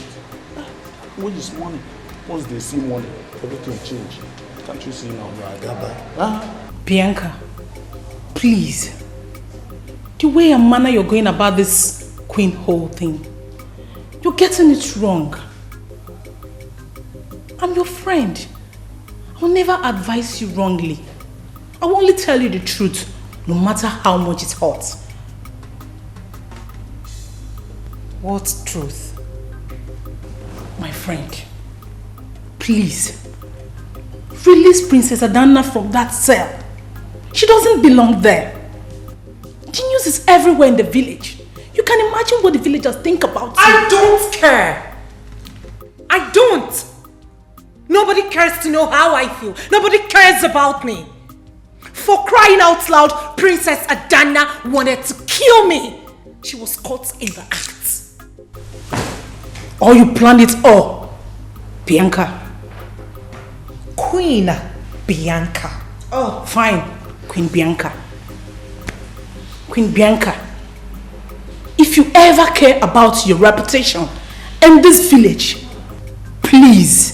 When is money? Once they see money, everything change. Can't you see now? Bianca, please. The way and manner you're going about this queen whole thing, you're getting it wrong. I'm your friend. I will never advise you wrongly. I will only tell you the truth, no matter how much it hurts. What truth? My friend, please, release Princess Adana from that cell. She doesn't belong there. The news is everywhere in the village. You can imagine what the villagers think about you. I don't care. I don't. Nobody cares to know how I feel. Nobody cares about me. For crying out loud, Princess Adana wanted to kill me. She was caught in the act. Or you planned it all, Bianca. Queen Bianca. Oh, fine, Queen Bianca. Queen Bianca, if you ever care about your reputation in this village, please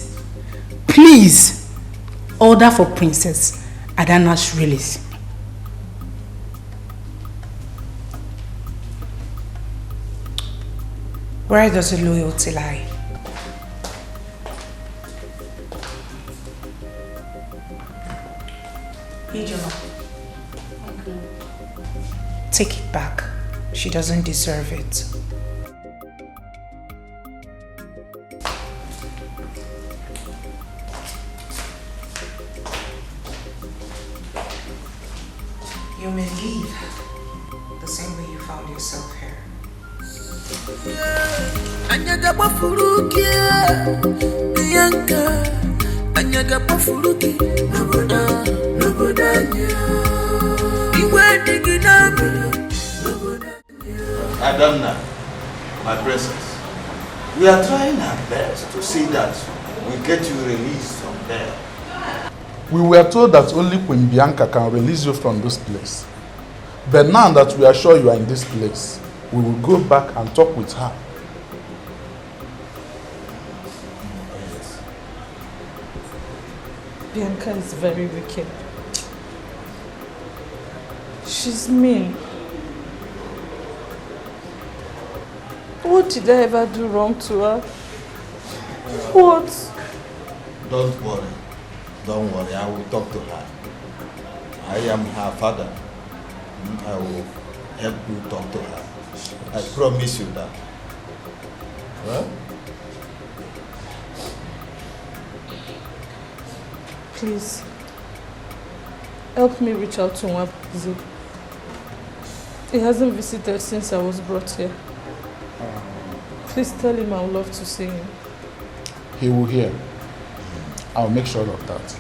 order for Princess Adana's release. Where does the loyalty lie? Take it back. She doesn't deserve it. You may leave. found yourself here. Anyaga bafuruki, Bianca. Anyaga bafuruki, nobodanya. Iwe diginabi, Adamna, my princess, we are trying our best to see that we get you released from there. We were told that only Queen Bianca can release you from this place. But now that we are sure you are in this place, we will go back and talk with her. Bianca is very wicked. She's mean. What did I ever do wrong to her? What? Don't worry. Don't worry. I will talk to her. I am her father. I will help you talk to her. I promise you that. Huh? Please, help me reach out to Nwabuzi. He hasn't visited since I was brought here. Please tell him I would love to see him. He will hear. I'll make sure of that.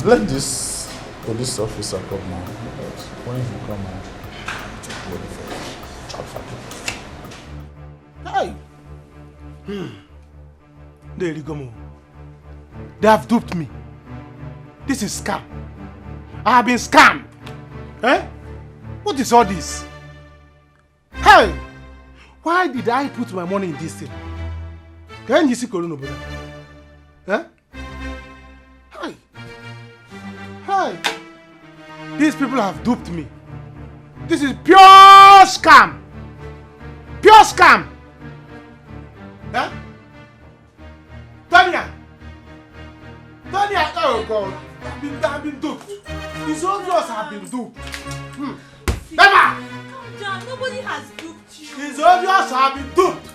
Let this police officer come now. But when he come out, Hey! There you go. They have duped me. This is scam. I have been scammed. Eh? What is all this? Hey! Why did I put my money in this thing? Can you see Corona, brother? Eh? Hey! Hey! These people have duped me. This is pure scam. Pure scam. Eh? Tonya! Tonya! Oh God! I've been duped. It's obvious I've been duped. Never! Calm down. Nobody has duped you. It's obvious I've been duped.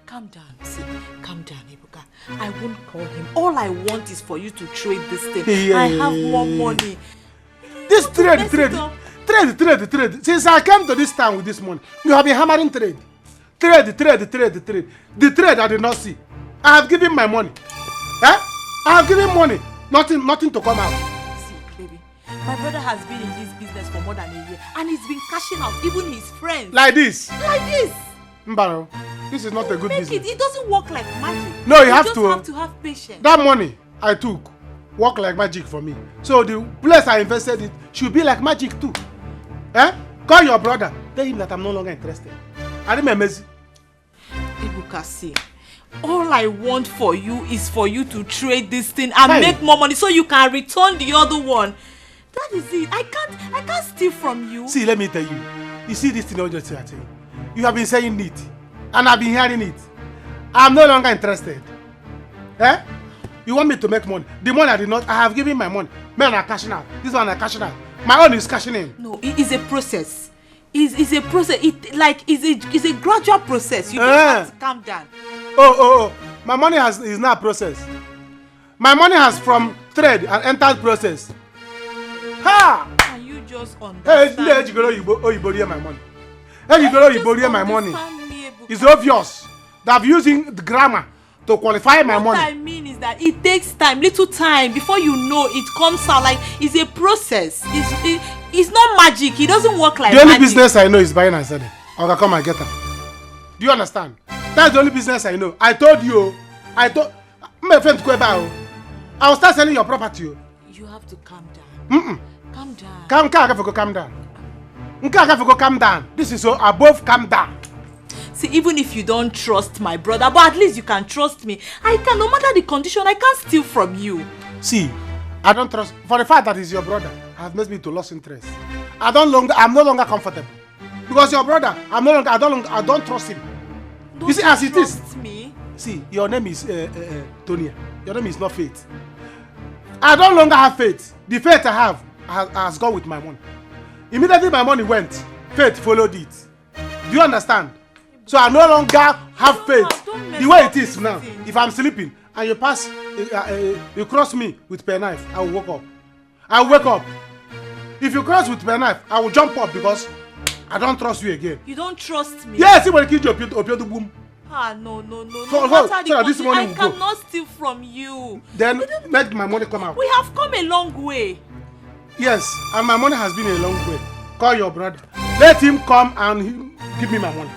Calm down. See, calm down, Ebuka. I won't call him. All I want is for you to trade this thing. Yeah. I have more money. This trade. Since I came to this town with this money, you have been hammering trade. Trade. The trade I did not see. I have given my money. Eh? I have given money. Nothing to come out. See, baby, my brother has been in this business for more than a year and he's been cashing out, even his friends. Like this. Like this. Mbaro, this is not a good business. It doesn't work like magic. No, you just have to have patience. That money I took work like magic for me. So the place I invested it should be like magic too. Eh? Call your brother. Tell him that I'm no longer interested. I remember. Ebuka, see, all I want for you is for you to trade this thing and make more money so you can return the other one. That is it. I can't steal from you. See, let me tell you. You see this thing I just say. You have been saying it, and I've been hearing it. I'm no longer interested. Eh? You want me to make money? The money I did not. I have given my money. Men are cashing out. This one are cashing out. My own is cashing in. No, it is a process. It's a process. It's a gradual process. You just have to calm down. Oh. My money is not process. My money has from trade and entered process. Ha! Can you just understand? Hey, you borrow my money. Hey, you borrow my money. It's obvious that I'm using the grammar to qualify my money. What I mean is that it takes time, little time, before you know it comes out. Like, it's a process. It's not magic. It doesn't work like magic. The only magic. business I know is buying and selling. I can come and get them. Do you understand? That's the only business I know. I told you. My friend Kweba. I will start selling your property. You have to calm down. Calm down. Calm down. This is so above calm down. See, even if you don't trust my brother, but at least you can trust me. I can, no matter the condition, I can't steal from you. See, I don't trust. For the fact that he's your brother, has made me to lose interest. I'm no longer comfortable. Because your brother, I don't trust him. You see, as it is. Me? See, your name is Tonya. Your name is not Faith. I don't longer have faith. The faith I have has gone with my money. Immediately my money went, faith followed it. Do you understand? So I no longer have faith. The way it is now, if I'm sleeping and you pass, you cross me with penknife, I will wake up. If you cross with my knife, I will jump up because I don't trust you again. You don't trust me? Yes, you will kill your boom. Ah, no. So this money I will go. cannot steal from you. Then make my money come out. We have come a long way. Yes, and my money has been a long way. Call your brother. Let him come and give me my money.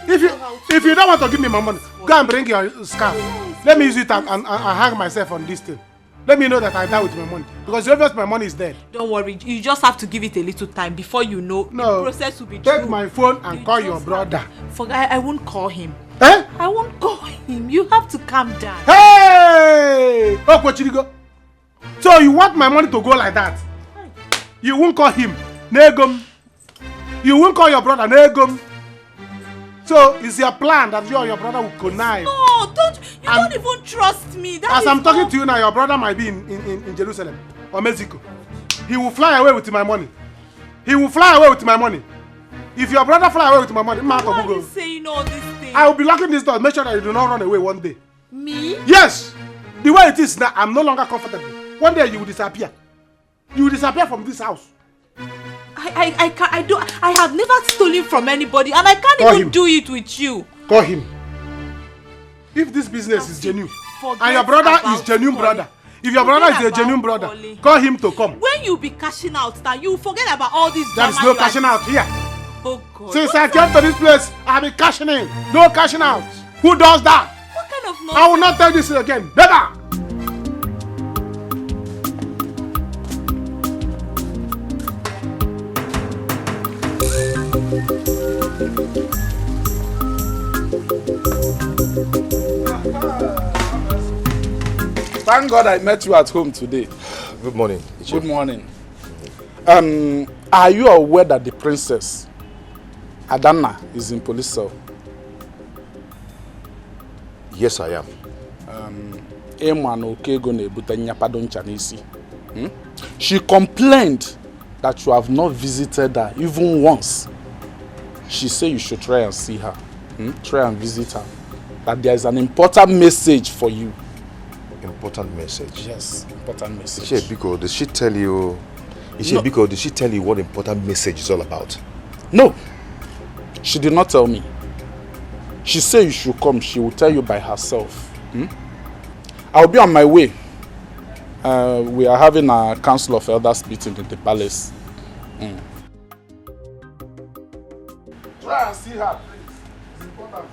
If you don't want to give me my money, go and bring your scarf. Let me use it and hang myself on this thing. Let me know that I die with my money. Because obviously my money is dead. Don't worry, you just have to give it a little time before you know the process will be take true. my phone and call your brother. I won't call him. Eh? I won't call him. You have to calm down. Hey! So you want my money to go like that? You won't call him. Negum. You won't call your brother. Negum. So it's your plan that you and your brother will connive. No, don't even trust me. As I'm talking to you now, your brother might be in Jerusalem or Mexico. He will fly away with my money. He will fly away with my money. If your brother fly away with my money, why are you saying all these things? I will be locking this door. Make sure that you do not run away one day. Me? Yes. The way it is now, I'm no longer comfortable. One day you will disappear. You will disappear from this house. I have never stolen from anybody, and I can't even do it with you. Call him. If this business is genuine, and your brother is genuine brother, if your brother is a genuine brother, call him to come. When you be cashing out now, you forget about all this drama. There is no cashing out here. Oh God. Since I came to this place, I have been cashing in. No cashing out. Who does that? What kind of nonsense? I will not tell this again. Never. Thank God I met you at home today. Good morning. Good morning. Are you aware that the princess, Adana, is in police cell? Yes, I am. She complained that you have not visited her even once. She said you should try and see her. Try and visit her. That there is an important message for you. Important message? Yes, important message. Ishebiko, did she tell you? Did she tell you what important message is all about? No. She did not tell me. She said you should come. She will tell you by herself. I'll be on my way. We are having a council of elders meeting in the palace. Try and see her, please. It's important.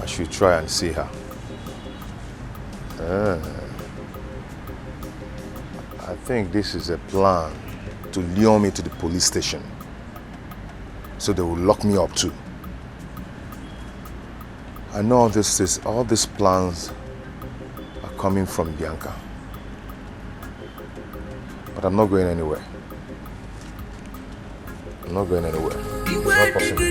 I should try and see her. I think this is a plan to lure me to the police station. So they will lock me up too. I know all these plans are coming from Bianca. But I'm not going anywhere. I'm not going anywhere. It's not possible.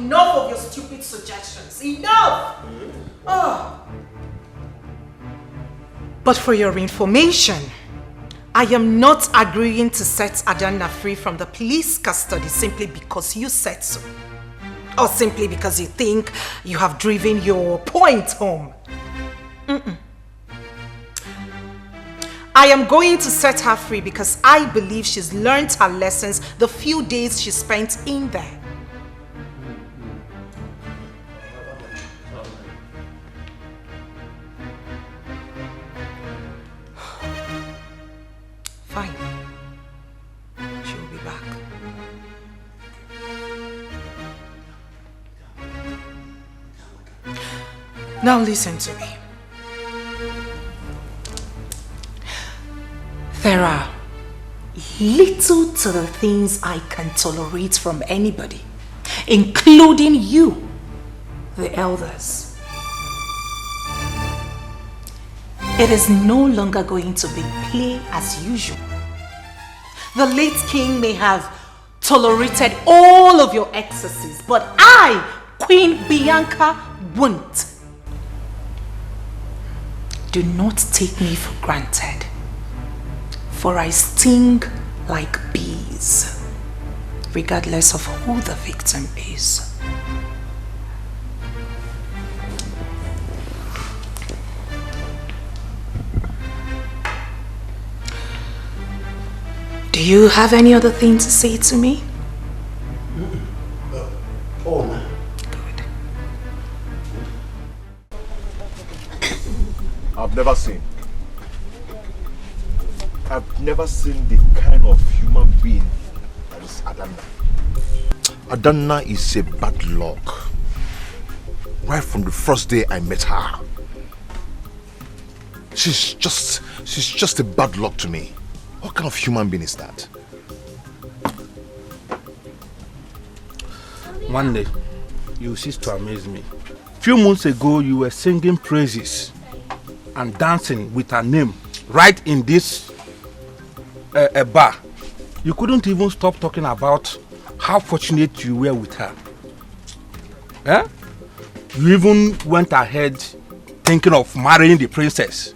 Enough of your stupid suggestions. Enough! But for your information, I am not agreeing to set Adana free from the police custody simply because you said so. Or simply because you think you have driven your point home. I am going to set her free because I believe she's learned her lessons the few days she spent in there. Fine. She will be back. Now listen to me. There are little to the things I can tolerate from anybody, including you, the elders. It is no longer going to be play as usual. The late king may have tolerated all of your excesses, but I, Queen Bianca, won't. do not take me for granted, for I sting like bees, regardless of who the victim is. Do you have any other thing to say to me? Oh, no. I've never seen the kind of human being that is Adanna. Adanna is a bad luck. Right from the first day I met her. She's just a bad luck to me. What kind of human being is that? One day, you cease to amaze me. Few months ago, you were singing praises and dancing with her name right in this bar. You couldn't even stop talking about how fortunate you were with her. Eh? You even went ahead thinking of marrying the princess.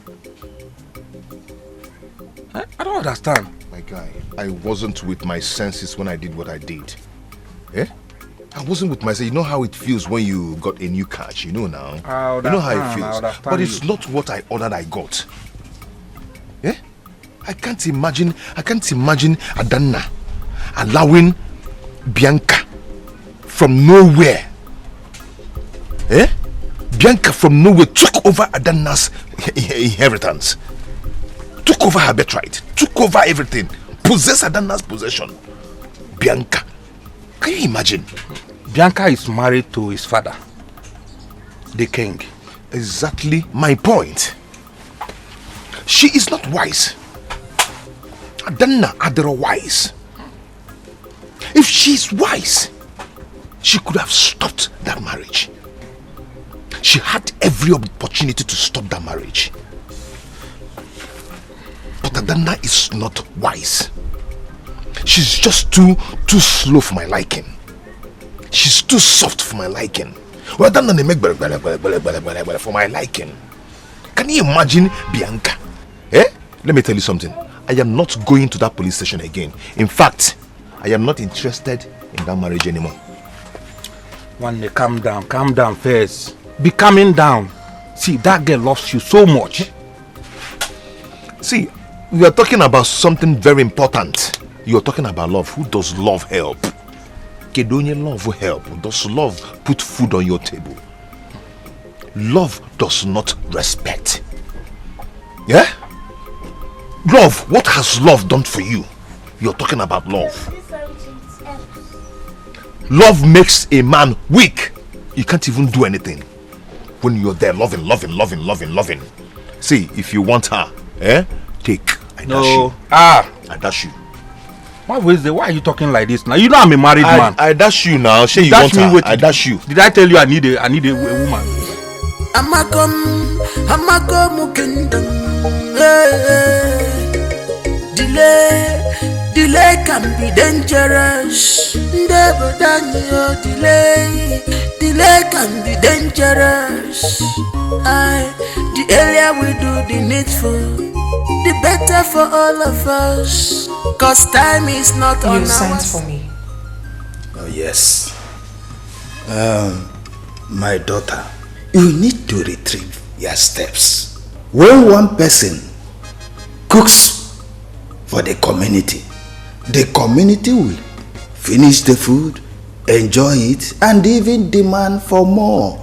Eh? I don't understand. My guy, I wasn't with my senses when I did what I did. Eh? I wasn't with myself. You know how it feels when you got a new catch, you know now. You know how it feels. But it's not what I ordered I got. Yeah? I can't imagine Adanna allowing Bianca from nowhere. Eh? Bianca from nowhere took over Adanna's inheritance. Took over her birthright. Took over everything. Possessed Adanna's possession. Bianca. Can you imagine? Bianca is married to his father, the king. Exactly my point. She is not wise. Adanna Adara wise. If she's wise, she could have stopped that marriage. She had every opportunity to stop that marriage. But Adanna is not wise. She's just too slow for my liking. She's too soft for my liking. Well, Adanna they make for my liking. Can you imagine Bianca? Eh? Let me tell you something. I am not going to that police station again. In fact, I am not interested in that marriage anymore. One day, calm down first. Be calming down. See, that girl loves you so much. See, we are talking about something very important. You are talking about love. Who does love help? Kedonye love will help. Does love put food on your table? Love does not respect. Yeah? Love, what has love done for you? You're talking about love. Love makes a man weak. You can't even do anything when you're there loving. See, if you want her, take. I dash you. I dash you. Why are you talking like this now? You know I'm a married man. I dash you now. Say you want her. I dash you. Did I tell you I need a woman? Delay can be dangerous. Delay can be dangerous. The earlier we do the needful, the better for all of us. Cause time is not on our side. You sent for me. Oh yes. My daughter, you need to retrieve your steps. When one person cooks for the community will finish the food, enjoy it, and even demand for more.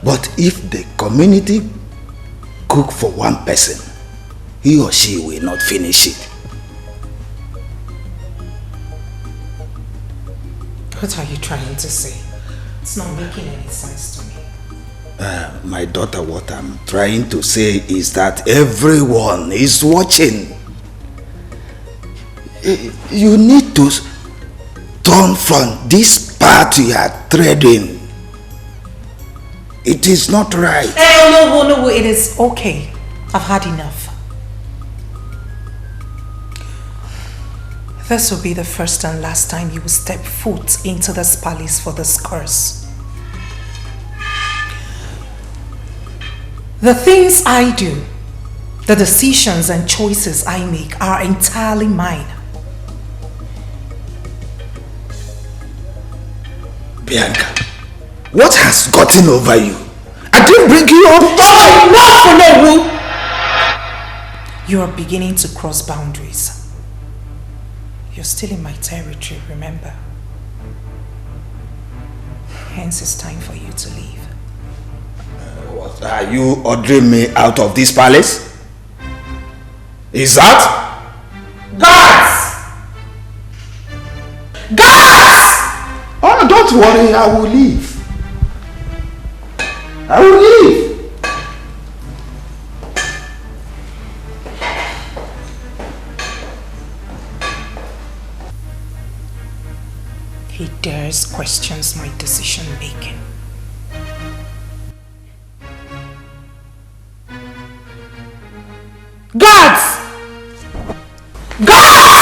But if the community cook for one person, he or she will not finish it. What are you trying to say? It's not making any sense to me. My daughter, what I'm trying to say is that everyone is watching. You need to turn from this path you are treading. It is not right. No, it is okay. I've had enough. This will be the first and last time you will step foot into this palace for this curse. The things I do, the decisions and choices I make are entirely mine. Bianca, what has gotten over you? I didn't bring you up. Oh, enough, Nollywood! You are beginning to cross boundaries. You're still in my territory, remember? Hence, it's time for you to leave. What, are you ordering me out of this palace? Is that? Guards! Guards! Oh, don't worry, I will leave. I will leave. He dares questions my decision making. Guards! Guards!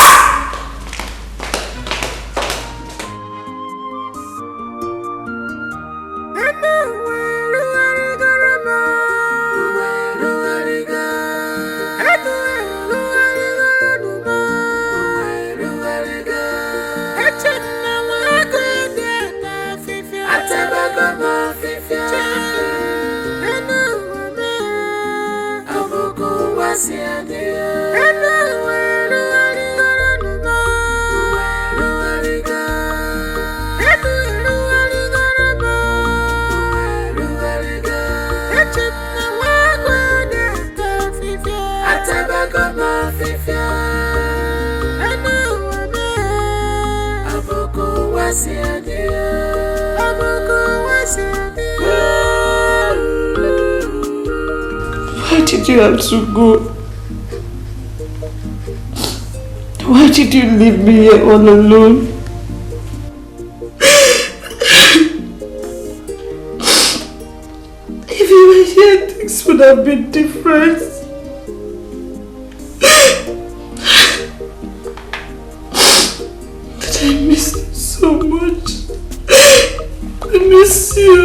Why did you have to go? Why did you leave me here all alone? If you were here, things would have been different. But I miss you so much. I miss you.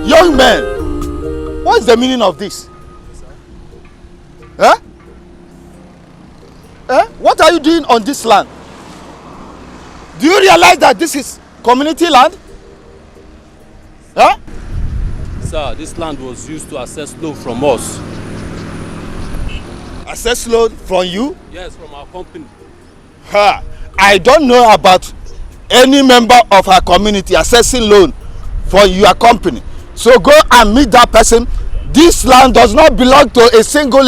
Young men, what's the meaning of this? Huh? What are you doing on this land? Do you realize that this is community land? Huh? Sir, this land was used to access loan from us. Access loan from you? Yes, from our company. I don't know about any member of our community accessing loan for your company. So go and meet that person. This land does not belong to a single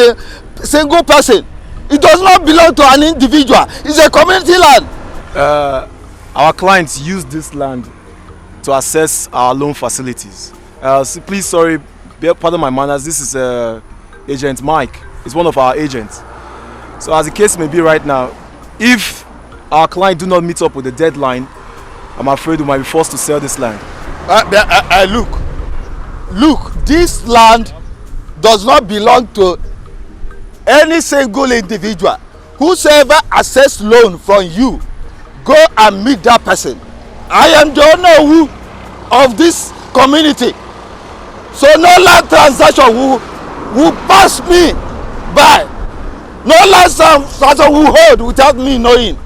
person. It does not belong to an individual. It's a community land. Our clients use this land to access our loan facilities. Please, sorry, pardon my manners. This is Agent Mike. He's one of our agents. So as the case may be right now, if our client do not meet up with the deadline, I'm afraid we might be forced to sell this land. Look, this land does not belong to any single individual. Whosoever access loan from you, go and meet that person. I am the owner of this community. So no land transaction will pass me by. No land transaction will hold without me knowing.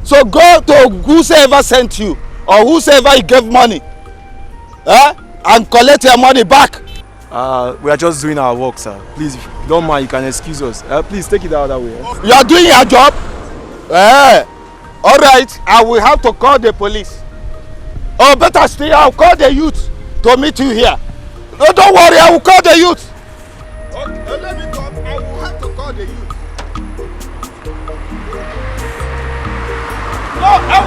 So go to whosoever sent you or whosoever you gave money. And collect your money back. We are just doing our work, sir. Please, if you don't mind, you can excuse us. Please take it out that way. You are doing your job? All right, I will have to call the police. Or better still, I'll call the youth to meet you here. No, don't worry, I will call the youth. Okay, let me come. I will have to call the youth. No, I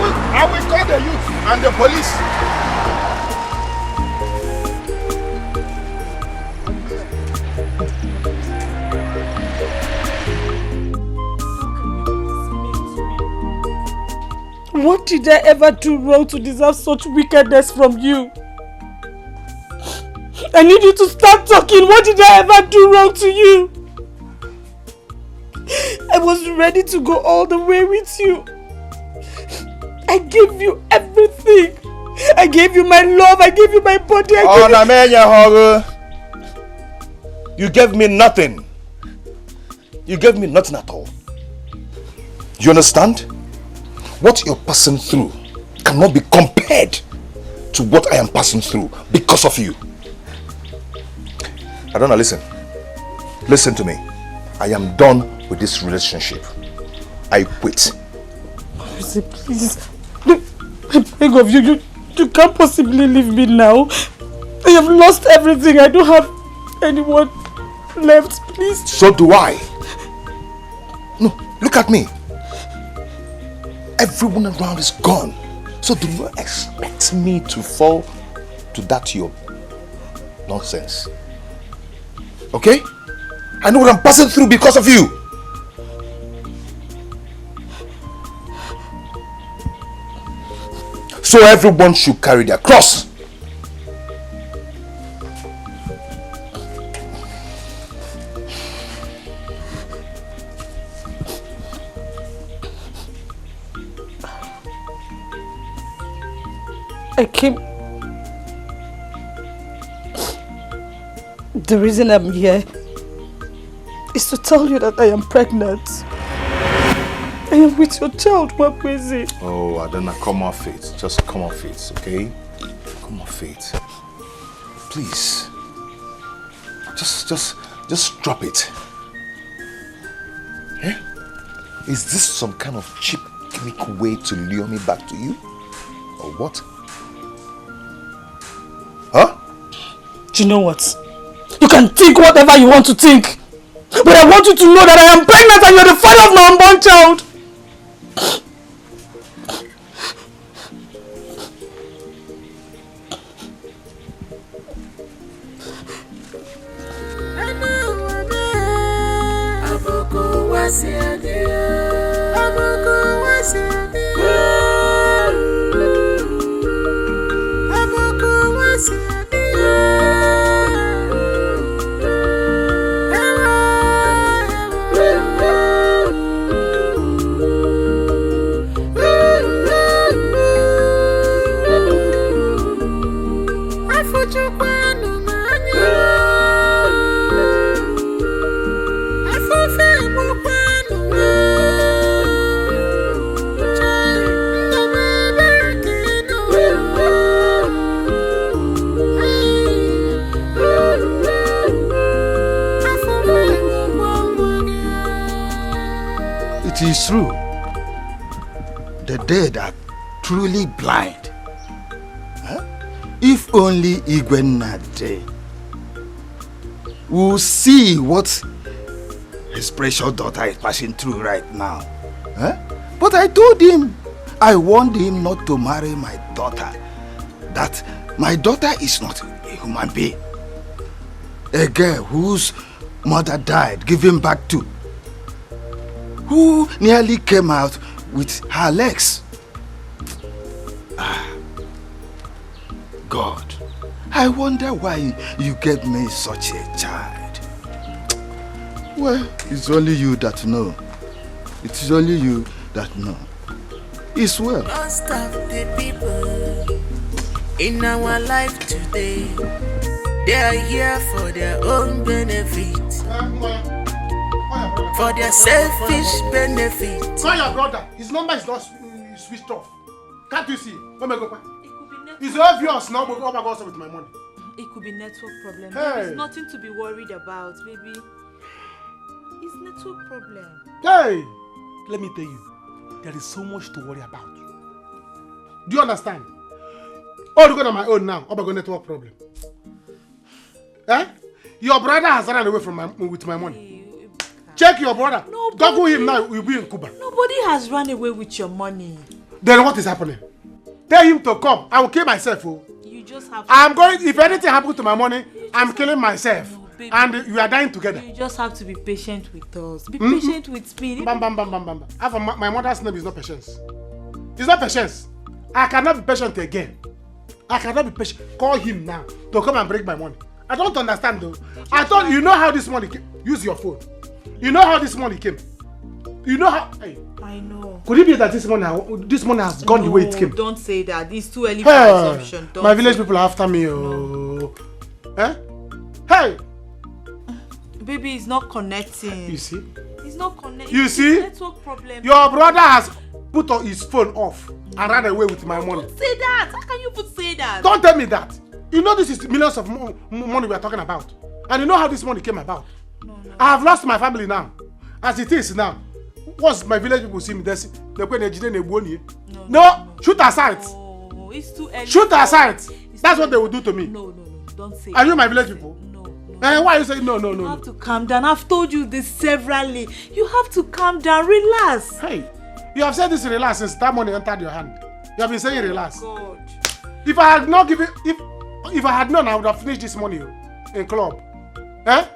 will call the youth and the police. What did I ever do wrong to deserve such wickedness from you? I need you to start talking. What did I ever do wrong to you? I was ready to go all the way with you. I gave you everything. I gave you my love. I gave you my body. You gave me nothing. You gave me nothing at all. You understand? What you're passing through cannot be compared to what I am passing through because of you. Adonna, listen. Listen to me. I am done with this relationship. I quit. Please. I beg of you. You can't possibly leave me now. I have lost everything. I don't have anyone left. Please. So do I. No, look at me. Everyone around is gone. So do you expect me to fall to that your nonsense? Okay? I know what I'm passing through because of you. So everyone should carry their cross. I came. The reason I'm here is to tell you that I am pregnant. I am with your child, Mwakwezi. Oh, Adonna, come off it. Just come off it, okay? Come off it. Please. Just drop it. Eh? Is this some kind of cheap gimmick way to lure me back to you? Or what? Huh? Do you know what? You can think whatever you want to think. But I want you to know that I am pregnant and you're the father of my unborn child. It is true. The dead are truly blind. Huh? If only Igwe Nade will see what his precious daughter is passing through right now. Huh? But I told him, I warned him not to marry my daughter. That my daughter is not a human being. A girl whose mother died, given back to, who nearly came out with her legs. God, I wonder why you gave me such a child. Well, it's only you that know. It is only you that know. It's well. Most of the people in our life today, they are here for their own benefit. For their selfish benefit. Call your brother. His number is not switched off. Can't you see? It's obvious now, but what about with my money? It could be network problem. Hey. There is nothing to be worried about, baby. It's network problem. Hey! Let me tell you, there is so much to worry about. Do you understand? Oh, look at my own now. About network problem. Eh? Your brother has run away from with my money. Check your brother. Google him now. You'll be in Cuba. Nobody has run away with your money. Then what is happening? Tell him to come. I will kill myself. Oh. You just have. I'm going. If anything happens to my money, I'm killing myself. No, and you are dying together. You just have to be patient with us. Be patient with me. Bam, bam, bam, bam, bam. My mother's name is not Patience. It's not patience. I cannot be patient again. I cannot be patient. Call him now to come and bring my money. I don't understand though. I thought you know how this money came. Use your phone. You know how this money came. You know how. Hey. I know. Could it be that this money has gone the way it came? Don't say that. It's too early for assumption. My village people are after me. Oh. No. Eh? Hey! Baby, it's not connecting. You see? It's not connecting. You see? Network problem. Your brother has put his phone off and ran away with my money. Don't say that. How can you say that? Don't tell me that. You know this is millions of money we are talking about. And you know how this money came about. No. I have lost my family now. As it is now. Once my village people see me, they No, shoot aside. No, it's too early. Shoot aside. That's what they will do to me. No. Don't say Are you my village people? No. Why are you saying no? You have to calm down. I've told you this severally. You have to calm down. Relax. Hey, you have said this relax since that money entered your hand. You have been saying relax. God. If I had not given, if I had known, I would have finished this money in club. Eh?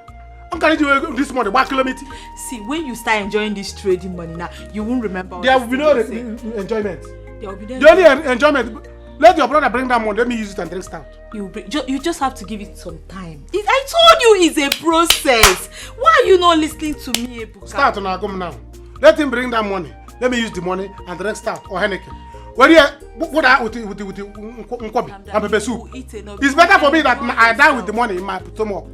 I'm carrying you this money 1 kilometer. See, when you start enjoying this trading money now, you won't remember. There will be no enjoyment. There will be no. The only enjoyment. Let your brother bring that money. Let me use it and drink stout. You just have to give it some time. I told you it's a process. Why are you not listening to me, Ebuka? Start on our come now. Let him bring that money. Let me use the money and drink stout or Henneken. What I with and pepper soup. It's better for me that I die with the money in my stomach.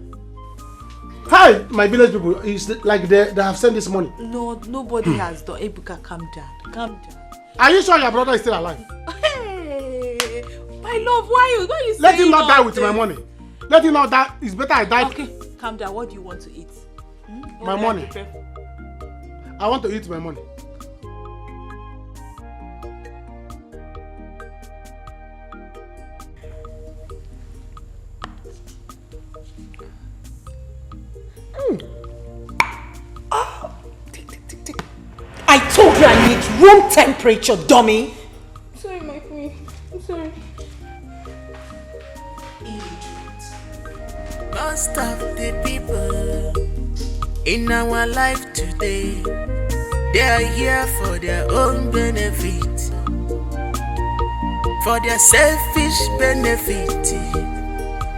Hi, my village people. It's like they have sent this money. No, nobody has done. Ebuka, calm down. Calm down. Are you sure your brother is still alive? Hey, my love, why you saying Let him not die with my money. Let him not die. It's better I die. Okay, calm down. What do you want to eat? My money. I want to eat my money. I told you I need room temperature, dummy. Sorry, my queen. I'm sorry. Most of the people in our life today, they are here for their own benefit, for their selfish benefit.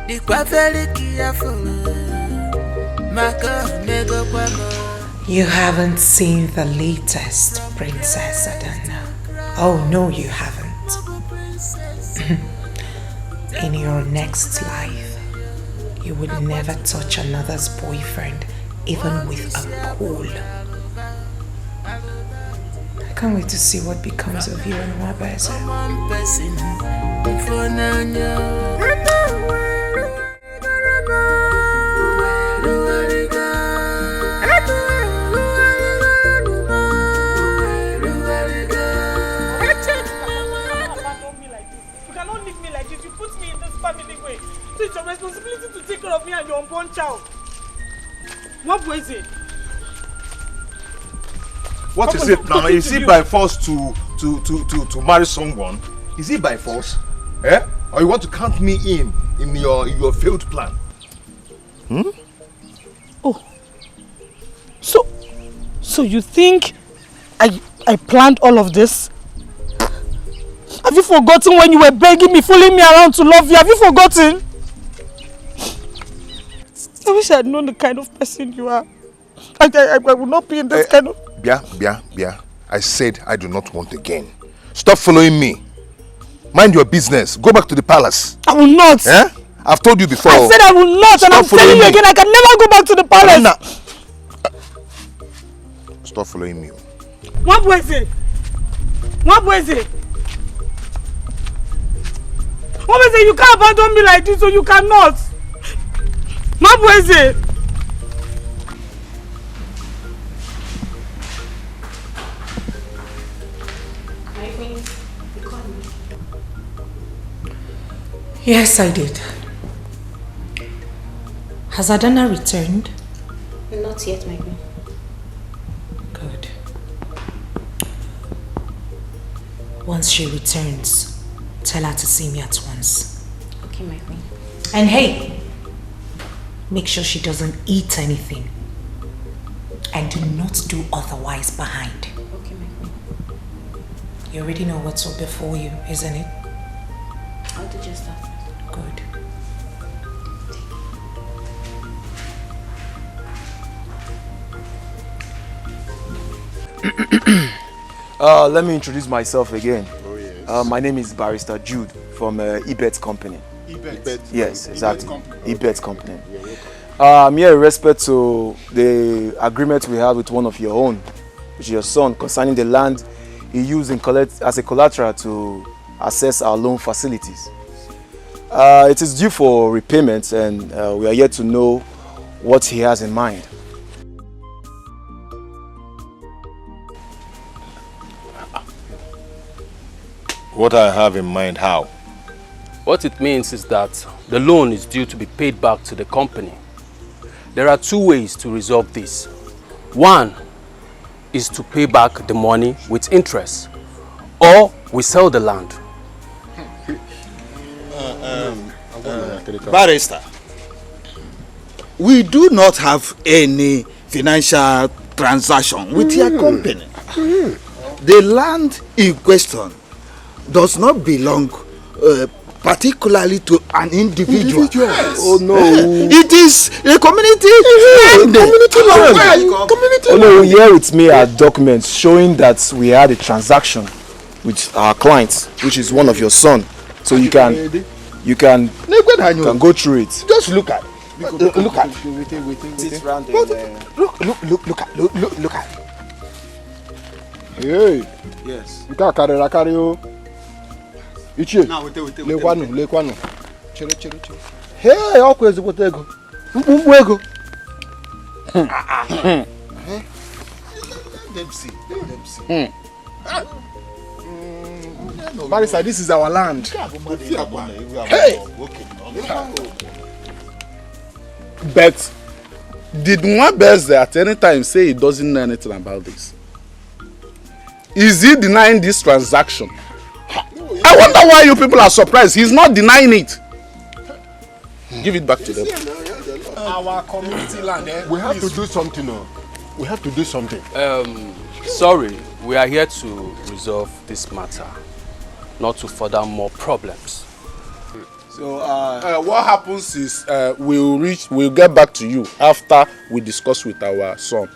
The very careful. You haven't seen the latest Princess Adana. Oh no, you haven't. In your next life, you would never touch another's boyfriend, even with a pole. I can't wait to see what becomes of you and Wabese. So it's your responsibility to take care of me and your unborn child. What was it? What is it now? Is it by force to marry someone? Is it by force? Eh? Or you want to count me in your failed plan? Hmm? Oh. So you think I planned all of this? Have you forgotten when you were begging me, fooling me around to love you? Have you forgotten? I wish I had known the kind of person you are. I would not be in this kind of... Bia. I said I do not want again. Stop following me. Mind your business. Go back to the palace. I will not. Eh? I've told you before. I said I will not. Stop, and I'm telling you again, I can never go back to the palace. Stop following me. What was it? What was it? What was it? You can't abandon me like this, so you cannot. What was it? Yes, I did. Has Adana returned? Not yet, my queen. Good. Once she returns, tell her to see me at once. Okay, my queen. And hey, make sure she doesn't eat anything. And do not do otherwise behind. Okay, my queen. You already know what's up before you, isn't it? I'll do just that. Good. Let me introduce myself again. Oh, yes. My name is Barrister Jude from Ebet Company. Ebet? Yes, exactly. Ebet Company. Yeah, I'm here in respect to the agreement we had with one of your own, which is your son, concerning the land he used as a collateral to access our loan facilities. It is due for repayment, and we are yet to know what he has in mind. What I have in mind, how? What it means is that the loan is due to be paid back to the company. There are two ways to resolve this. One is to pay back the money with interest, or we sell the land. Barrister, we do not have any financial transaction with your company. The land in question does not belong particularly to an individual. Oh no. It is a community land. Oh no, here with me are documents showing that we had a transaction with our client, which is one of your son. So you can go through it. Just look at. Look at. Look at. Hey. Yes. Carry you. Ichie. Lekwanu. Chere. Hey, okwe ezigbote ego. Mkpumkpu ego. Them see. Barrister, this is our land. Hey. But did Nwabeze at any time say he doesn't know anything about this? Is he denying this transaction? I wonder why you people are surprised. He's not denying it. Give it back to them. Our community land, eh? We have to do something now. We have to do something. Sorry, we are here to resolve this matter, not to further more problems. So what happens is we'll get back to you after we discuss with our son.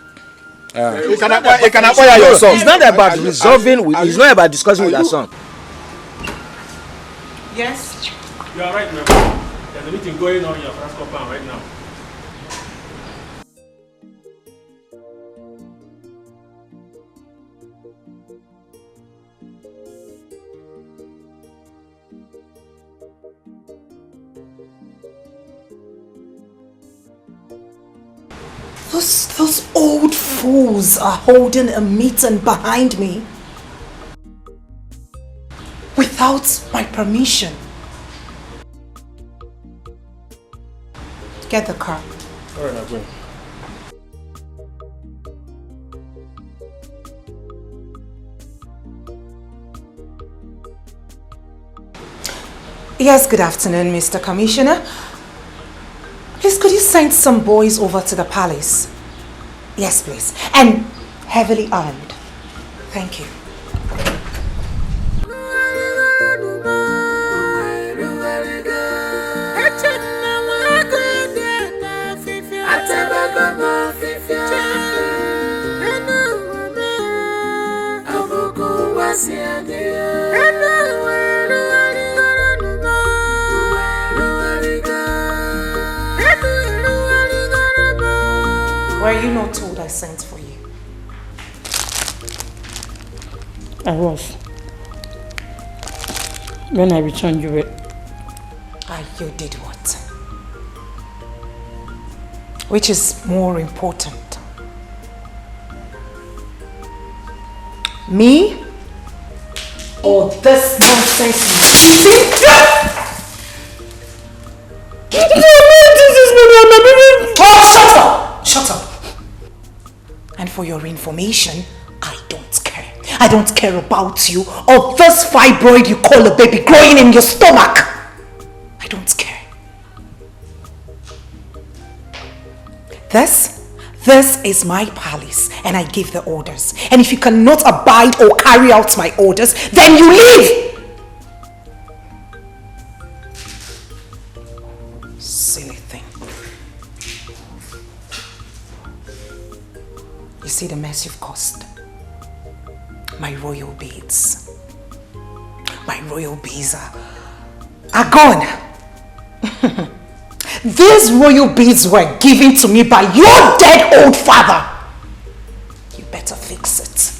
You can acquire your son. It's not about resolving. It's not about discussing with our son. Yes? You are right now. There's a meeting going on in your France compound right now. Those old fools are holding a meeting behind me without my permission. Get the car. All right, I'm going. Yes, good afternoon, Mr. Commissioner. Please, could you send some boys over to the palace? Yes, please. And heavily armed. Thank you. Were you not told I sent for you? I was. When I returned, you were... You did what? Which is more important? Me? Or this nonsense you cheating? Shut up! And for your information, I don't care. I don't care about you or this fibroid you call a baby growing in your stomach. This is my palace and I give the orders. And if you cannot abide or carry out my orders, then you leave! Silly thing. You see the mess you've caused? My royal beads. My royal beads are gone. These royal beads were given to me by your dead old father. You better fix it.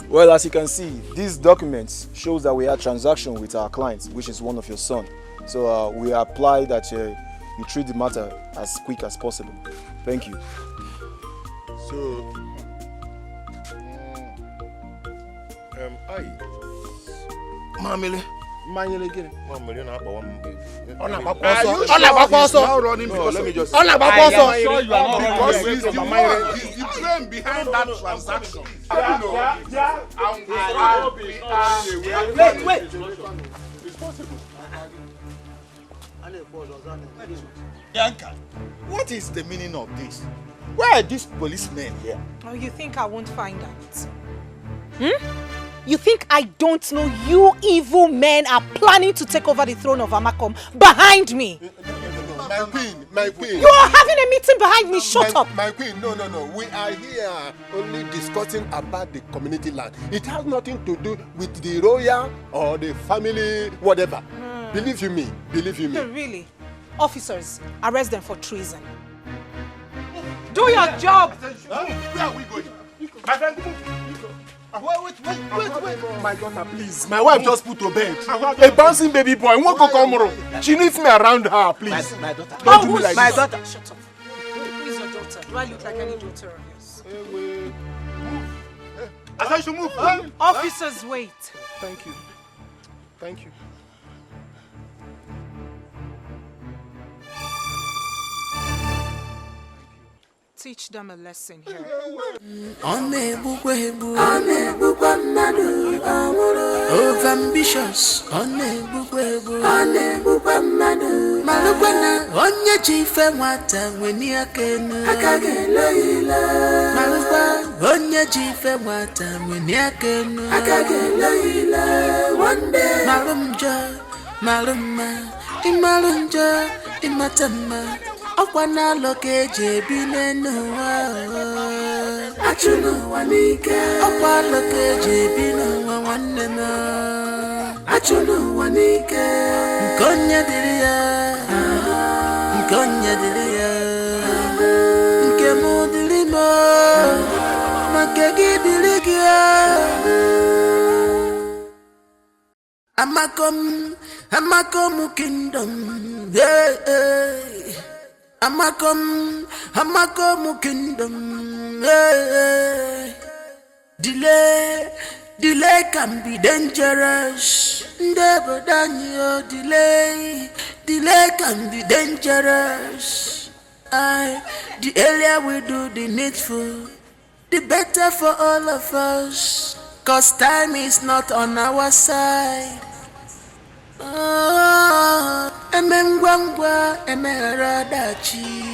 Well, as you can see, these documents shows that we had transaction with our client, which is one of your son. So we apply that you treat the matter as quick as possible. Thank you. So, Mamele. Mamele again. Mamele na akpa one. Let me just. Because he's the brain behind that transaction. Wait. Bianca, what is the meaning of this? Where are these policemen here? Oh, you think I won't find out? You think I don't know you evil men are planning to take over the throne of Amakom behind me? My queen. You are having a meeting behind me. Shut up. My queen, no. We are here only discussing about the community land. It has nothing to do with the royal or the family, whatever. Believe you me. Really? Officers, arrest them for treason. Do your job. Where are we going? My friend, Wait. My daughter, please. My wife just put to bed. A bouncing baby boy. Won't go come. She needs me around her, please. My daughter. Don't do me like my this. daughter. Shut up. Who is your daughter? Do I look like any daughter of yours? I said you should move. Officers, wait. Thank you. Teach them a lesson here. Overambitious, Malukwana, onye chife nwata weni akenu. Malukwa, onye chife nwata weni akenu. One day. Malumma, imalunja, imatama. Okwana loke jebi nenuwa. Achunu wanike. Okwa loke jebi nuwa wanena. Achunu wanike. Nkonya diria. Nkemu dilimo. Makegi diligia. Amakom kingdom. Hey. Amakom kingdom. Hey. Delay can be dangerous. Never done your delay can be dangerous. The earlier we do the needful, the better for all of us. 'Cause time is not on our side. Emengwangwa emeharadachi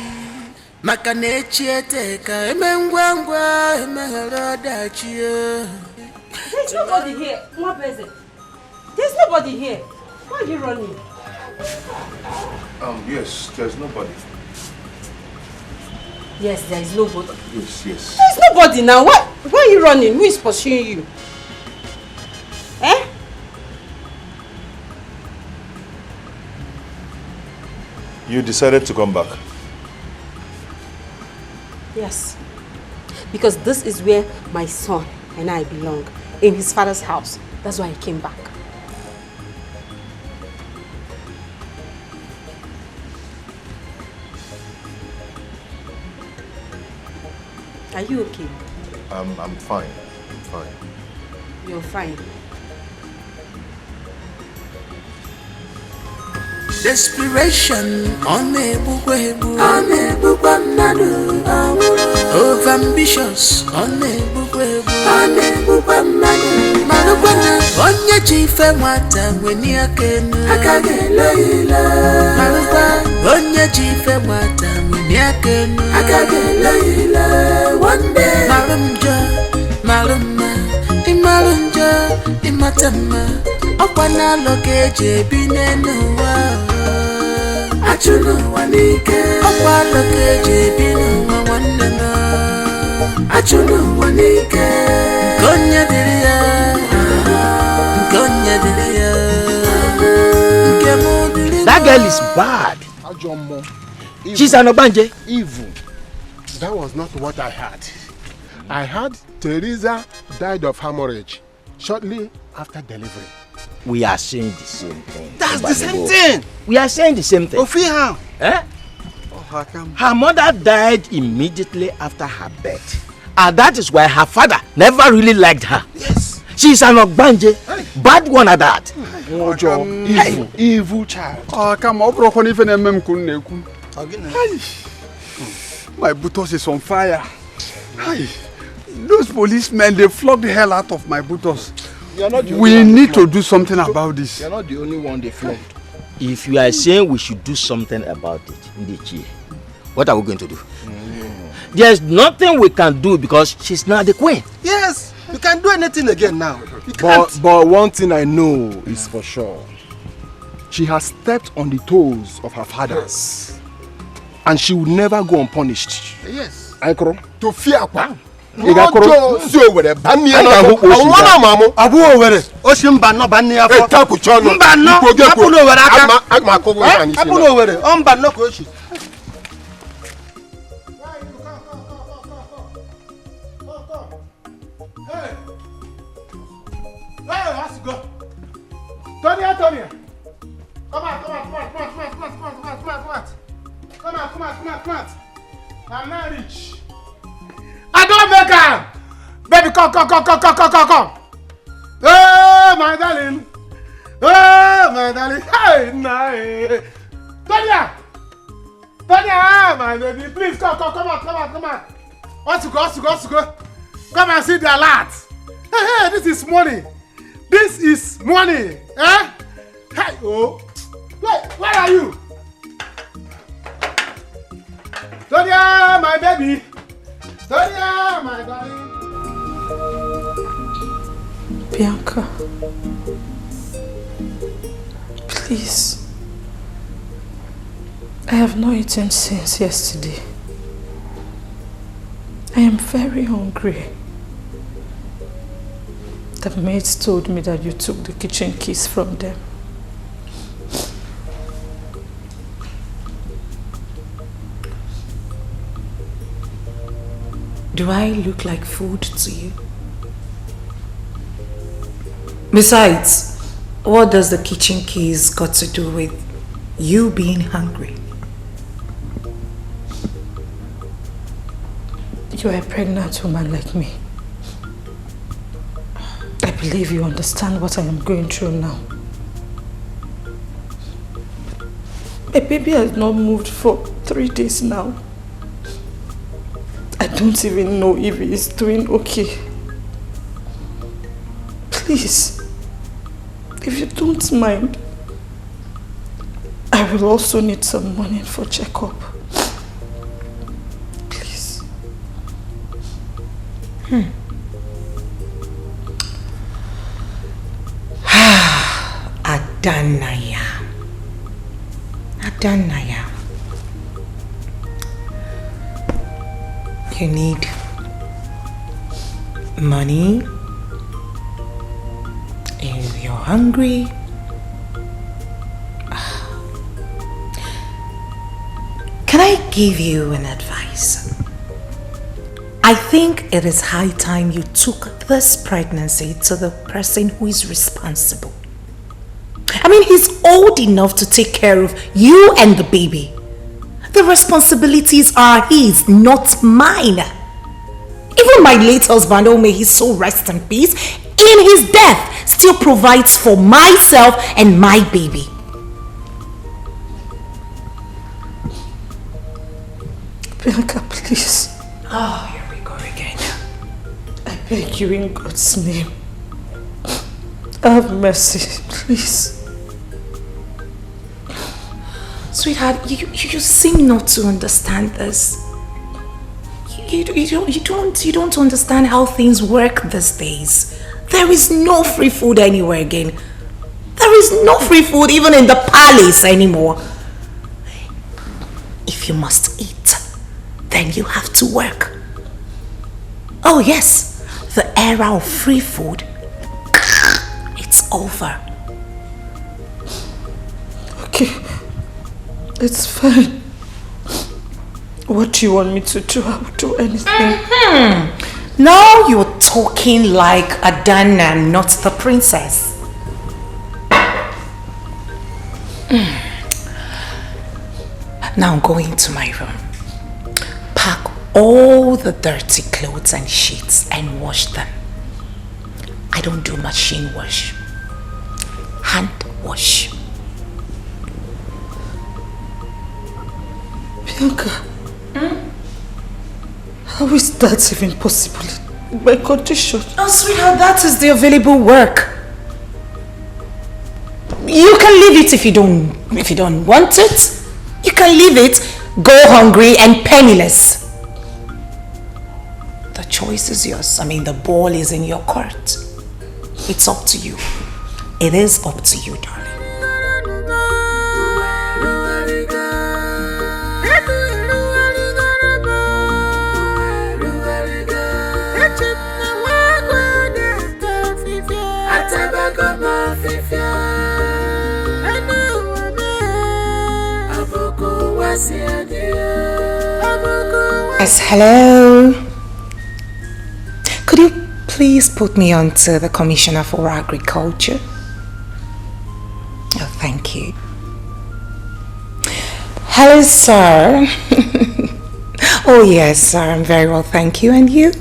makanechi eteka emengwangwa emeharadachi. There's nobody here. What is it? There's nobody here. Why are you running? Yes, there's nobody. Yes, there is nobody. Yes. There's nobody now. Why are you running? Who is pursuing you? Eh? You decided to come back? Yes. Because this is where my son and I belong. In his father's house. That's why I came back. Are you okay? I'm fine. I'm fine. You're fine. Desperation, unable, over ambitious, unable, Malukwana, onye chife mwata mweni akenu Malukwa, onye chife mwata mweni akenu One day Malumma, imatama Okwana lokeje binenuwa Achunu wanike Okwa lokeje binenuwa wandana Achunu wanike Gonya diria That girl is bad. She's an obanje. Evil. That was not what I heard. I heard Teresa died of hemorrhage shortly after delivery. We are saying the same thing. That's the same thing. We are saying the same thing. Ofia. Eh? Her mother died immediately after her birth. And that is why her father never really liked her. Yes. She's an ogbanje. Bad one at that. Evil child. Oh, come on, my buttocks is on fire. Hey, those policemen, they flogged the hell out of my buttocks. We need to do something about this. You're not the only one they flogged. If you are saying we should do something about it, Ndichie, what are we going to do? There's nothing we can do because she's not the queen. Yes, you can't do anything again now. But one thing I know is for sure. She has stepped on the toes of her fathers. And she will never go unpunished. Yes. Aikro? To fear what? Igakoro. Siowere bania no. Awona mamu. Abu owere. Oshimba no bania fo. Taku chono. Mba no. Apuno owere aka. Agma ko wo ani. Apuno owere. Omba no ko oshi. Hey, let's go. Tonya. Come on. I'm not rich. I don't make her. Baby, come. Oh, my darling. Hey, nah. Tonya, my baby, please come on. Let's go. Come and see the alert. Hey, this is money. Eh? Hey, oh. Wait, where are you? Tonya, my baby. Tonya, my darling. Bianca. Please. I have not eaten since yesterday. I am very hungry. The maids told me that you took the kitchen keys from them. Do I look like food to you? Besides, what does the kitchen keys got to do with you being hungry? You are a pregnant woman like me. I believe you understand what I am going through now. My baby has not moved for 3 days now. I don't even know if he is doing okay. Please, if you don't mind, I will also need some money for checkup. Please. Adanaya. You need money. If you're hungry. Can I give you an advice? I think it is high time you took this pregnancy to the person who is responsible. I mean, he's old enough to take care of you and the baby. The responsibilities are his, not mine. Even my late husband, oh may his soul rest in peace, in his death still provides for myself and my baby. Bianca, please. Oh, here we go again. I beg you in God's name. Have mercy, please. Sweetheart, you seem not to understand this. You don't understand how things work these days. There is no free food anywhere again. There is no free food even in the palace anymore. If you must eat, then you have to work. Oh yes, the era of free food, it's over. Okay, it's fine. What do you want me to do? I'll do anything. Now you're talking like a Dana, not the princess. Now go into my room. Pack all the dirty clothes and sheets and wash them. I don't do machine wash. Hand wash. Bianca, how is that even possible in my condition? Oh, sweetheart, that is the available work. You can leave it if you don't want it. You can leave it, go hungry and penniless. The choice is yours. I mean, the ball is in your court. It's up to you. It is up to you, darling. Yes, hello. Could you please put me on to the Commissioner for Agriculture? Oh, thank you. Hello, sir. Oh, yes, sir. I'm very well, thank you. And you?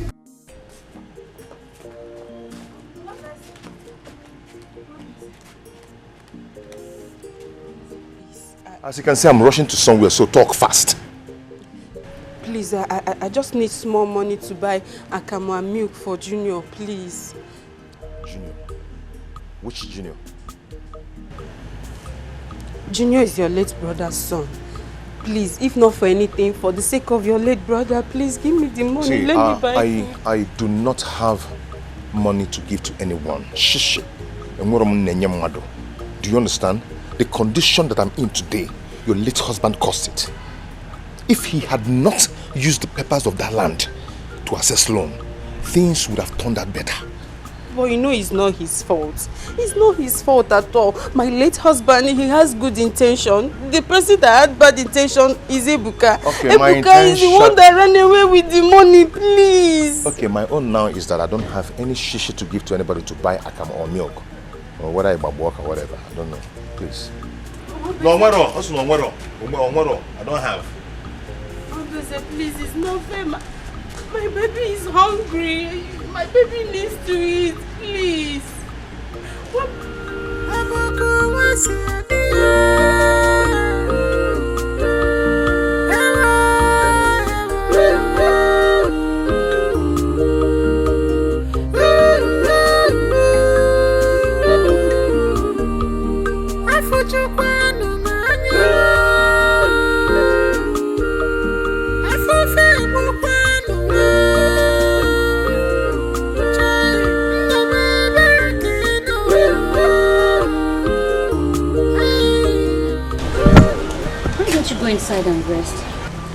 As you can see, I'm rushing to somewhere, so talk fast. Please, I just need small money to buy akamu and milk for Junior, please. Junior? Which Junior? Junior is your late brother's son. Please, if not for anything, for the sake of your late brother, please give me the money. See, let me buy food. I do not have money to give to anyone. Shishi. Do you understand? The condition that I'm in today, your late husband caused it. If he had not used the papers of that land to assess loan, things would have turned out better. But you know it's not his fault. It's not his fault at all. My late husband, he has good intention. The person that had bad intention is Ebuka. Okay, Ebuka is the one that ran away with the money, please. Okay, my own now is that I don't have any shishi to give to anybody to buy akam or milk. Or whether I work or whatever. I don't know. Please. No, I don't have. Please, it's not fair. My baby is hungry. My baby needs to eat, please. Go inside and rest.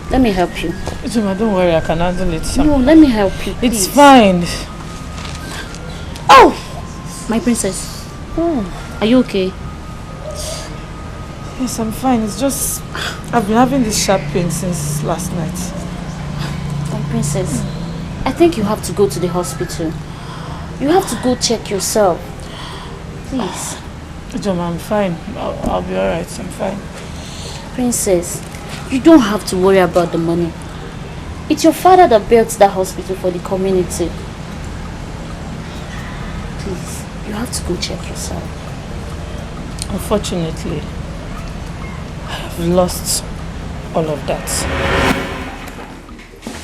Let me help you. Ijoma, don't worry, I can handle it. No, let me help you, please. It's fine. Oh! My princess. Oh, are you okay? Yes, I'm fine. It's just I've been having this sharp pain since last night. My princess, I think you have to go to the hospital. You have to go check yourself. Please. Ijoma, I'm fine. I'll be alright. I'm fine. Princess, you don't have to worry about the money. It's your father that built that hospital for the community. Please, you have to go check yourself. Unfortunately, I have lost all of that.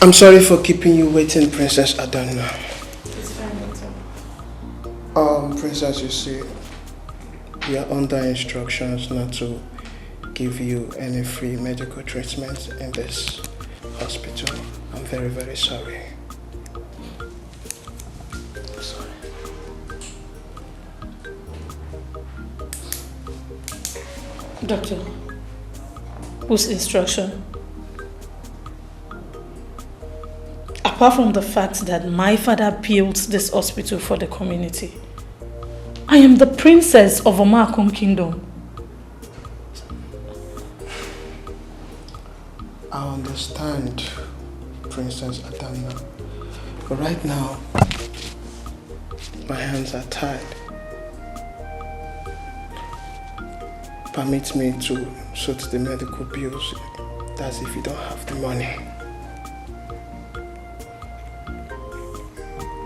I'm sorry for keeping you waiting, Princess Adana. It's fine, doctor. Princess, you see, we are under instructions not to give you any free medical treatment in this hospital. I'm very, very sorry. I'm sorry. Doctor, whose instruction? Apart from the fact that my father built this hospital for the community, I am the princess of Omakum Kingdom. I understand, Princess Adana, but right now, my hands are tied. Permit me to sort the medical bills. That's if you don't have the money.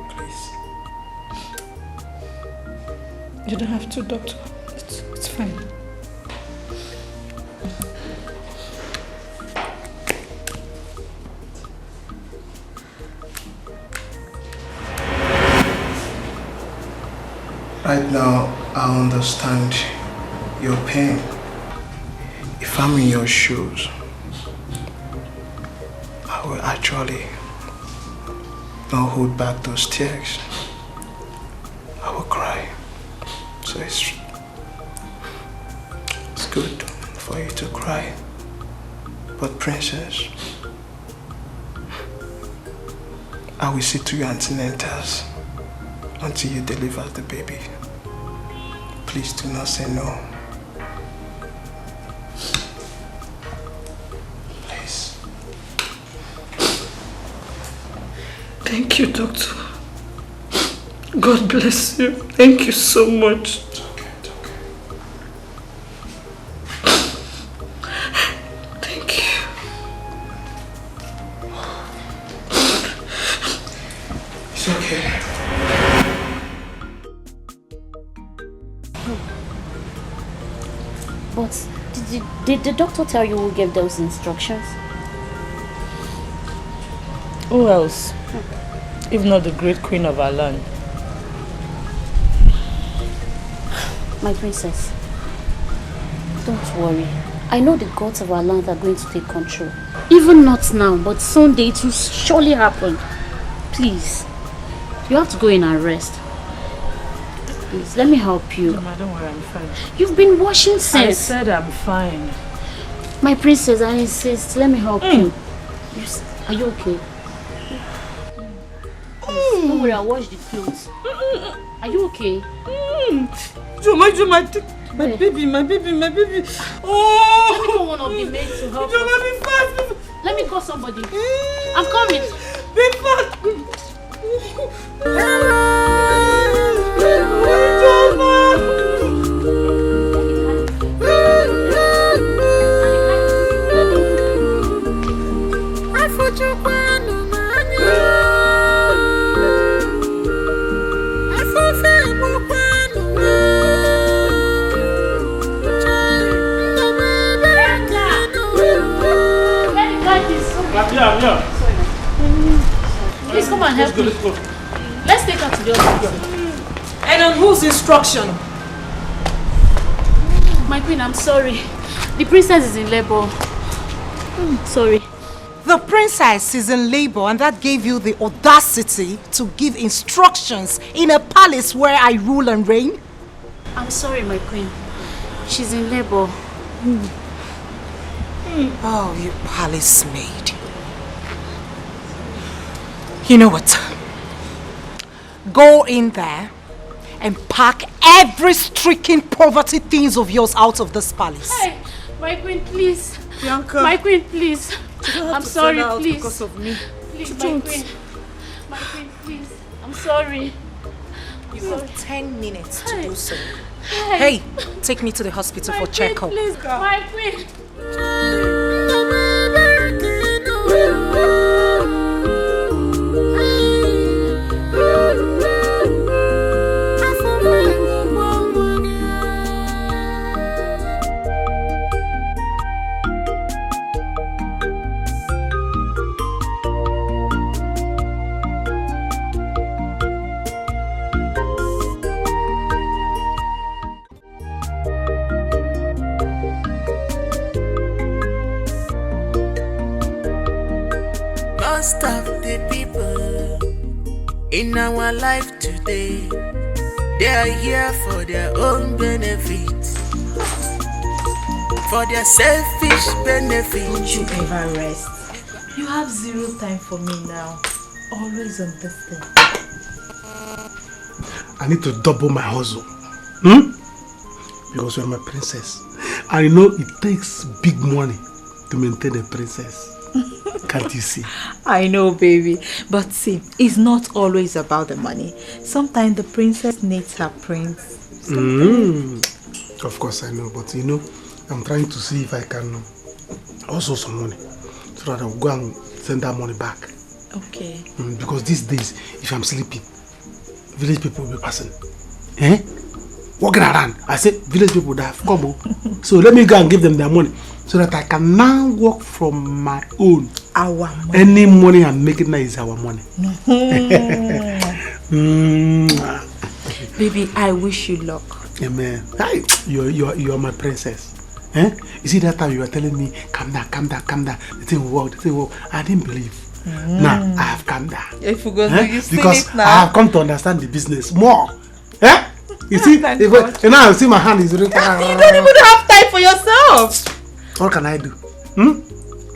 Please. You don't have to, doctor. It's fine. Right now, I understand your pain. If I'm in your shoes, I will actually not hold back those tears. I will cry. So it's good for you to cry. But Princess, I will see to your antenatals until you deliver the baby. Please do not say no. Please. Thank you, doctor. God bless you. Thank you so much. It's okay, it's okay. Thank you. It's okay. But did the doctor tell you who gave those instructions? Who else? If not the great queen of our land. My princess, don't worry. I know the gods of our land are going to take control. Even not now, but someday it will surely happen. Please, you have to go in and rest. Please, let me help you. Mama, don't worry, I'm fine. You've been washing since. I said I'm fine. My princess, I insist. Let me help you. Are you okay? Don't worry, I'll wash the clothes. Are you okay? Joma, my baby. Oh! Let me call one of the maids to help Joma, us. be fast. Let me call somebody. I'm coming. Be fast. I'm here. Please come and help me. Let's take her to the hospital. And on whose instruction? My queen, I'm sorry. The princess is in labor. Sorry. The princess is in labor, and that gave you the audacity to give instructions in a palace where I rule and reign? I'm sorry, my queen. She's in labor. Oh, you palace maid. You know what? Go in there and pack every stricken poverty things of yours out of this palace. Hey, my queen, please. Bianca. My queen, please. I'm sorry, please. Because of me. Please, my queen. My queen, please. I'm sorry. You have 10 minutes to do so. Hey, take me to the hospital my for checkup. Please, my queen. most of the people in our life today, they are here for their own benefit, for their selfish benefit. Don't you ever rest. You have zero time for me now. Always on this thing. I need to double my hustle. Because you're my princess. I know it takes big money to maintain a princess. Can't you see? I know, baby. But see, it's not always about the money. Sometimes the princess needs her prince. Of course I know, but you know, I'm trying to see if I can also some money so that I'll go and send that money back. Okay. Because these days, if I'm sleeping, village people will be passing. Walking around. I said, village people that have come. So let me go and give them their money so that I can now work from my own. Our money. Any money I'm making now is our money. Baby, I wish you luck. Amen. Hey, you're my princess. You see that time you were telling me, calm down. The thing will work. I didn't believe. Now I have calmed down. If you go, you see because it now. I have come to understand the business more. You see, now I see my hand is really. You don't even have time for yourself. What can I do?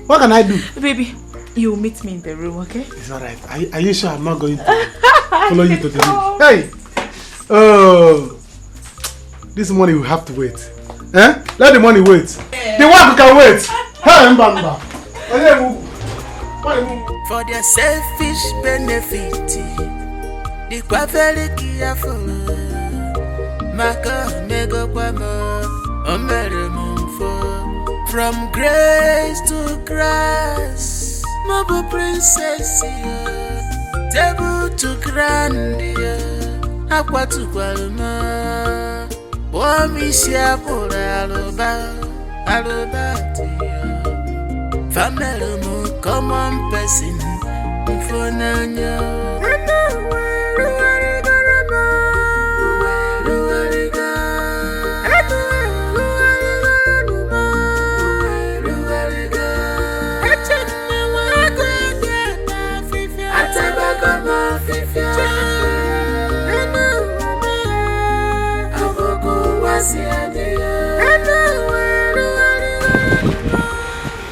What can I do? Baby, you'll meet me in the room, okay? It's alright. Are you sure I'm not going to follow you to the room? Hey! Oh, this money will have to wait. Let the money wait. The one can wait. Hey, Mbamba. For their selfish benefit, the very careful. Maka mega kwama, from grace to grass, Mabo princess, table to grandia, aqua to Gualma, Wamisha for Alobati, family mo common person, for Nanya.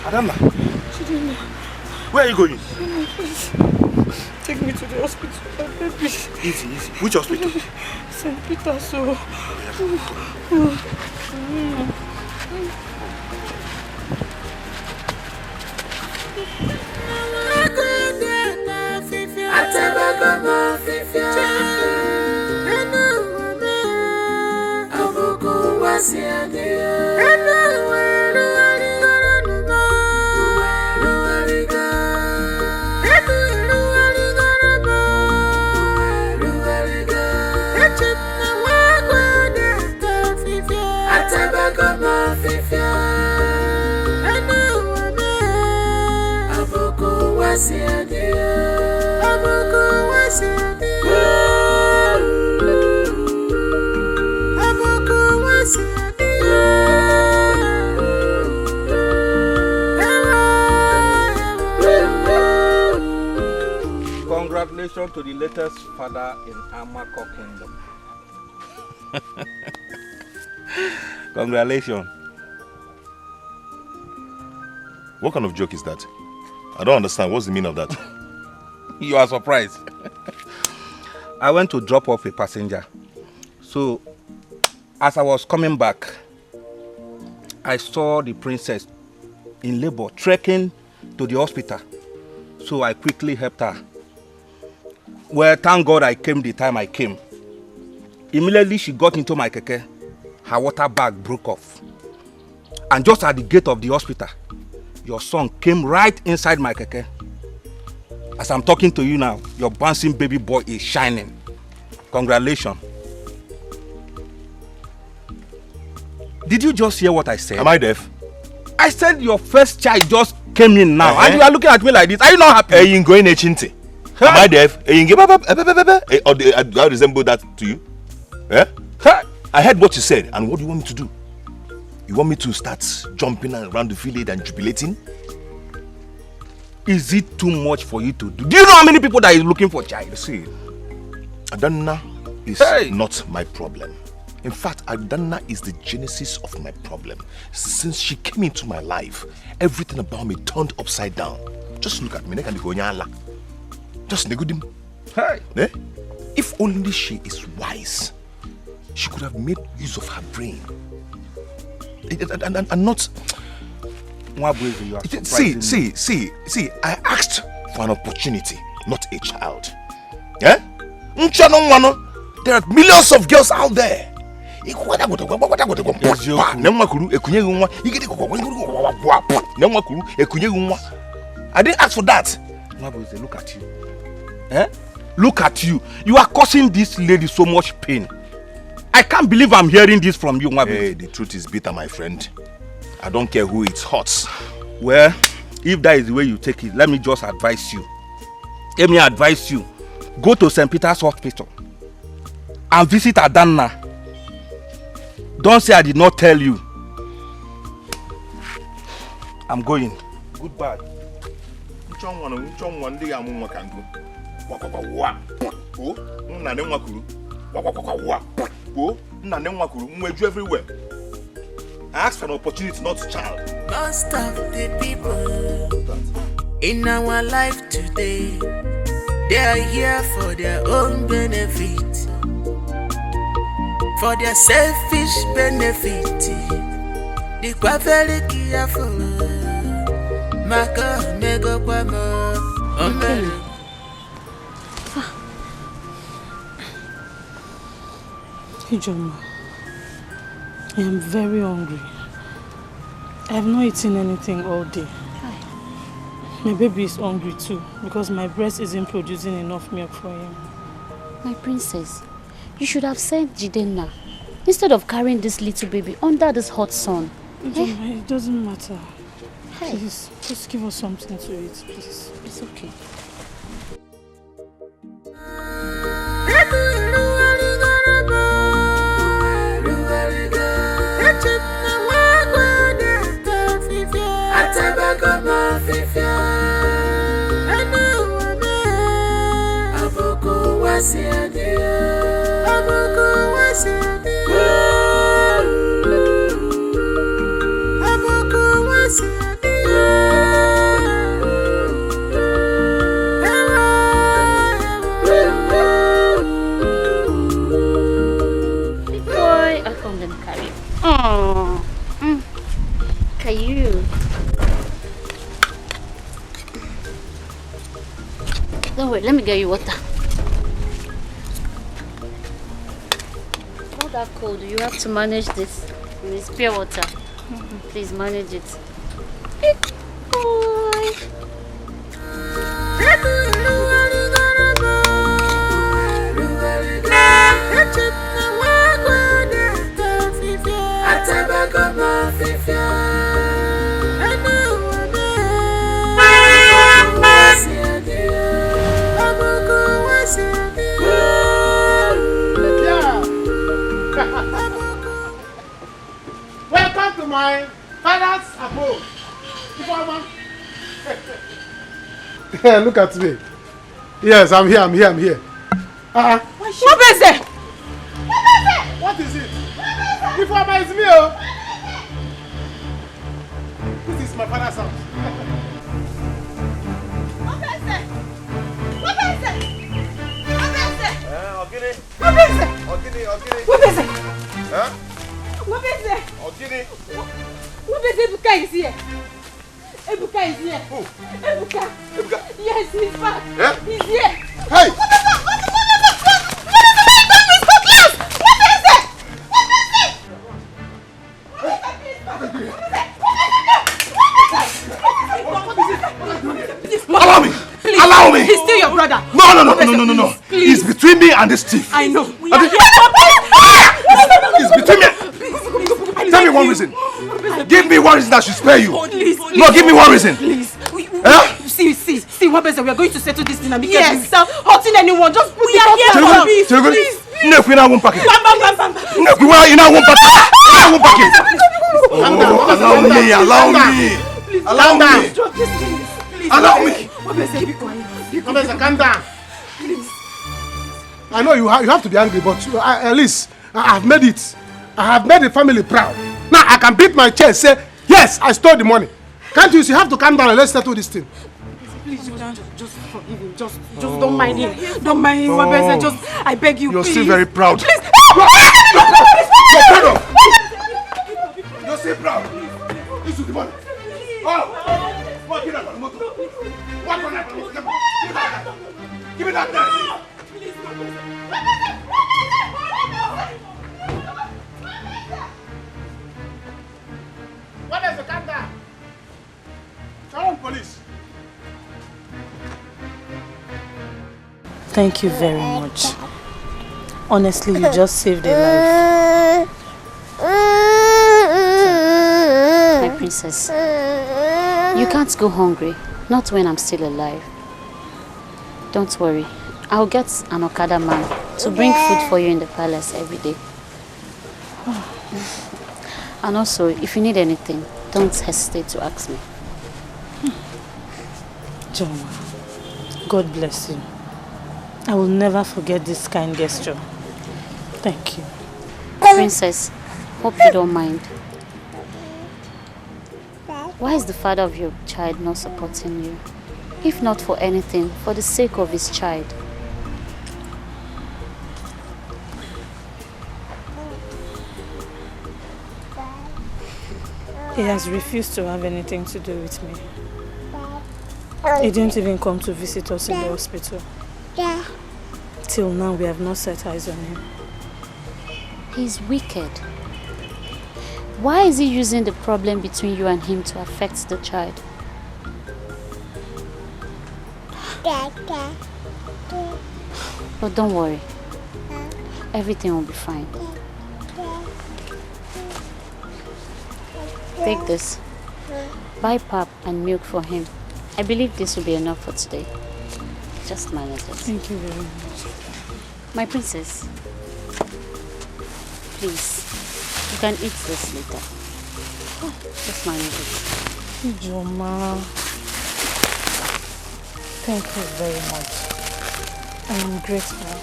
Adama, where are you going? Take me to the hospital, baby. Easy. Which hospital? St. Peter's. So. Congratulations to the latest father in Amako Kingdom. Congratulations. What kind of joke is that? I don't understand. What's the meaning of that? You are surprised. I went to drop off a passenger. So, as I was coming back, I saw the princess in labor, trekking to the hospital. So I quickly helped her. Well, thank God I came the time I came. Immediately she got into my keke. Her water bag broke off. And just at the gate of the hospital, your son came right inside my keke. As I'm talking to you now, your bouncing baby boy is shining. Congratulations. Did you just hear what I said? Am I deaf? I said your first child just came in now, and you are looking at me like this. Are you not happy? Hey, you going chinti? Am I deaf? Hey, do I resemble that to you? I heard what you said, and what do you want me to do? You want me to start jumping around the village and jubilating? is it too much for you to do? Do you know how many people that is looking for child? See, Adanna is not my problem. In fact, Adanna is the genesis of my problem. Since she came into my life, everything about me turned upside down. Just look at me. Just negudim. Hey. Eh? If only she is wise, she could have made use of her brain. And not... See, I asked for an opportunity, not a child. Eh? There are millions of girls out there. I didn't ask for that. Look at you. Eh? Look at you. You are causing this lady so much pain. I can't believe I'm hearing this from you, Hey, the truth is bitter, my friend. I don't care who it hurts. Well, if that is the way you take it, let me just advise you. Let me advise you. Go to St. Peter's Hospital and visit Adanna. Don't say I did not tell you. I'm going. Goodbye. Everywhere. I asked for an opportunity, not a child. Most of the people in our life today, they are here for their own benefit, for their selfish benefit. They are very careful. Maka mego kwamo. Ijoma, I am very hungry. I have not eaten anything all day. My baby is hungry too because my breast isn't producing enough milk for him. My princess, you should have sent Jidenna instead of carrying this little baby under this hot sun. Ijoma, it doesn't matter. Hey. Please, just give us something to eat, please. It's okay. Don't worry, let me get you water. Not that cold, you have to manage this. It's pure water. Please manage it. Big boy. Welcome to my father's abode. Look at me. Yes, I'm here. What is it? What is it? Ifeoma is me, oh. This is my father's house. Ebuka is here. Ebuka is here. Who? Ebuka. Yes, he's back. Yeah? He's here. Hey! Allow me! Please. Allow me! He's still your brother. No. It's between me and this thief. I know. It's between me. Tell me one reason. Give me one reason that should spare you. Please. No, give me one reason. Please. See, what better? We are going to settle this thing and be careful without hurting anyone. Just we are here for peace. Please. No, we now won't pack it. No, we now won't pack it. Allow me. Allow me. Just this thing. Please. Allow me. Wabese, be quiet. Wabese, calm down. Please. I know you have to be angry, but at least I have made it. I have made the family proud. Now I can beat my chest, say, yes, I stole the money. Can't you? You have to calm down and let's settle this thing. Please, just forgive him. Just don't mind him. Don't mind him, Wabese. Just, I beg you, You're please. still very proud. Please. You're proud of. You're still proud. This is the money. Oh! What? Give me that motor. What on that? Give me that thing. What is the calm? Call police. Thank you very much. Honestly, you just saved a life. My princess, you can't go hungry. Not when I'm still alive. Don't worry. I'll get an Okada man to bring food for you in the palace every day. And also, if you need anything, don't hesitate to ask me. John, God bless you. I will never forget this kind gesture. Thank you. Princess, hope you don't mind. Why is the father of your child not supporting you? If not for anything, for the sake of his child. He has refused to have anything to do with me. He didn't even come to visit us in the hospital. Till now, we have not set eyes on him. He's wicked. Why is he using the problem between you and him to affect the child? But don't worry. Everything will be fine. Take this. Buy pap and milk for him. I believe this will be enough for today. Just manage it. Thank you very much. My princess, please, you can eat this later. Just manage it. Joma, thank you very much. I am grateful.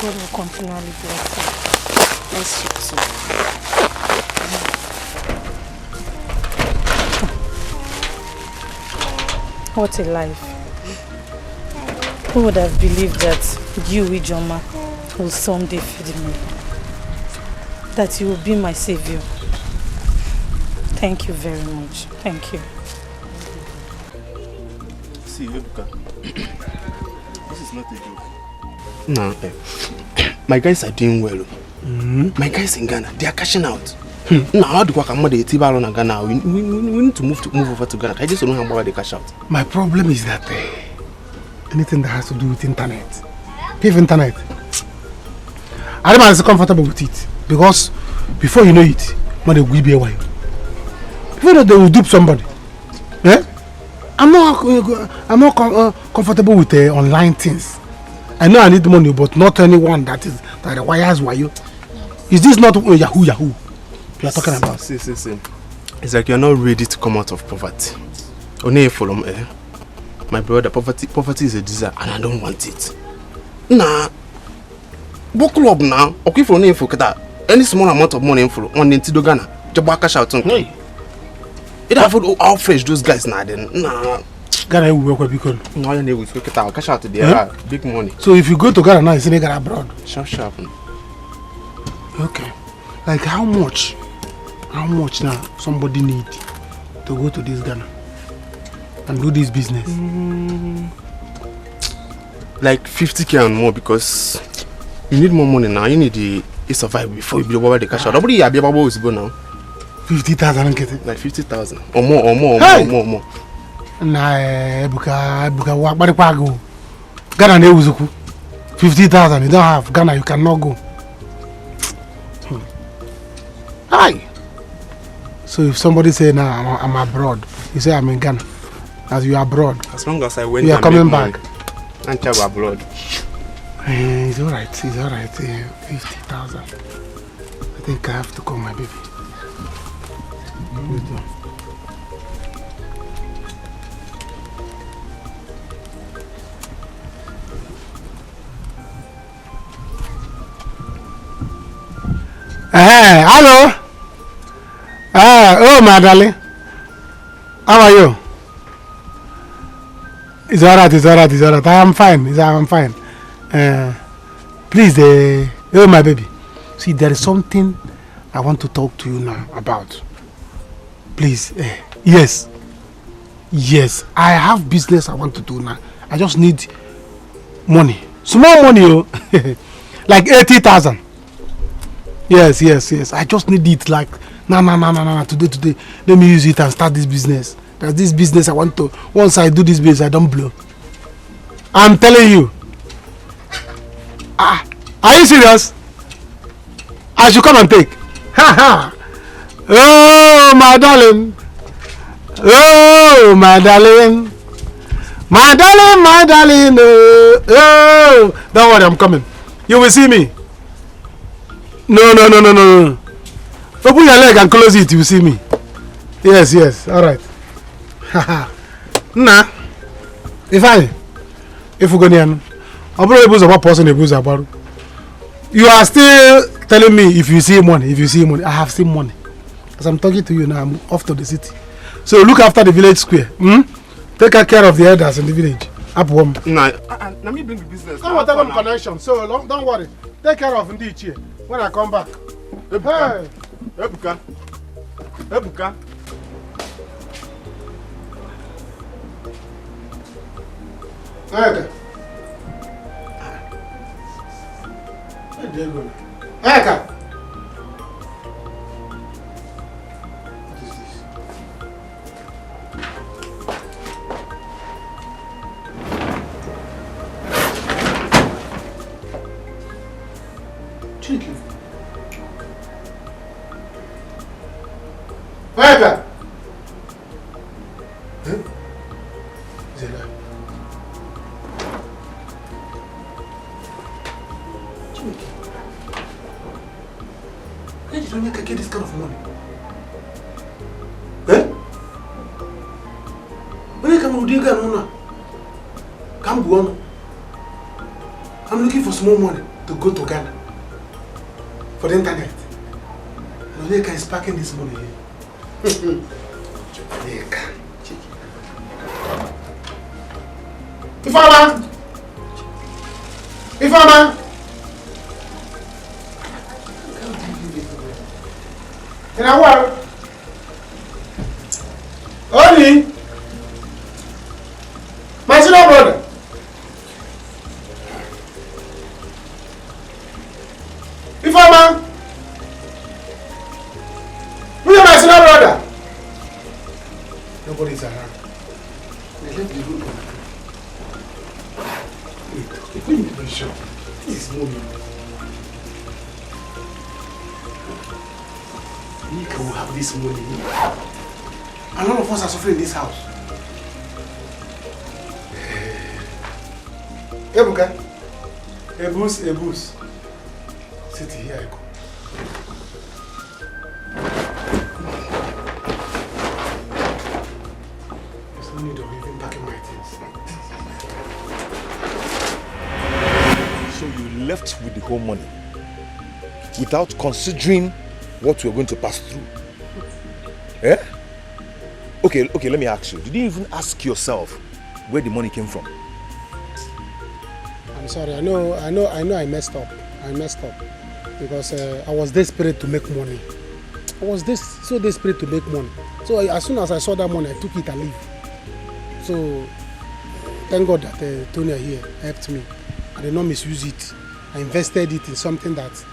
God will continually bless you. Bless you too. What a life. Who would have believed that you, Ijoma, will someday feed me? That you will be my savior. Thank you very much. Thank you. See, Ebuka, this is not a joke. No, my guys are doing well. My guys in Ghana, they are cashing out. Now, how do I come to Ghana? We need to move over to Ghana. I just don't know how they cash out. My problem is that anything that has to do with internet, pay internet, I don't am comfortable with it because before you know it, money will be away. Before you know, they will dupe somebody. Eh? I'm not comfortable with online things. I know I need money, but not anyone that requires wayo. Is this not Yahoo you are talking about? See. It's like you're not ready to come out of poverty. Only from my brother, poverty is a disease and I don't want it. Nah. Book club now. Okay for any small amount of money inflow on into Ghana. Just cash out on. Hey. It have how fresh those guys now then. Nah. Ghana will work because no, you need to get out. Cash out there. Big money. So if you go to Ghana now, it's in Ghana abroad. Sharp. Okay. Like how much now somebody need to go to this Ghana and do this business? Like 50k and more because you need more money now. You need to survive before you be over the cash out. Nobody be able to go now. 50,000 and get it. Like 50,000 or more. Nah, Ebuka, what go? Ghana ne uzuku. 50,000 you don't have. Ghana you cannot go. Hi. So if somebody say now I'm abroad, you say I'm in Ghana. As you are abroad. As long as I went, you are coming back. And travel abroad. It's alright. 50,000. I think I have to call my baby. Hello. Oh, my darling. How are you? It's alright. I'm fine. Please, oh my baby. See, there is something I want to talk to you now about. Please, yes, I have business I want to do now. I just need money, small money, oh, like 80,000. Yes. I just need it like no. Today. Let me use it and start this business. There's this business I want to. Once I do this business, I don't blow. I'm telling you. Are you serious? I should come and take. Oh, my darling. Oh, don't worry, I'm coming. You will see me. No. Open your leg and close it, you will see me. Yes, alright. Nah. If we go near, you are still telling me if you see money. I have seen money. As I'm talking to you now, I'm off to the city. So look after the village square. Take care of the elders in the village. Up home. Nah. Let me bring the business. Come on, tell them connection. So don't worry. Take care of the here when I come back. Hey. Ebuka. Okay. Where do you go? Eka. What is this? Chicken. Eka. Zela. Where did Onyeka get this kind of money? Onyeka Maudiga Nuna. Come go on. I'm looking for small money to go to Ghana for the internet. Onyeka is packing this money here. Onyeka. Ifama! In a while. Only my senior brother. Ifama. Who is my senior brother? Nobody's around. They left the room. Wait, let me be sure. This is mommy. Nika will have this money. And all of us are suffering in this house. Ebuka. Ebus. Sit here, I go. There's no need of even packing my things. So you left with the whole money without considering what we're going to pass through. Eh? Okay, let me ask you. Did you even ask yourself where the money came from? I'm sorry. I know I messed up. Because I was desperate to make money. So desperate to make money. So as soon as I saw that money, I took it and leave. So thank God that Tonya here helped me. I did not misuse it. I invested it in something that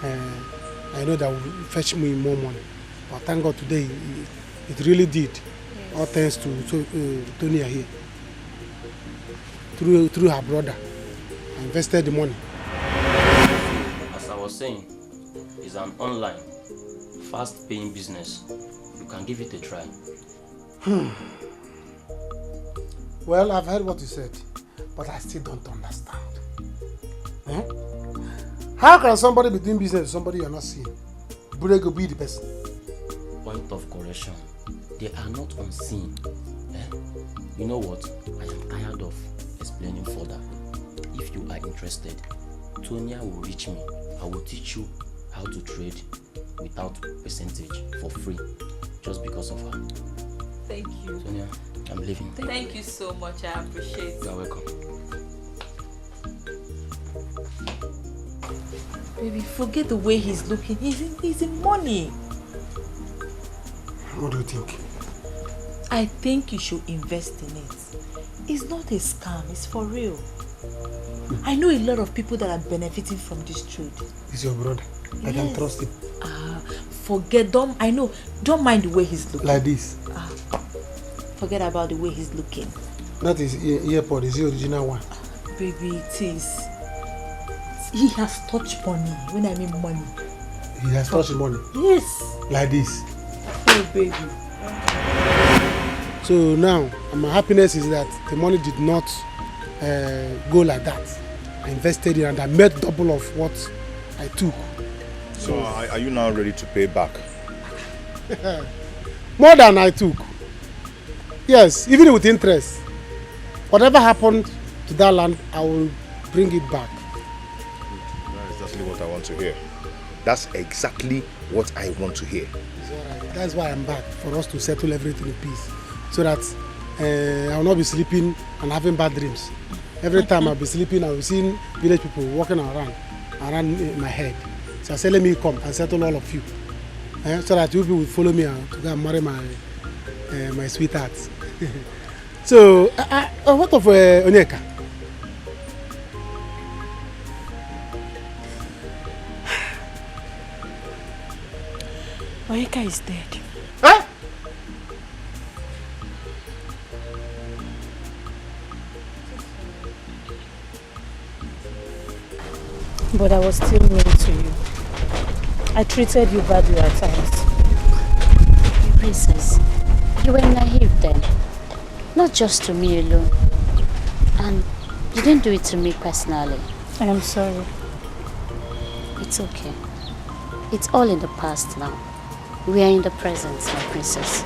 I know that will fetch me more money. But thank God today it really did. Yes. All thanks to Tonya here. Through her brother. I invested the money. As I was saying, it's an online, fast-paying business. You can give it a try. Well, I've heard what you said, but I still don't understand. How can somebody be doing business with somebody you're not seeing? Burego be the person. Point of correction. They are not unseen. You know what? I am tired of explaining further. If you are interested, Tonya will reach me. I will teach you how to trade without percentage for free just because of her. Thank you. Sonia, I'm leaving. Thank you so much. I appreciate it. You are welcome. Baby, forget the way he's looking. He's in money. What do you think? I think you should invest in it. It's not a scam, it's for real. I know a lot of people that are benefiting from this trade. He's your brother. I can trust him. Forget, don't mind the way he's looking. Like this. Forget about the way he's looking. That is earpod, is the original one. Baby, it is. He has touched money. When I mean money. He has touched money? Yes. Like this. Oh, baby. So now, my happiness is that the money did not go like that. I invested in and I made double of what I took. So are you now ready to pay back? More than I took. Yes, even with interest. Whatever happened to that land, I will bring it back. That's exactly what I want to hear. That's exactly what I want to hear. It's all right. That's why I'm back, for us to settle everything in peace. So that I will not be sleeping and having bad dreams. Every time I'll be sleeping, I'll be seeing village people walking around in my head. So I say, let me come and settle all of you. So that you people will follow me to go and marry my sweetheart. So, what of Onyeka? Onyeka is dead. Huh? But I was still mean to you. I treated you badly at times. Princess, you were naive then. Not just to me alone. And you didn't do it to me personally. I am sorry. It's okay. It's all in the past now. We are in the present, my princess.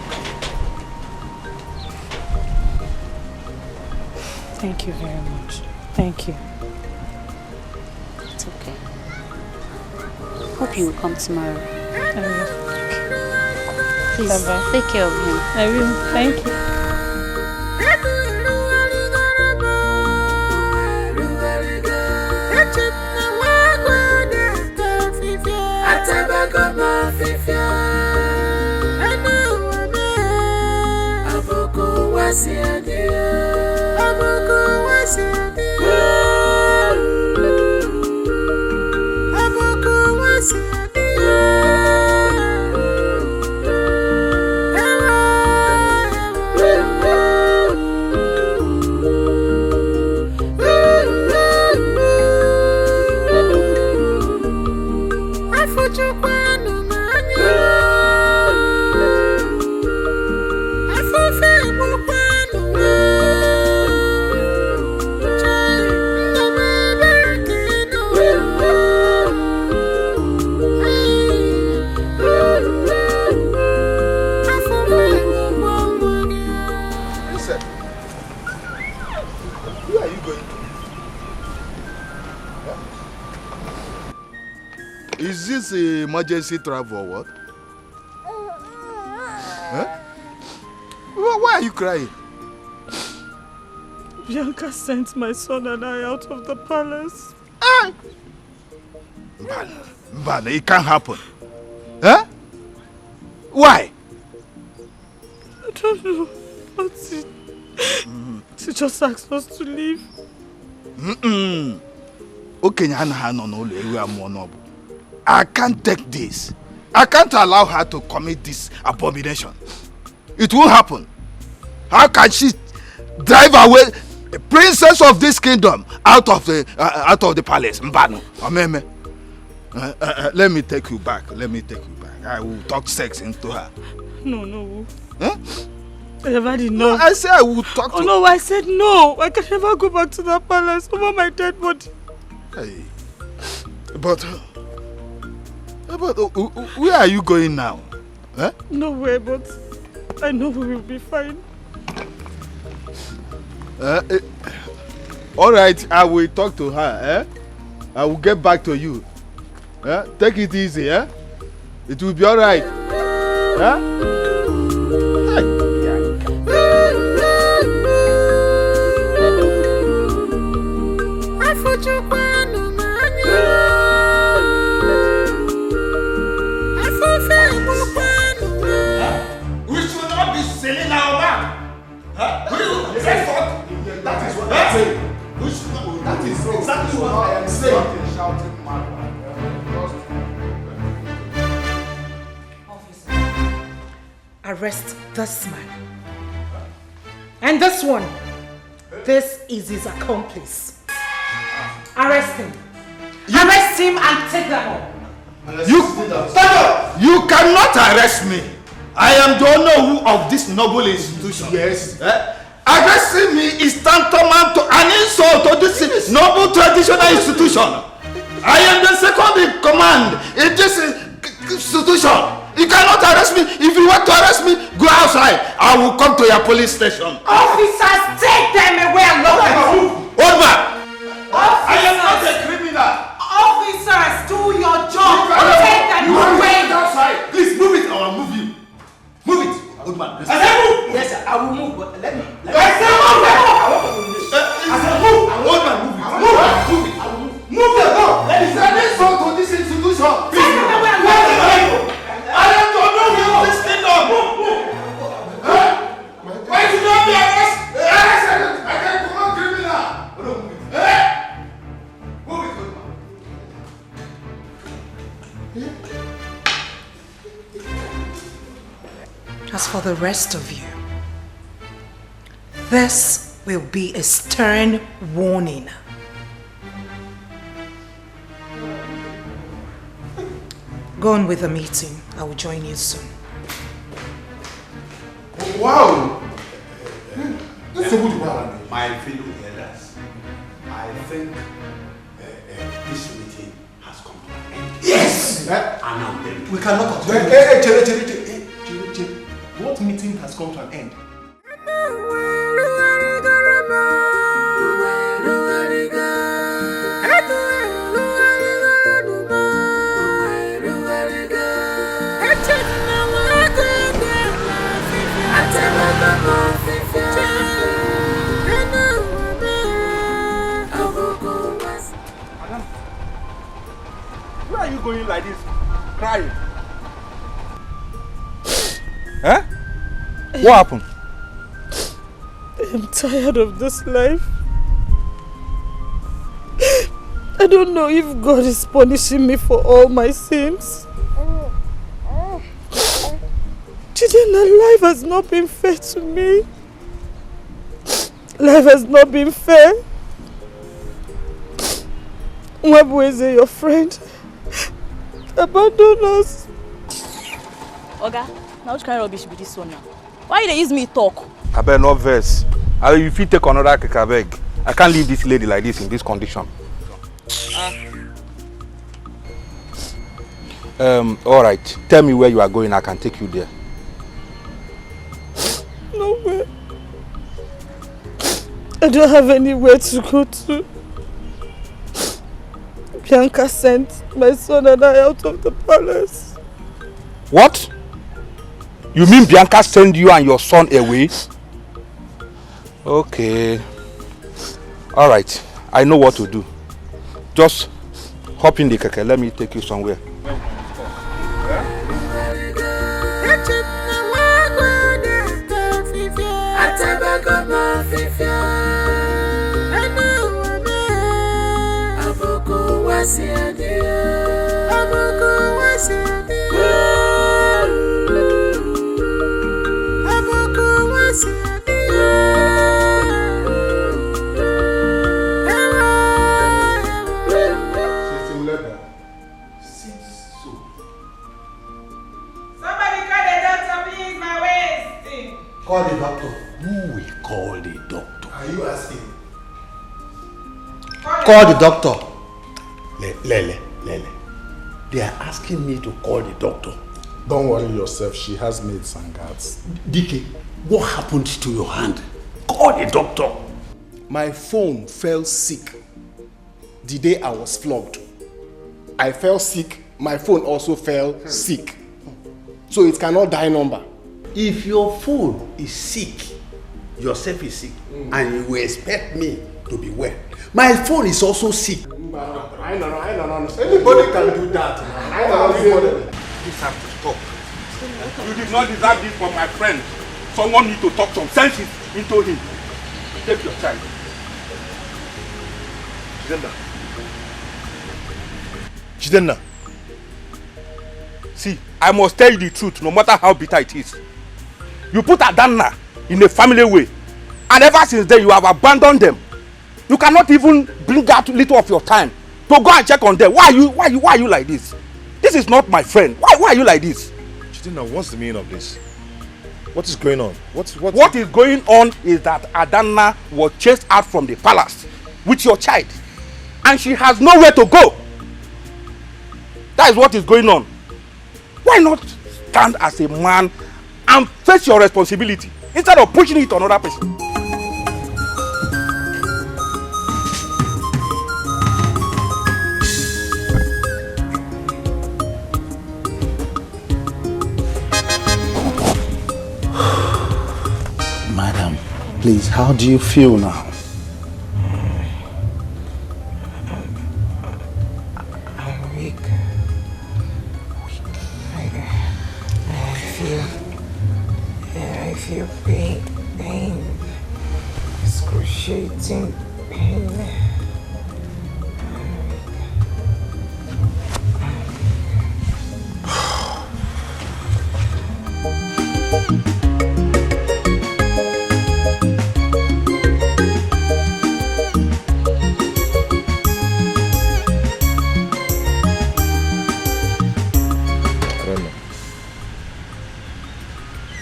Thank you very much. Thank you. It's okay. Hope you will come tomorrow. I will. Please, Bye-bye. take care of him. I will. Thank you. Is this emergency travel or what? Huh? Why are you crying? Bianca sent my son and I out of the palace. Mbana, it can't happen. Huh? Why? I don't know. But she just asked us to leave. I can't take this. I can't allow her to commit this abomination. It won't happen. How can she drive away a princess of this kingdom out of the palace? Mbano, Ameme. Let me take you back. Let me take you back. I will talk sex into her. No. Huh? I have had enough. No, I said I will talk to... Oh no, I said no. I can never go back to that palace over my dead body. Hey. But where are you going now? Huh? Nowhere, but I know we will be fine. All right, I will talk to her. I will get back to you. Take it easy, It will be alright. We should not be selling our man. That is what I'm saying. That is exactly what I am saying. Arrest this man. And this one. This is his accomplice. Arrest him. Arrest him and take them all. You cannot arrest me. I am the owner of this noble institution. Yes. Arresting me is tantamount to an insult to this noble traditional institution. I am the second in command in this institution. You cannot arrest me. If you want to arrest me, go outside. I will come to your police station. Officers, take them away and lock them up. Old man. I am not a criminal. Officers, do your job. Take them away. Outside. Please move it or I'll move you. Move it, old man. I said move. Yes, sir. I will move, but let me. I said move. I said move. Old man, move it. Move it. Move the door. Let me say this to this institution. Take them away. I am to know you this kingdom. Why should not be arrested? I can command criminal. Move it. Move it, old man. As for the rest of you, this will be a stern warning. Go on with the meeting. I will join you soon. Wow! My fellow elders, I think this meeting has come to an end. Yes! And now then, We cannot continue. What meeting has come to an end? Where are you going like this? Crying? Eh? What happened? I'm tired of this life. I don't know if God is punishing me for all my sins. Chidinna, life has not been fair to me. Life has not been fair. Mwabweze, your friend, abandoned us. Oga, now which kind of rubbish be this one now? Why they use me talk? I better not verse. If you take another cake, I beg. I can't leave this lady like this in this condition. Alright. Tell me where you are going, I can take you there. Nowhere. I don't have anywhere to go to. Bianca sent my son and I out of the palace. What? You mean Bianca sent you and your son away? Okay. Alright. I know what to do. Just hop in the keke. Let me take you somewhere. Call the doctor. Who will call the doctor? Are you asking? Call the doctor. Lele. They are asking me to call the doctor. Don't worry yourself. She has maids and guards. Dikeh, what happened to your hand? Call the doctor. My phone fell sick the day I was flogged. I fell sick, my phone also fell sick. So it cannot die number. If your phone is sick, yourself is sick, and you expect me to be well, my phone is also sick. I know. Anybody can do that. I know. This has to stop. You did not deserve this from my friend. Someone need to talk some sense into him. Take your child. Jidenna. See, I must tell you the truth, no matter how bitter it is. You put Adanna in a family way, and ever since then you have abandoned them. You cannot even bring out little of your time to go and check on them. Why are you like this? This is not my friend. Why are you like this? Jidenna, what's the meaning of this? What is going on? What is going on is that Adanna was chased out from the palace with your child, and she has nowhere to go. That is what is going on. Why not stand as a man and face your responsibility instead of pushing it on another person? Madam, please, how do you feel now? I'm weak. I feel pain, excruciating pain.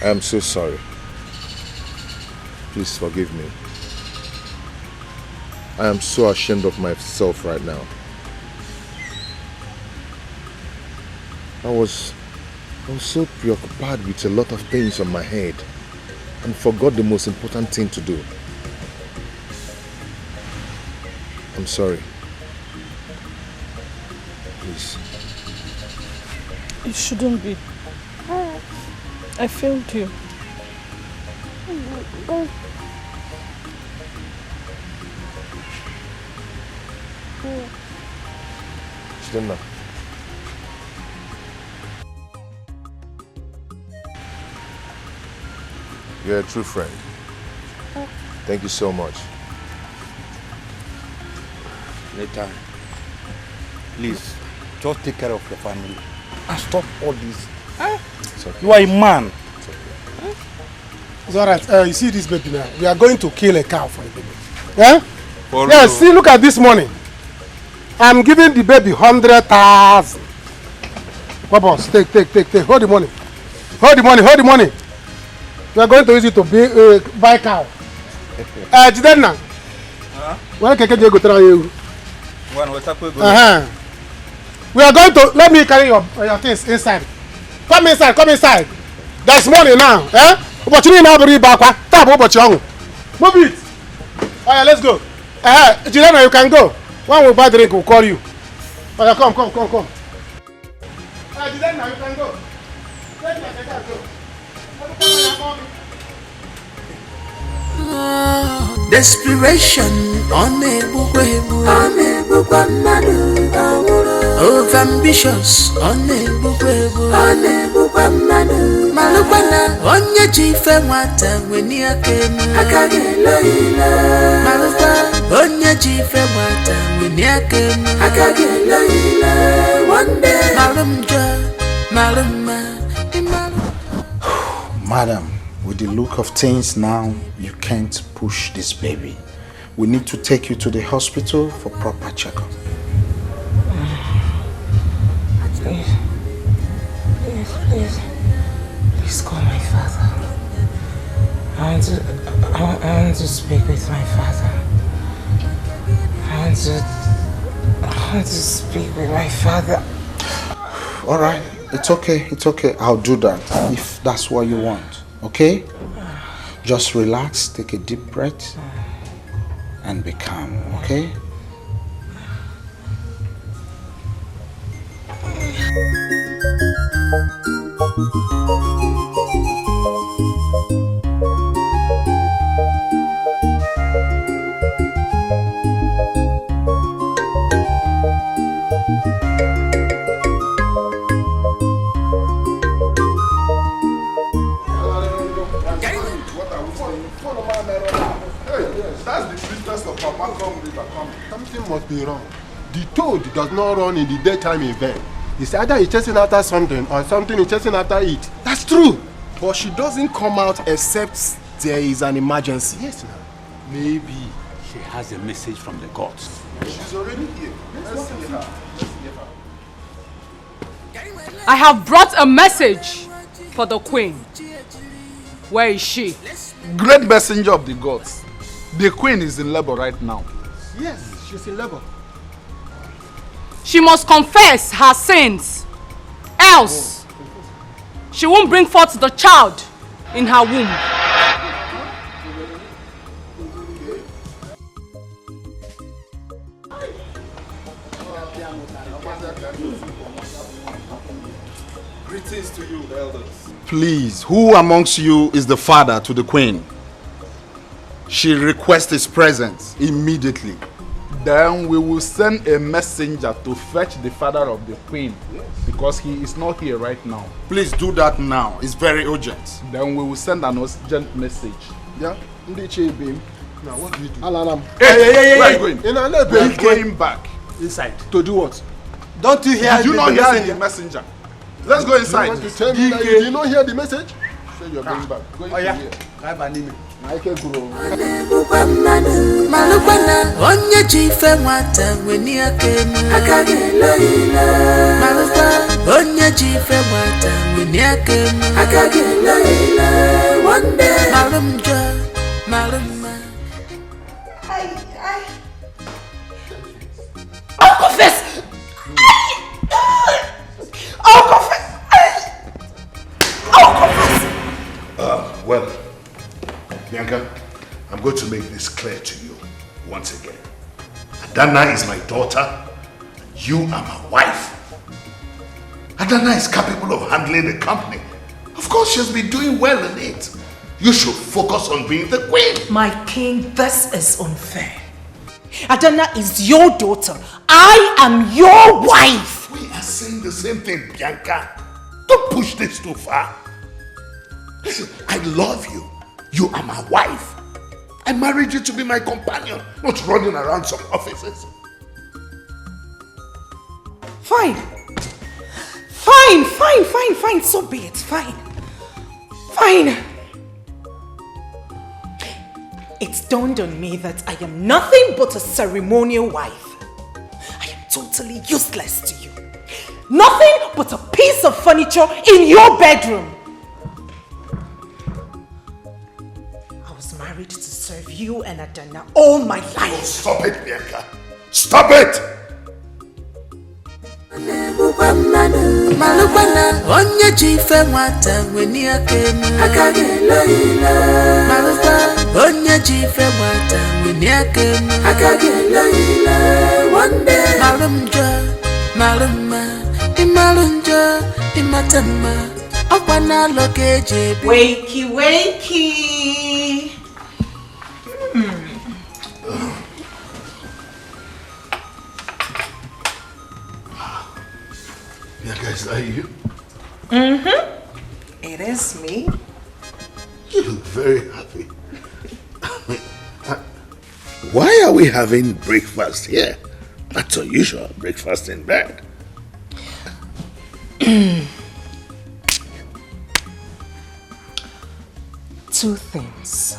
I am so sorry. Please forgive me. I am so ashamed of myself right now. I was so preoccupied with a lot of things on my head and forgot the most important thing to do. I'm sorry. Please. You shouldn't be. I failed you. Jidenna. You're a true friend. Thank you so much. Later, please, just take care of your family and stop all this. Okay. You are a man. It's alright. You see this baby now? We are going to kill a cow for the baby. Yeah? For yeah, real? see, look at this money. I'm giving the baby 100,000. Boss, take. Hold the money. Hold the money. We are going to use it to buy cow. Jidenna. When can you go try you? We are going to, let me carry your things inside. Come inside. There's money now. Opportunity now to back. Tap opportunity. Move it. Oh yeah, let's go. Jidenna, you can go. When we buy drink, we'll call you. Oh yeah, come. Jidenna, you can go. Desperation overambitious malukwana onye chife nwata wenia kenu malukwa onye chife nwata wenia kenu one day Madam, with the look of things now, you can't push this baby. We need to take you to the hospital for proper checkup. Please call my father. I want to speak with my father. I want to speak with my father. All right, it's okay. I'll do that if that's what you want. Okay? Just relax, take a deep breath, and be calm. Okay? yes, that's the business of Papa come river come. Something must be wrong. The toad does not run in the daytime event. It's either he's chasing after something or something is chasing after it. That's true. But she doesn't come out except there is an emergency. Yes, now. Maybe she has a message from the gods. She's already here. Let's see her. I have brought a message for the queen. Where is she? Great messenger of the gods. The queen is in labor right now. Yes, she's in labor. She must confess her sins. Else, she won't bring forth the child in her womb. Greetings to you, elders. Please, who amongst you is the father to the queen? She requests his presence immediately. Then we will send a messenger to fetch the father of the queen, because he is not here right now. Please do that now. It's very urgent. Then we will send an urgent message. Yeah? Now what do we do? Alanam. Hey, where are you going? We are going back. Inside. To do what? Don't you hear Did you not hear the messenger? Let's go inside. You want to tell me that you did not hear the message? Say you're going back. Going oh, yeah. here. I have an email. Malukwana onye jife nwata weni akenu akagelo ile Malukwa onye jife nwata weni akenu akagelo ile one day malumma I'll confess. I'll confess. Well, Bianca, I'm going to make this clear to you once again. Adana is my daughter. You are my wife. Adana is capable of handling the company. Of course, she has been doing well in it. You should focus on being the queen. My king, this is unfair. Adana is your daughter. I am your wife. We are saying the same thing, Bianca. Don't push this too far. Listen, I love you. You are my wife. I married you to be my companion, not running around some offices. Fine. Fine. So be it. Fine. It's dawned on me that I am nothing but a ceremonial wife. I am totally useless to you. Nothing but a piece of furniture in your bedroom. I was married to serve you and Adana all my life. Oh, stop it, Bianca. Stop it! Malukwana onye jife nwata weni akenu akagelo ile Malukwa onye jife nwata weni akenu akagelo ile one day malumma imalunjo imatama okwana lokeje wakey Bianca, is that you? It is me. You look very happy. Why are we having breakfast here? That's unusual, breakfast in bed. Two things.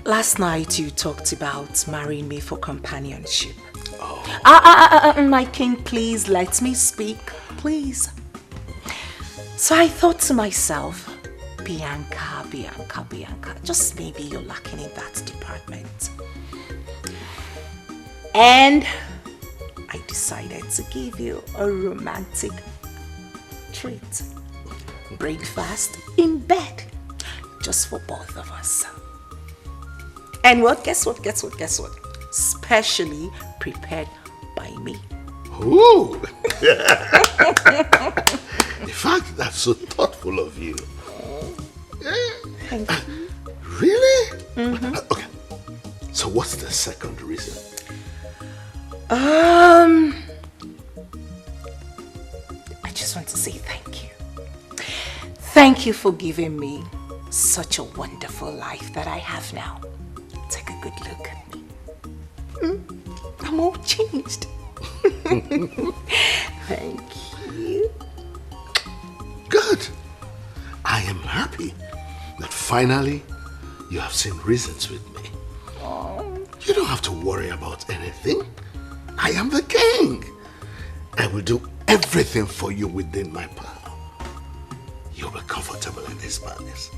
Last night you talked about marrying me for companionship. My king, please let me speak, please. So I thought to myself, Bianca, just maybe you're lacking in that department. And I decided to give you a romantic treat. Breakfast in bed, just for both of us. And what? Guess what? Specially prepared by me. Ooh! In fact, that's so thoughtful of you. Thank you. Really? Okay. So what's the second reason? I just want to say thank you. Thank you for giving me such a wonderful life that I have now. Take a good look at me. I'm all changed. Thank you. Good. I am happy that finally you have seen reasons with me. You don't have to worry about anything. I am the king. I will do everything for you within my power. You'll be comfortable in this palace.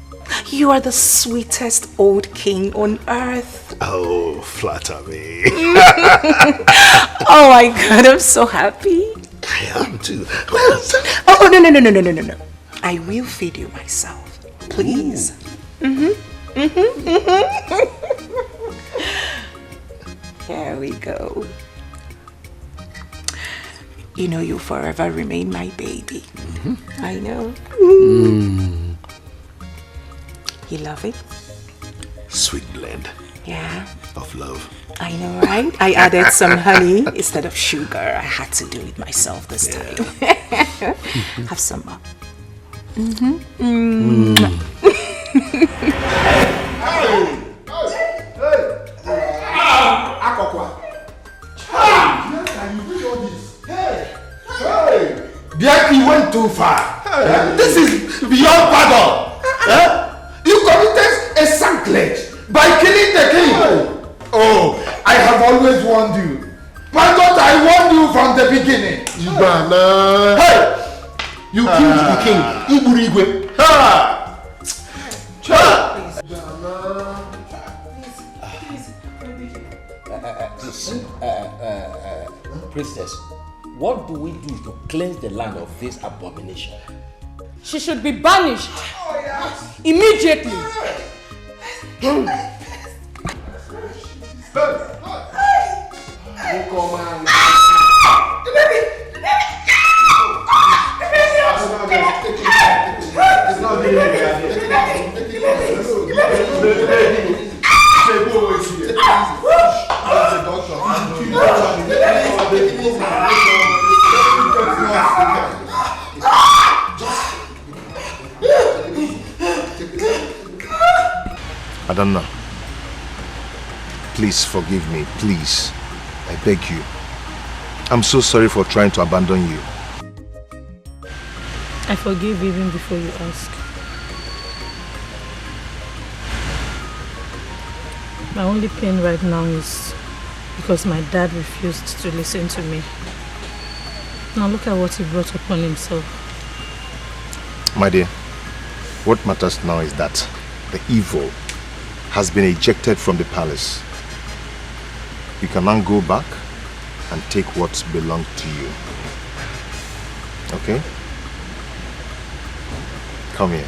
You are the sweetest old king on earth. Oh, flatter me. Oh my God, I'm so happy. I am too. Well, oh, no. I will feed you myself. Please. Here we go. You know you'll forever remain my baby. I know. You love it? Sweet blend. Yeah. Of love. I know, right? I added some honey instead of sugar. I had to do it myself this time. Have some more. Dikeh went too far. This is beyond pardon. You committed a sacrilege by killing the king. Oh, I have always warned you. Why don't I warn you from the beginning? Hey, you killed the king. Iburigwe. Princess, what do we do to cleanse the land of this abomination? She should be banished immediately. Adanna, please forgive me, please. I beg you. I'm so sorry for trying to abandon you. I forgive even before you ask. My only pain right now is because my dad refused to listen to me. Now look at what he brought upon himself. My dear, what matters now is that the evil has been ejected from the palace. You can now go back and take what belonged to you. Okay? Come here.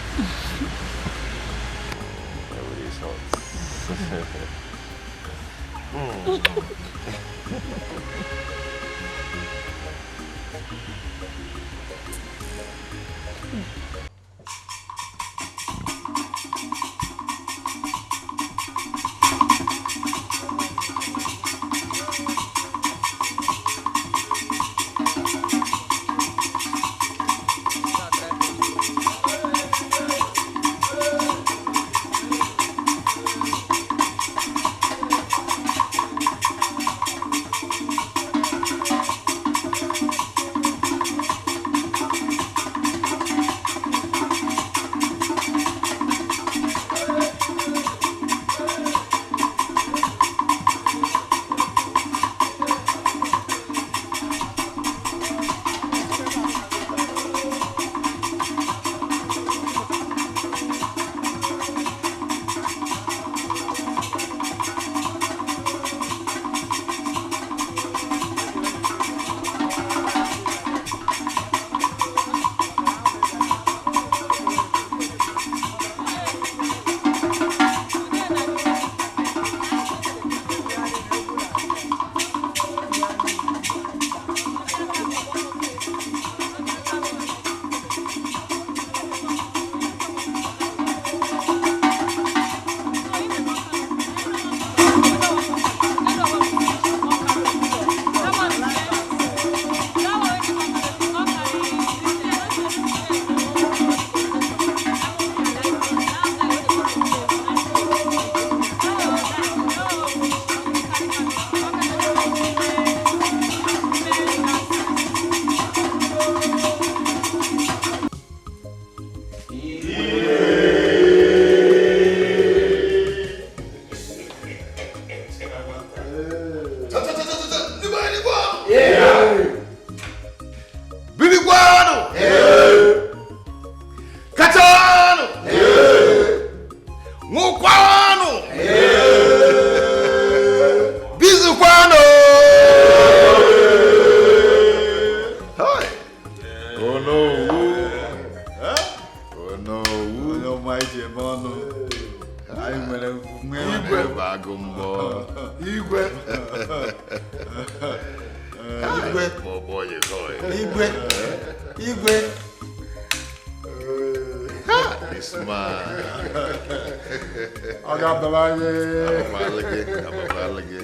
Bagumbo. Igwe. Igwe. Oh boy, you know it. Igwe. Igwe. This man. I got the line. I'm a balagi.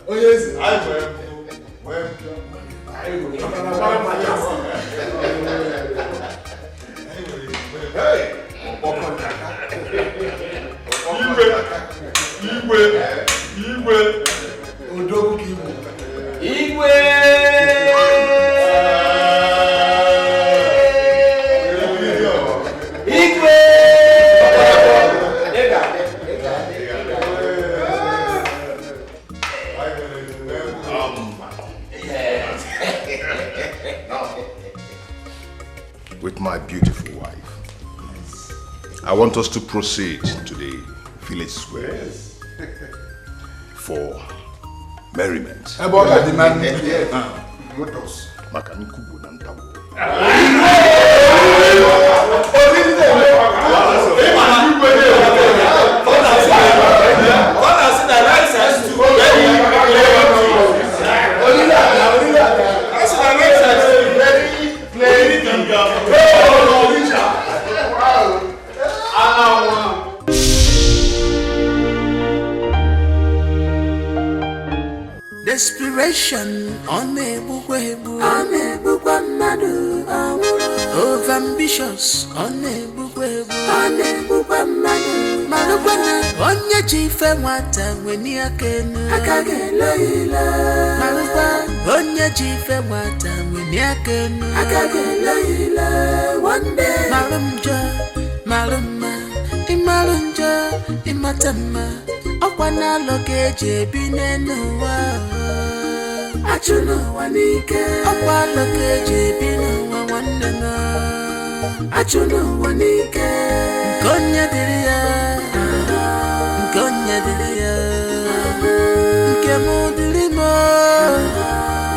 Oh yes, I will. Hey! Igwe. Odogu Kibu. Igwe! With my beautiful wife, I want us to proceed to the village square for merriment. About the man here. Desperation on me over ambitious on me Malukwana onye chife nwata weni akenu akagelo ila Malukwa onye chife nwata weni akenu akagelo ila one day malumma imalunja imatama okwana lokeje binenuwa achuno wanike okwa lokeje binenuwa wannena achuno wanike Konya diria Nkemu dilimo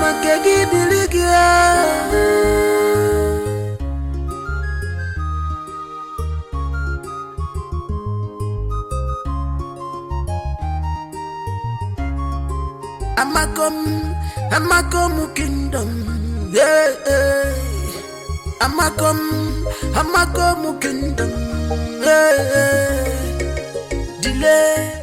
Makegi diligia Amakom kingdom Amakom kingdom Delay